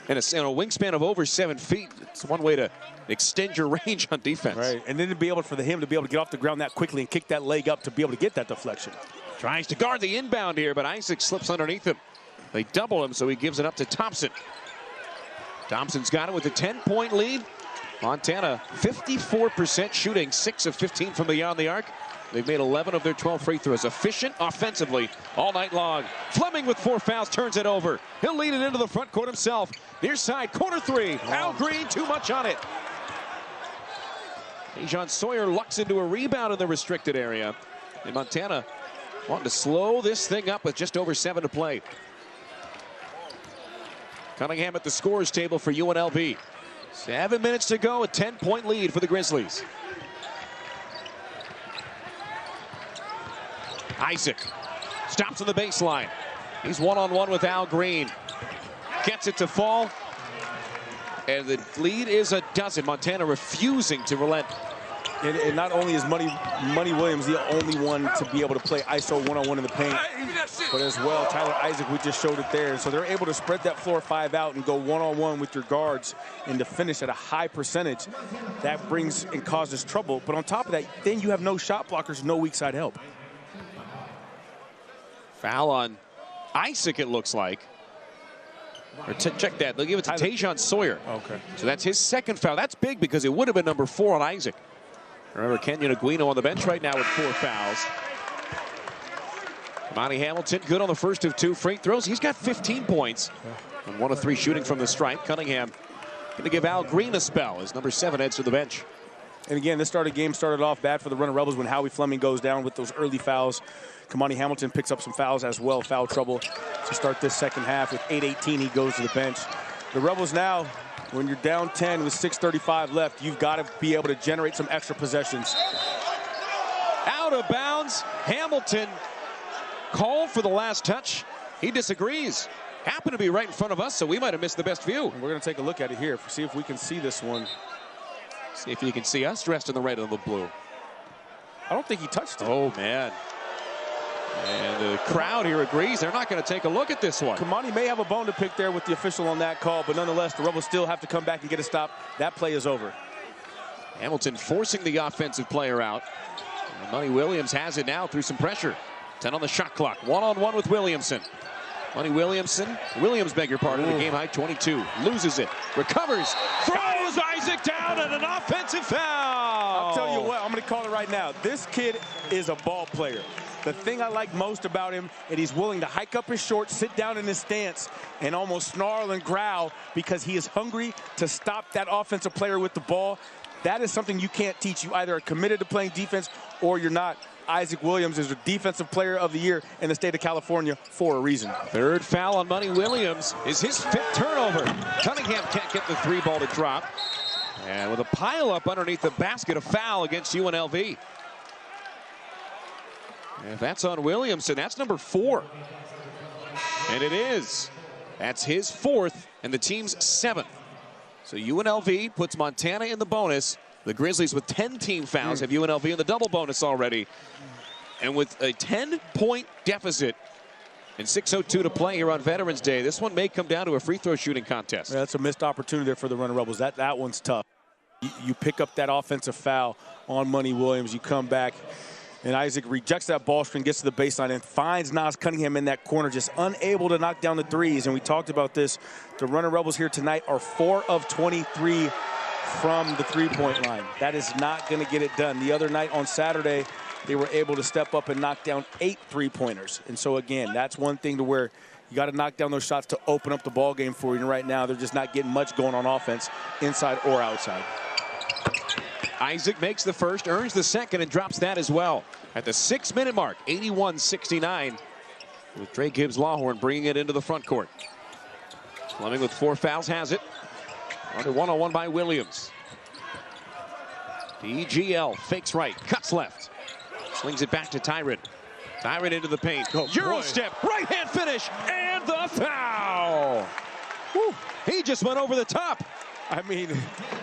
and a wingspan of over 7 feet, it's one way to extend your range on defense. Right, and then to be able for him to be able to get off the ground that quickly and kick that leg up to be able to get that deflection. Tries to guard the inbound here, but Isaac slips underneath him. They double him, so he gives it up to Thompson. Thompson's got it with a 10-point lead. Montana, 54% shooting, 6 of 15 from beyond the arc. They've made 11 of their 12 free throws. Efficient offensively all night long. Fleming with 4 fouls turns it over. He'll lead it into the front court himself. Near side, corner 3. Al Green, too much on it. Dejan Sawyer lucks into a rebound in the restricted area. And Montana wanting to slow this thing up with just over 7 to play. Cunningham at the scorers table for UNLV. 7 minutes to go, a 10-point lead for the Grizzlies. Isaac stops on the baseline. He's one-on-one with Al Green. Gets it to fall. And the lead is a dozen. Montana refusing to relent. And not only is Money Williams the only one to be able to play ISO one-on-one in the paint, but as well, Tyler Isaac, we just showed it there. So they're able to spread that floor 5 out and go one-on-one with your guards and to finish at a high percentage. That brings and causes trouble. But on top of that, then you have no shot blockers, no weak side help. Foul on Isaac, it looks like. Or check that. They'll give it to Dejan Sawyer. Okay. So that's his second foul. That's big because it would have been number 4 on Isaac. Remember, Kenyon Aguino on the bench right now with 4 fouls. Kamani Hamilton good on the first of 2 free throws. He's got 15 points. And 1 of 3 shooting from the stripe. Cunningham going to give Al Green a spell as number 7 heads to the bench. And again, this game started off bad for the Runnin' Rebels when Howie Fleming goes down with those early fouls. Kamani Hamilton picks up some fouls as well, foul trouble to start this second half. With 8:18, he goes to the bench. The Rebels now, when you're down 10 with 6:35 left, you've got to be able to generate some extra possessions. Out of bounds. Hamilton called for the last touch. He disagrees. Happened to be right in front of us, so we might have missed the best view. And we're going to take a look at it here, see if we can see this one. See if you can see us dressed in the red and the blue. I don't think he touched it. Oh, man. And the crowd here agrees. They're not going to take a look at this one. Kamani may have a bone to pick there with the official on that call, but nonetheless, the Rebels still have to come back and get a stop. That play is over. Hamilton forcing the offensive player out. And Money Williams has it now through some pressure. 10 on the shot clock. One-on-one with Williams, beg your pardon, the game high 22. Loses it. Recovers. Throws Isaac down and an offensive foul. I'll tell you what, I'm going to call it right now. This kid is a ball player. The thing I like most about him is he's willing to hike up his shorts, sit down in his stance, and almost snarl and growl because he is hungry to stop that offensive player with the ball. That is something you can't teach. You either are committed to playing defense or you're not. Isaac Williams is the Defensive Player of the Year in the state of California for a reason. Third foul on Money Williams is his 5th turnover. Cunningham can't get the 3 ball to drop. And with a pile up underneath the basket, a foul against UNLV. And if that's on Williamson, that's number 4. And it is. That's his 4th and the team's 7th. So UNLV puts Montana in the bonus. The Grizzlies with 10 team fouls have UNLV in the double bonus already. And with a 10-point deficit, And 6:02 to play here on Veterans Day. This one may come down to a free throw shooting contest. Yeah, that's a missed opportunity there for the Running Rebels. That one's tough. You pick up that offensive foul on Money Williams. You come back, and Isaac rejects that ball screen, gets to the baseline, and finds Nas Cunningham in that corner, just unable to knock down the threes. And we talked about this. The Running Rebels here tonight are 4 of 23 from the three-point line. That is not going to get it done. The other night on Saturday, they were able to step up and knock down 8 three-pointers. And so, again, that's one thing to where you got to knock down those shots to open up the ball game for you. And right now, they're just not getting much going on offense, inside or outside. Isaac makes the first, earns the second, and drops that as well. At the 6-minute mark, 81-69, with Dre Gibbs-Lawhorn bringing it into the front court. Fleming with 4 fouls has it. Under one-on-one by Williams. DGL fakes right, cuts left. Slings it back to Tyron. Tyron into the paint. Euro step, right-hand finish, and the foul. Woo. He just went over the top. I mean,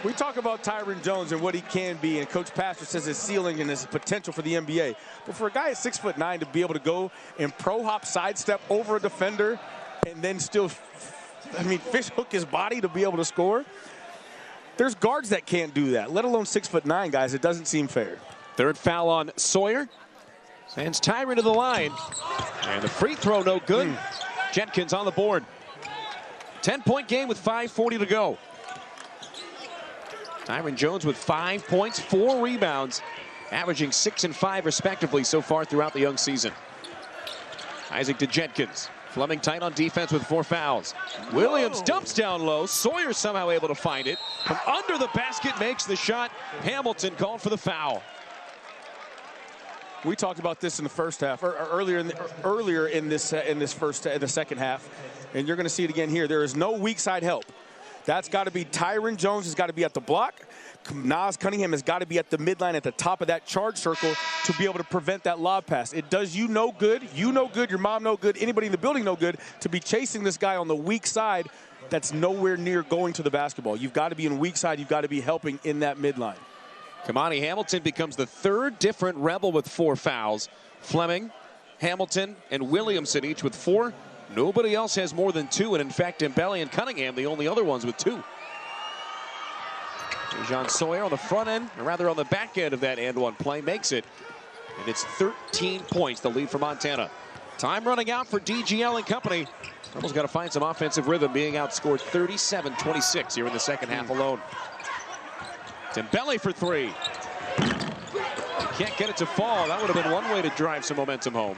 we talk about Tyron Jones and what he can be, and Coach Pastor says his ceiling and his potential for the NBA. But for a guy at 6'9" to be able to go and pro hop sidestep over a defender and then still, fish hook his body to be able to score, there's guards that can't do that, let alone 6'9", guys. It doesn't seem fair. Third foul on Sawyer. Sends Tyron to the line. And the free throw no good. Jenkins on the board. 10-point game with 5:40 to go. Tyron Jones with 5 points, 4 rebounds, averaging 6 and 5 respectively so far throughout the young season. Isaac to Jenkins. Fleming tight on defense with 4 fouls. Williams dumps down low. Sawyer somehow able to find it. From under the basket makes the shot. Hamilton called for the foul. We talked about this in the first half, or earlier in the second half, and you're going to see it again here. There is no weak side help. That's got to be Tyron Jones has got to be at the block. Nas Cunningham has got to be at the midline at the top of that charge circle to be able to prevent that lob pass. It does you no good, your mom no good, anybody in the building no good to be chasing this guy on the weak side that's nowhere near going to the basketball. You've got to be in weak side. You've got to be helping in that midline. Kamani Hamilton becomes the 3rd different Rebel with 4 fouls. Fleming, Hamilton, and Williamson each with 4. Nobody else has more than 2, and in fact, Dembele and Cunningham, the only other ones with 2. Dejan Sawyer on the front end, or rather on the back end of that and-one play, makes it. And it's 13 points, the lead for Montana. Time running out for DGL and company. Rebels got to find some offensive rhythm, being outscored 37-26 here in the second half alone. Dembele for 3. Can't get it to fall. That would have been one way to drive some momentum home.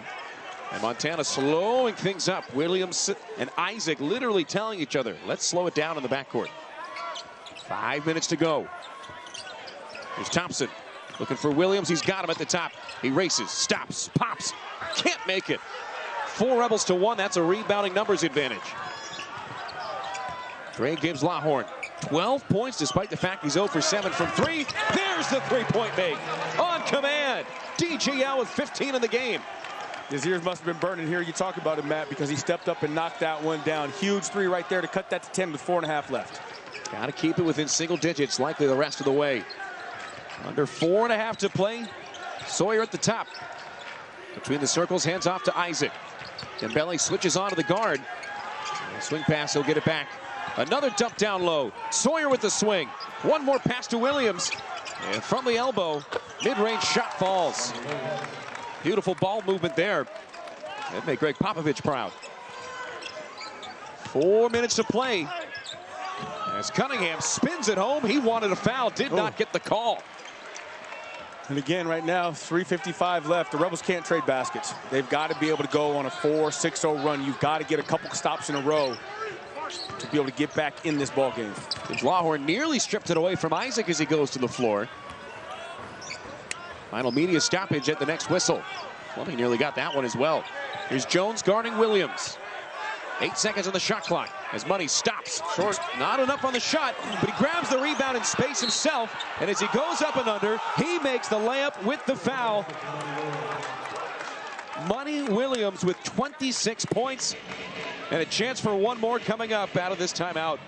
And Montana slowing things up. Williams and Isaac literally telling each other, let's slow it down in the backcourt. 5 minutes to go. Here's Thompson looking for Williams. He's got him at the top. He races, stops, pops. Can't make it. 4 Rebels to 1. That's a rebounding numbers advantage. Dre Gibbs-Lawhorn, 12 points despite the fact he's 0 for 7 from 3. There's the three-point make. On command. DGL with 15 in the game. His ears must have been burning here. You talk about it, Matt, because he stepped up and knocked that one down. Huge 3 right there to cut that to 10 with 4.5 left. Got to keep it within single digits, likely the rest of the way. Under 4.5 to play. Sawyer at the top. Between the circles, hands off to Isaac. Dembele switches on to the guard. Swing pass, he'll get it back. Another dump down low. Sawyer with the swing. One more pass to Williams. And from the elbow, mid-range shot falls. Beautiful ball movement there. That made Greg Popovich proud. 4 minutes to play. As Cunningham spins it home, he wanted a foul, did not get the call. And again, right now, 3:55 left. The Rebels can't trade baskets. They've got to be able to go on a 4-6-0 run. You've got to get a couple stops in a row to be able to get back in this ball game. Lawhorn nearly stripped it away from Isaac as he goes to the floor. Final media stoppage at the next whistle. Fleming nearly got that one as well. Here's Jones guarding Williams. 8 seconds on the shot clock as Money stops. Short, not enough on the shot, but he grabs the rebound in space himself. And as he goes up and under, he makes the layup with the foul. Money Williams with 26 points and a chance for one more coming up out of this timeout.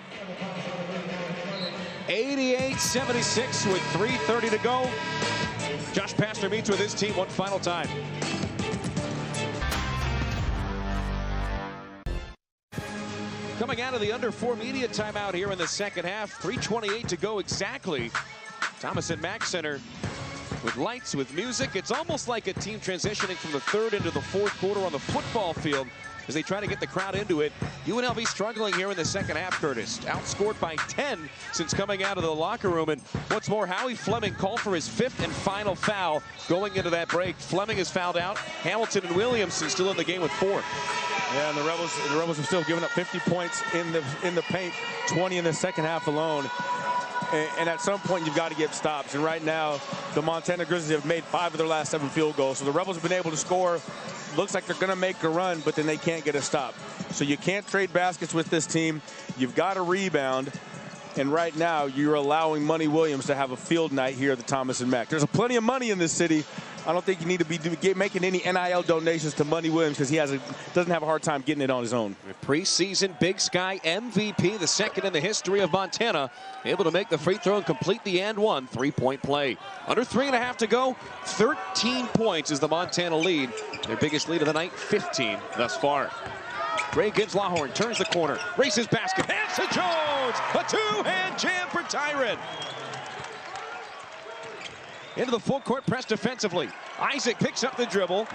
88-76 with 3:30 to go. Josh Pastner meets with his team one final time. Coming out of the under 4 media timeout here in the second half. 3:28 to go exactly. Thomas and Mack Center with lights, with music. It's almost like a team transitioning from the third into the fourth quarter on the football field as they try to get the crowd into it. UNLV struggling here in the second half, Curtis. Outscored by 10 since coming out of the locker room. And what's more, Howie Fleming called for his 5th and final foul going into that break. Fleming is fouled out. Hamilton and Williamson still in the game with 4. Yeah, and the Rebels have still given up 50 points in the paint, 20 in the second half alone. And at some point, you've got to get stops. And right now, the Montana Grizzlies have made 5 of their last 7 field goals. So the Rebels have been able to score. Looks like they're going to make a run, but then they can't get a stop. So you can't trade baskets with this team. You've got to rebound. And right now, you're allowing Money Williams to have a field night here at the Thomas and Mack. There's plenty of money in this city. I don't think you need to be making any NIL donations to Money Williams because he doesn't have a hard time getting it on his own. Preseason Big Sky MVP, the second in the history of Montana, able to make the free throw and complete the and one 3-point play. Under 3.5 to go, 13 points is the Montana lead. Their biggest lead of the night, 15 thus far. Gray gives Lawhorn, turns the corner, races basket, hands to Jones, a two-hand jam for Tyron. Into the full court press defensively. Isaac picks up the dribble.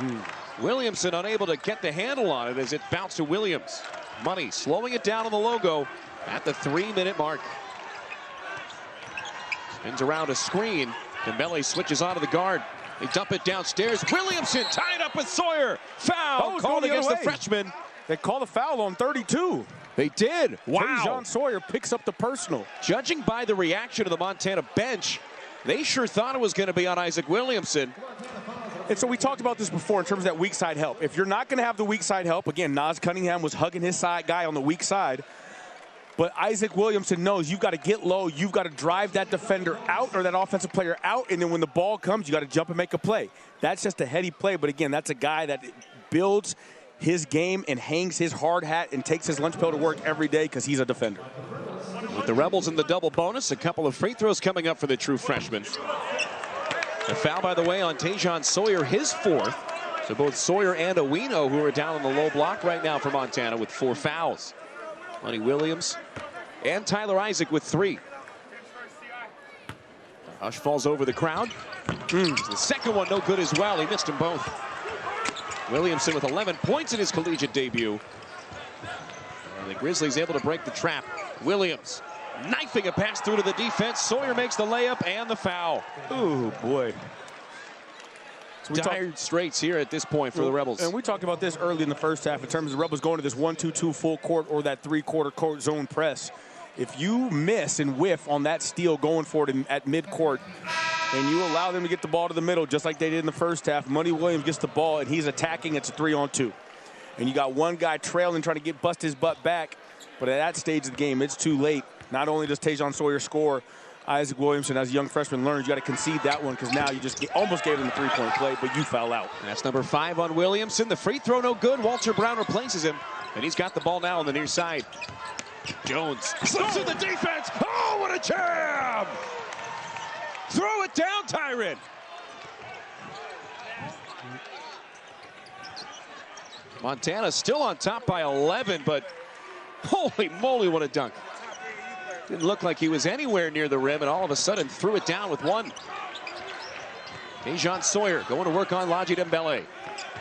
Williamson unable to get the handle on it as it bounced to Williams. Money slowing it down on the logo at the 3-minute mark. Spins around a screen. Dembele switches onto the guard. They dump it downstairs. Williamson tied up with Sawyer. Foul called against the freshman. They call the foul on 32. They did. Wow. John Sawyer picks up the personal. Judging by the reaction of the Montana bench, they sure thought it was going to be on Isaac Williamson. And so we talked about this before in terms of that weak side help. If you're not going to have the weak side help, again, Nas Cunningham was hugging his side guy on the weak side. But Isaac Williamson knows you've got to get low. You've got to drive that defender out or that offensive player out. And then when the ball comes, you got to jump and make a play. That's just a heady play. But again, that's a guy that builds his game and hangs his hard hat and takes his lunch pail to work every day because he's a defender. With the Rebels in the double bonus, a couple of free throws coming up for the true freshman. A foul, by the way, on Tajon Sawyer, his 4th. So both Sawyer and Owino, who are down on the low block right now for Montana with 4 fouls. Money Williams and Tyler Isaac with 3. Hush falls over the crowd. The second one no good as well. He missed them both. Williamson with 11 points in his collegiate debut. And the Grizzlies able to break the trap. Williams knifing a pass through to the defense. Sawyer makes the layup and the foul. Ooh, boy. So dire straits here at this point for the Rebels. And we talked about this early in the first half in terms of the Rebels going to this 1-2-2 full court or that 3-quarter court zone press. If you miss and whiff on that steal going for it at midcourt and you allow them to get the ball to the middle just like they did in the first half, Money Williams gets the ball and he's attacking. It's a 3-on-2. And you got one guy trailing trying to bust his butt back. But at that stage of the game, it's too late. Not only does Tajon Sawyer score, Isaac Williamson, as a young freshman, learns you got to concede that one because now you just almost gave him the 3-point play, but you foul out. And that's number 5 on Williamson. The free throw no good. Walter Brown replaces him, and he's got the ball now on the near side. Jones slips in the defense. Oh, what a jam! Throw it down, Tyron. Montana still on top by 11, but holy moly, what a dunk. Didn't look like he was anywhere near the rim, and all of a sudden threw it down with 1. Tajon Sawyer going to work on Ladji Dembele.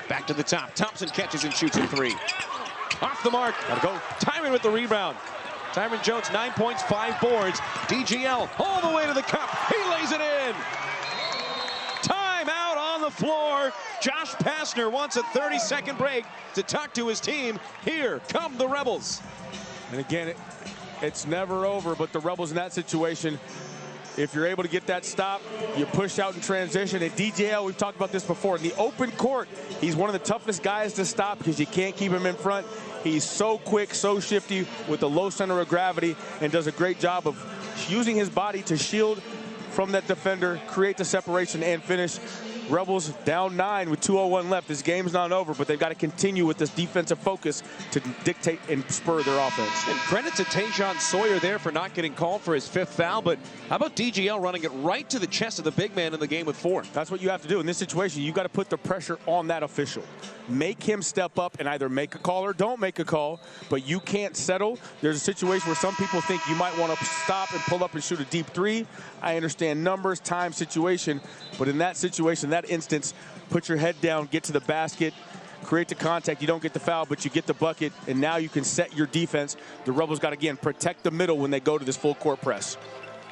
Back to the top. Thompson catches and shoots a 3. Off the mark. Gotta go. Tyron with the rebound. Tyron Jones, 9 points, 5 boards. DGL all the way to the cup. He lays it in. Timeout on the floor. Josh Pastner wants a 30-second break to talk to his team. Here come the Rebels. And again, it's never over, but the Rebels in that situation, if you're able to get that stop, you push out in transition. And DJL, we've talked about this before, in the open court, he's one of the toughest guys to stop because you can't keep him in front. He's so quick, so shifty with a low center of gravity and does a great job of using his body to shield from that defender, create the separation, and finish. Rebels down 9 with 2:01 left. This game's not over, but they've got to continue with this defensive focus to dictate and spur their offense. And credit to Tajon Sawyer there for not getting called for his 5th foul, but how about DGL running it right to the chest of the big man in the game with 4? That's what you have to do in this situation. You've got to put the pressure on that official. Make him step up and either make a call or don't make a call, but you can't settle. There's a situation where some people think you might want to stop and pull up and shoot a deep 3. I understand numbers, time, situation, but in that situation, that instance, put your head down, get to the basket, create the contact. You don't get the foul, but you get the bucket, and now you can set your defense. The Rebels got to, again, protect the middle when they go to this full court press.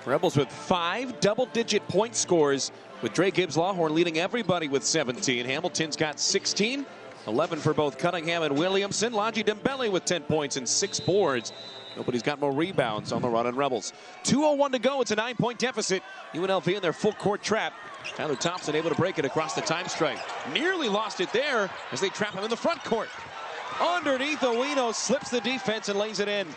Rebels with 5 double-digit point scores, with Dre Gibbs-Lawhorn leading everybody with 17. Hamilton's got 16, 11 for both Cunningham and Williamson. Laji Dembele with 10 points and 6 boards. Nobody's got more rebounds on the run on Rebels. 2:01 to go. It's a 9-point deficit. UNLV in their full court trap. Tyler Thompson able to break it across the time stripe. Nearly lost it there as they trap him in the front court. Underneath, Owino slips the defense and lays it in.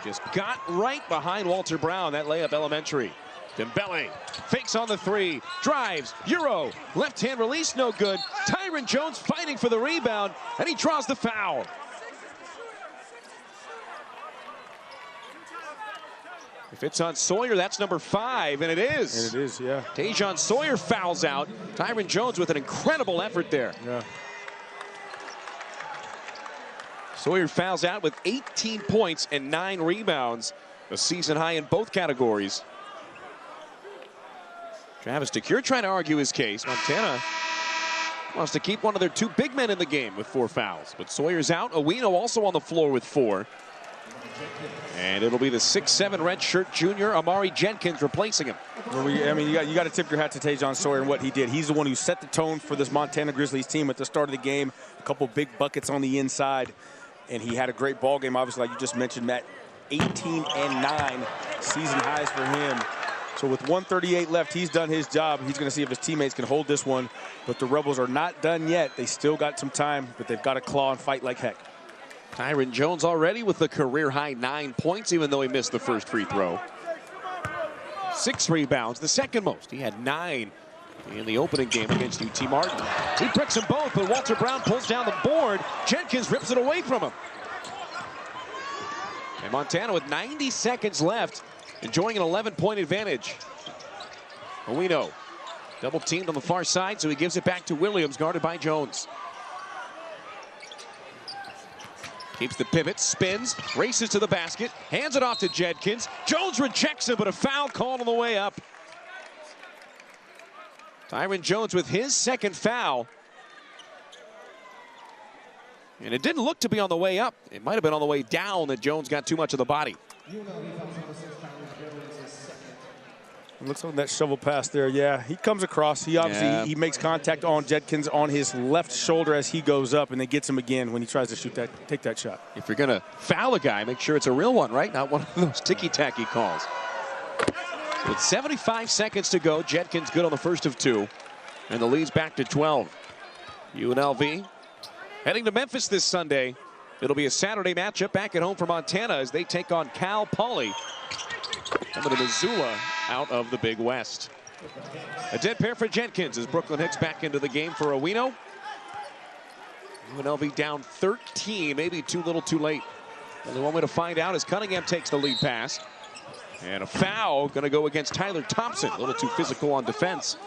Just got right behind Walter Brown. That layup elementary. Dembele fakes on the 3, drives, Euro, left hand release, no good. Tyron Jones fighting for the rebound, and he draws the foul. If it's on Sawyer, that's number 5, and it is. And it is, yeah. Tajon Sawyer fouls out. Tyron Jones with an incredible effort there. Yeah. Sawyer fouls out with 18 points and 9 rebounds, a season high in both categories. Travis DeCure trying to argue his case. Montana wants to keep one of their 2 big men in the game with 4 fouls. But Sawyer's out. Owino also on the floor with 4. And it'll be the 6'7" redshirt junior Amari Jenkins replacing him. Well, I mean, you got to tip your hat to Tajon Sawyer and what he did. He's the one who set the tone for this Montana Grizzlies team at the start of the game. A couple big buckets on the inside, and he had a great ball game. Obviously, like you just mentioned, Matt, 18 and 9 season highs for him. So with 1:38 left, he's done his job. He's going to see if his teammates can hold this one. But the Rebels are not done yet. They still got some time, but they've got to claw and fight like heck. Tyron Jones already with the career-high 9 points, even though he missed the first free throw. 6 rebounds, the second most. He had 9 in the opening game against UT Martin. He bricks them both, but Walter Brown pulls down the board. Jenkins rips it away from him. And Montana with 90 seconds left, enjoying an 11-point advantage. Owino double teamed on the far side, so he gives it back to Williams, guarded by Jones. Keeps the pivot, spins, races to the basket, hands it off to Jenkins. Jones rejects it, but a foul called on the way up. Tyron Jones with his 2nd foul. And it didn't look to be on the way up. It might have been on the way down that Jones got too much of the body. It looks like that shovel pass there. Yeah, he comes across. He obviously he makes contact on Jenkins on his left shoulder as he goes up, and then gets him again when he tries to shoot that, take that shot. If you're going to foul a guy, make sure it's a real one, right? Not one of those ticky-tacky calls. With 75 seconds to go, Jenkins good on the first of 2, and the lead's back to 12. UNLV heading to Memphis this Sunday. It'll be a Saturday matchup back at home for Montana as they take on Cal Poly, coming to Missoula out of the Big West. A dead pair for Jenkins as Brooklyn Hicks back into the game for Owino. UNLV down 13, maybe too little too late. Only one way to find out as Cunningham takes the lead pass. And a foul going to go against Tyler Thompson. A little too physical on defense.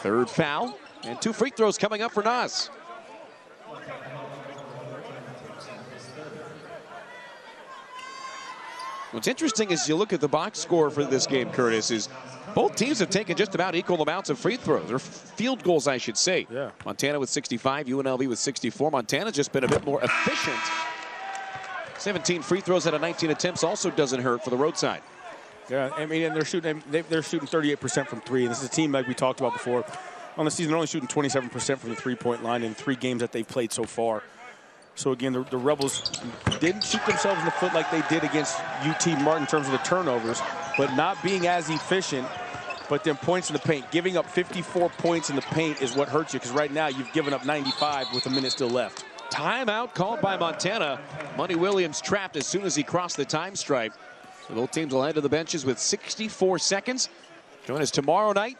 3rd foul and 2 free throws coming up for Nas. What's interesting is you look at the box score for this game, Curtis, is both teams have taken just about equal amounts of free throws, or field goals, I should say. Yeah. Montana with 65, UNLV with 64. Montana's just been a bit more efficient. 17 free throws out of 19 attempts also doesn't hurt for the roadside. Yeah, I mean, and they're shooting 38% from 3. And this is a team like we talked about before. On the season, they're only shooting 27% from the 3-point line in 3 games that they've played so far. So again, the Rebels didn't shoot themselves in the foot like they did against UT Martin in terms of the turnovers, but not being as efficient. But then points in the paint, giving up 54 points in the paint is what hurts you, because right now you've given up 95 with a minute still left. Timeout called by Montana. Monty Williams trapped as soon as he crossed the time stripe. So both teams will head to the benches with 64 seconds. Join us tomorrow night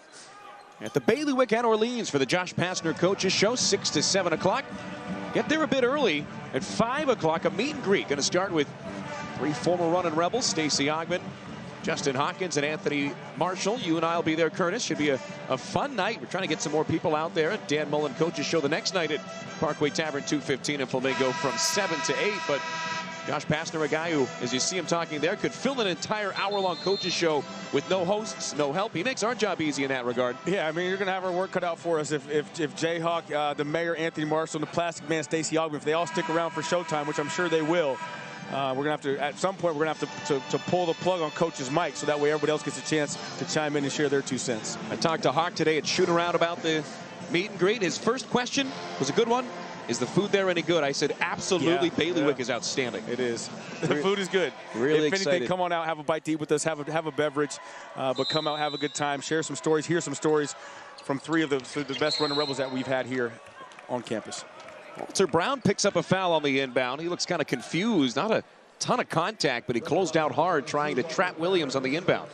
at the Bailiwick at Orleans for the Josh Pastner Coaches Show, 6 to 7 o'clock. Get there a bit early. At 5 o'clock, a meet and greet. Going to start with 3 former Runnin' Rebels, Stacey Ogman, Justin Hawkins, and Anthony Marshall. You and I will be there, Curtis. Should be a fun night. We're trying to get some more people out there at Dan Mullen Coaches Show the next night at Parkway Tavern, 215 in Flamingo from 7 to 8. But Josh Pastner, a guy who, as you see him talking there, could fill an entire hour-long coaches show with no hosts, no help. He makes our job easy in that regard. Yeah, I mean, you're going to have our work cut out for us if Jayhawk, the mayor, Anthony Marshall, and the Plastic Man, Stacey Ogman, if they all stick around for showtime, which I'm sure they will. We're going to have to, at some point, we're going to have to pull the plug on Coach's mic so that way everybody else gets a chance to chime in and share their 2 cents. I talked to Hawk today at Shoot Around about the meet and greet. His first question was a good one. Is the food there any good? I said, absolutely. Yeah, Bailiwick is outstanding. It is. The food is good. Really if anything, excited. come on out, have a bite to eat with us, have a beverage, but come out, have a good time, share some stories, hear some stories from 3 of the best Runnin' Rebels that we've had here on campus. Walter Brown picks up a foul on the inbound. He looks kind of confused. Not a ton of contact, but he closed out hard trying to trap Williams on the inbound.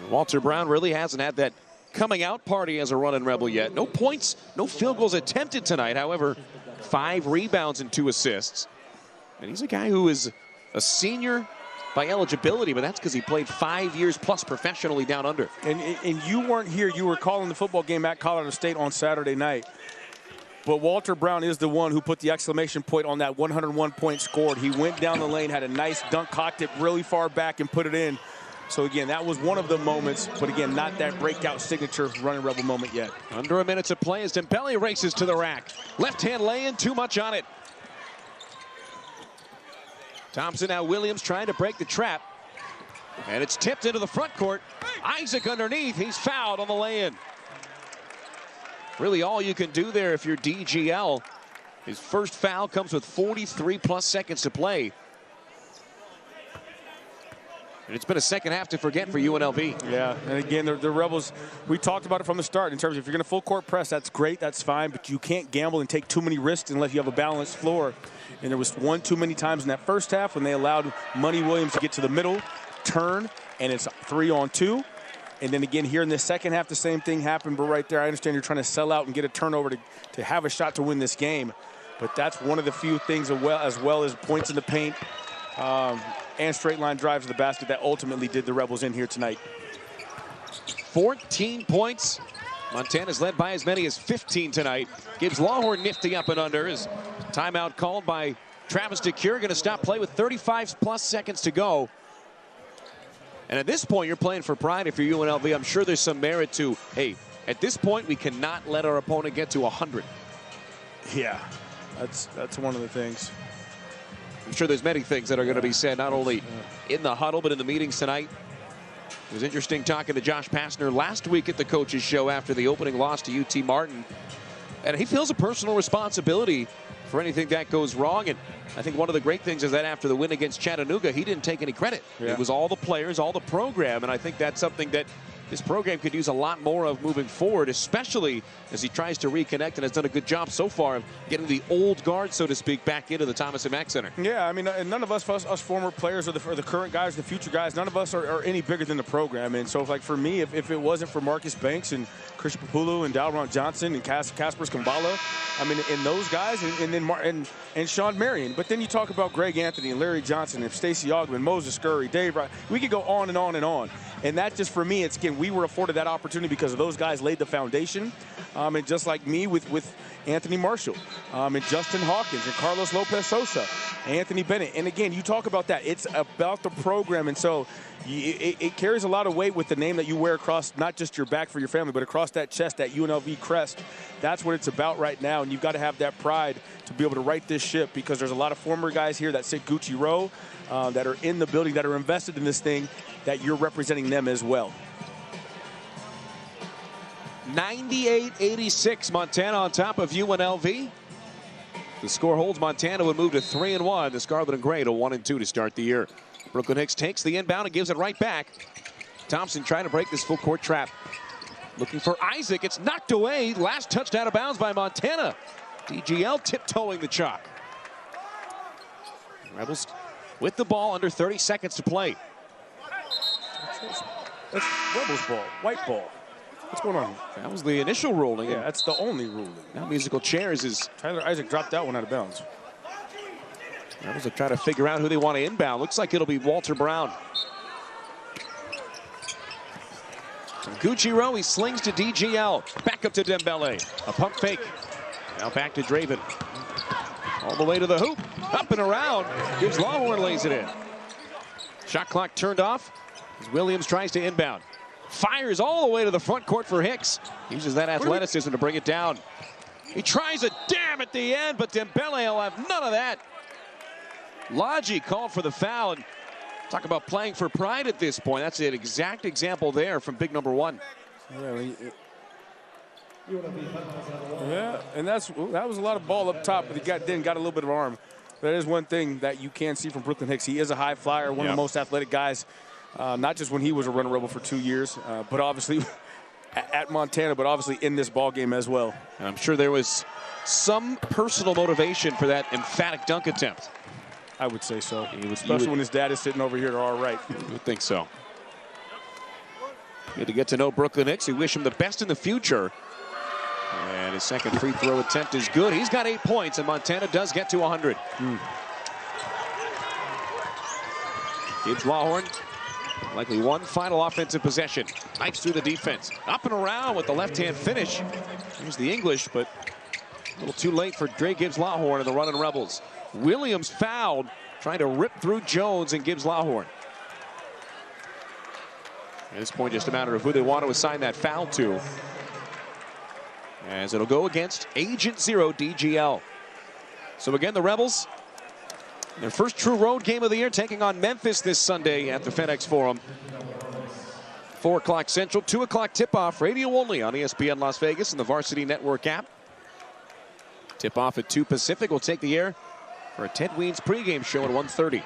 Walter Brown really hasn't had that coming out party as a Runnin' Rebel yet. No points, no field goals attempted tonight. However, 5 rebounds and 2 assists. And he's a guy who is a senior by eligibility, but that's because he played 5 years plus professionally down under. And you weren't here. You were calling the football game at Colorado State on Saturday night. But Walter Brown is the one who put the exclamation point on that 101 point scored. He went down the lane, had a nice dunk, cocked it really far back and put it in. So again, that was one of the moments, but again, not that breakout signature Runnin' Rebel moment yet. Under a minute to play as Dembele races to the rack. Left-hand lay-in, too much on it. Thompson, now Williams trying to break the trap. And it's tipped into the front court. Isaac underneath, he's fouled on the lay-in. Really all you can do there if you're DGL. His first foul comes with 43 plus seconds to play. And it's been a second half to forget for UNLV. Yeah, and again, the Rebels, we talked about it from the start in terms of if you're going to full court press, that's great, that's fine, but you can't gamble and take too many risks unless you have a balanced floor. And there was one too many times in that first half when they allowed Money Williams to get to the middle, turn, and it's 3-on-2. And then again, here in the second half, the same thing happened, but right there, I understand you're trying to sell out and get a turnover to have a shot to win this game. But that's one of the few things as well as points in the paint. And straight line drives to the basket that ultimately did the Rebels in here tonight. 14 points. Montana's led by as many as 15 tonight. Gives Lawhorn nifty up and under. His timeout called by Travis DeCure. Going to stop play with 35 plus seconds to go. And at this point, you're playing for pride if you're UNLV. I'm sure there's some merit to, hey, at this point, we cannot let our opponent get to 100. Yeah, that's one of the things. I'm sure there's many things that are going to be said, not only in the huddle, but in the meetings tonight. It was interesting talking to Josh Pastner last week at the Coaches Show after the opening loss to UT Martin. And he feels a personal responsibility for anything that goes wrong. And I think one of the great things is that after the win against Chattanooga, he didn't take any credit. Yeah. It was all the players, all the program. And I think that's something that this program could use a lot more of moving forward, especially as he tries to reconnect and has done a good job so far of getting the old guard, so to speak, back into the Thomas & Mack Center. Yeah, I mean, and none of us former players or the current guys, the future guys, none of us are any bigger than the program. And so, like, for me, if it wasn't for Marcus Banks and Christian Papulu and Dalron Johnson and Kaspers Kambala, I mean, and those guys, and Sean Marion. But then you talk about Greg Anthony and Larry Johnson and Stacey Ogman, Moses Scurry, Dave Wright. We could go on and on and on. And that just, for me, it's, again, we were afforded that opportunity because of those guys laid the foundation. And just like me with Anthony Marshall and Justin Hawkins and Carlos Lopez Sosa, Anthony Bennett. And again, you talk about that. It's about the program. And so it carries a lot of weight with the name that you wear across not just your back for your family, but across that chest, that UNLV crest. That's what it's about right now. And you've got to have that pride to be able to right this ship, because there's a lot of former guys here that sit Gucci Row, that are in the building, that are invested in this thing, that you're representing them as well. 98-86, Montana on top of UNLV. The score holds. Montana would move to 3-1. The Scarlet and Gray to 1-2 to start the year. Brooklyn Hicks takes the inbound and gives it right back. Thompson trying to break this full court trap. Looking for Isaac. It's knocked away. Last touched out of bounds by Montana. DGL tiptoeing the chalk. Rebels with the ball, under 30 seconds to play. That's Rebels ball, white ball. What's going on? That was the initial ruling. Yeah, that's the only ruling. Now musical chairs is... Tyler Isaac dropped that one out of bounds. Rebels are trying to figure out who they want to inbound. Looks like it'll be Walter Brown. Gucci he slings to DGL. Back up to Dembele. A pump fake. Now back to Draven. All the way to the hoop. Up and around. Gibbs Lawhorn lays it in. Shot clock turned off as Williams tries to inbound. Fires all the way to the front court for Hicks. Uses that athleticism to bring it down. He tries a dam at the end, but Dembele will have none of that. Logi called for the foul. And talk about playing for pride at this point. That's an exact example there from big number one. Yeah, and that was a lot of ball up top, but he got a little bit of arm. That is one thing that you can see from Brooklyn Hicks. He is a high flyer, one of the most athletic guys, not just when he was a runner rebel for 2 years, but obviously at Montana, but obviously in this ball game as well. And I'm sure there was some personal motivation for that emphatic dunk attempt. I would say so, especially when his dad is sitting over here to our right. You would think so. Good to get to know Brooklyn Hicks. We wish him the best in the future. And his second free throw attempt is good. He's got 8 points, and Montana does get to 100. Gibbs Lawhorn, likely one final offensive possession. Knifes through the defense. Up and around with the left-hand finish. Here's the English, but a little too late for Dre Gibbs Lawhorn and the running Rebels. Williams fouled, trying to rip through Jones and Gibbs Lawhorn. At this point, just a matter of who they want to assign that foul to, as it'll go against Agent Zero DGL. So again, the Rebels, their first true road game of the year, taking on Memphis this Sunday at the FedEx Forum. 4 o'clock Central, 2 o'clock tip-off, radio only on ESPN Las Vegas and the Varsity Network app. Tip-off at 2 Pacific will take the air for a Ted Weens pregame show at 1:30.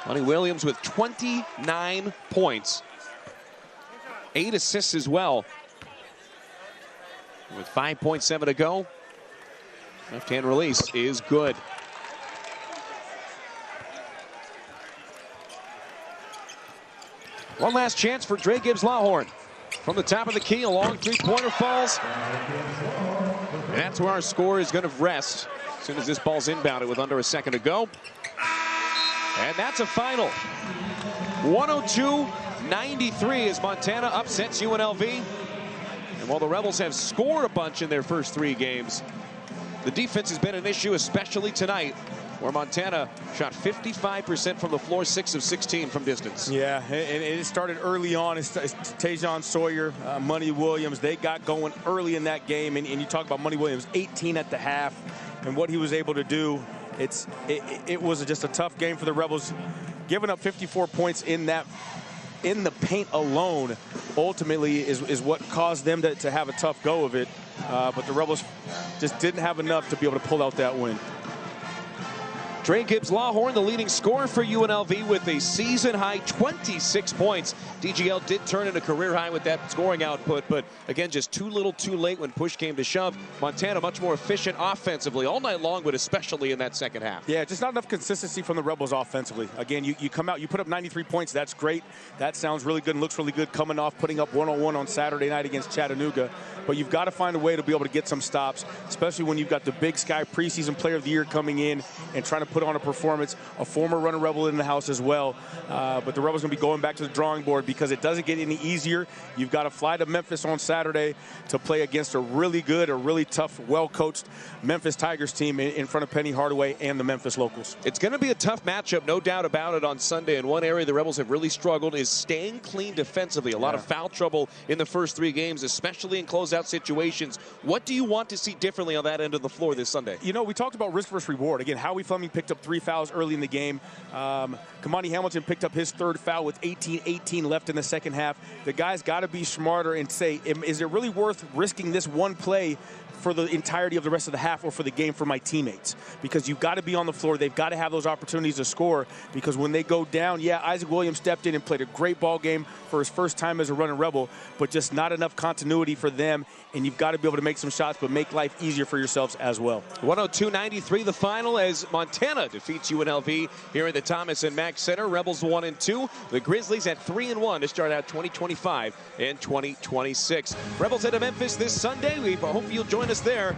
Monty Williams with 29 points, 8 assists as well. With 5.7 to go, left-hand release is good. One last chance for Dre Gibbs Lawhorn. From the top of the key, a long three-pointer falls. And that's where our score is going to rest as soon as this ball's inbounded with under a second to go. And that's a final. 102-93 as Montana upsets UNLV. And while the Rebels have scored a bunch in their first 3 games, the defense has been an issue, especially tonight, where Montana shot 55% from the floor, 6 of 16 from distance. Yeah, and it started early on. It's Tajon Sawyer, Money Williams, they got going early in that game. And you talk about Money Williams, 18 at the half, and what he was able to do. It was just a tough game for the Rebels. Giving up 54 points in the paint alone ultimately is what caused them to have a tough go of it. But the Rebels just didn't have enough to be able to pull out that win. Dre Gibbs Lawhorn, the leading scorer for UNLV with a season-high 26 points. DGL did turn in a career high with that scoring output, but again, just too little too late when push came to shove. Montana much more efficient offensively all night long, but especially in that second half. Yeah, just not enough consistency from the Rebels offensively. Again, you come out, you put up 93 points. That's great. That sounds really good and looks really good coming off putting up 101 on Saturday night against Chattanooga. But you've got to find a way to be able to get some stops, especially when you've got the Big Sky preseason player of the year coming in and trying to put on a performance, a former runner Rebel in the house as well. But the Rebels going to be going back to the drawing board because it doesn't get any easier. You've got to fly to Memphis on Saturday to play against a really good, a really tough, well-coached Memphis Tigers team in front of Penny Hardaway and the Memphis locals. It's going to be a tough matchup, no doubt about it, on Sunday. And one area the Rebels have really struggled is staying clean defensively. A lot of foul trouble in the first 3 games, especially in closeout situations. What do you want to see differently on that end of the floor this Sunday? You know, we talked about risk versus reward. Again, Howie Fleming picked up 3 fouls early in the game. Kamani Hamilton picked up his 3rd foul with 18 left in the second half. The guys got to be smarter and say, is it really worth risking this one play for the entirety of the rest of the half or for the game for my teammates? Because you've got to be on the floor. They've got to have those opportunities to score, because when they go down, yeah, Isaac Williams stepped in and played a great ball game for his first time as a running Rebel, but just not enough continuity for them time, and you've got to be able to make some shots, but make life easier for yourselves as well. 102-93 the final as Montana defeats UNLV here at the Thomas and Mack Center. Rebels 1-2. The Grizzlies at 3-1 to start out 2025 and 2026. Rebels head to Memphis this Sunday. We hope you'll join us there.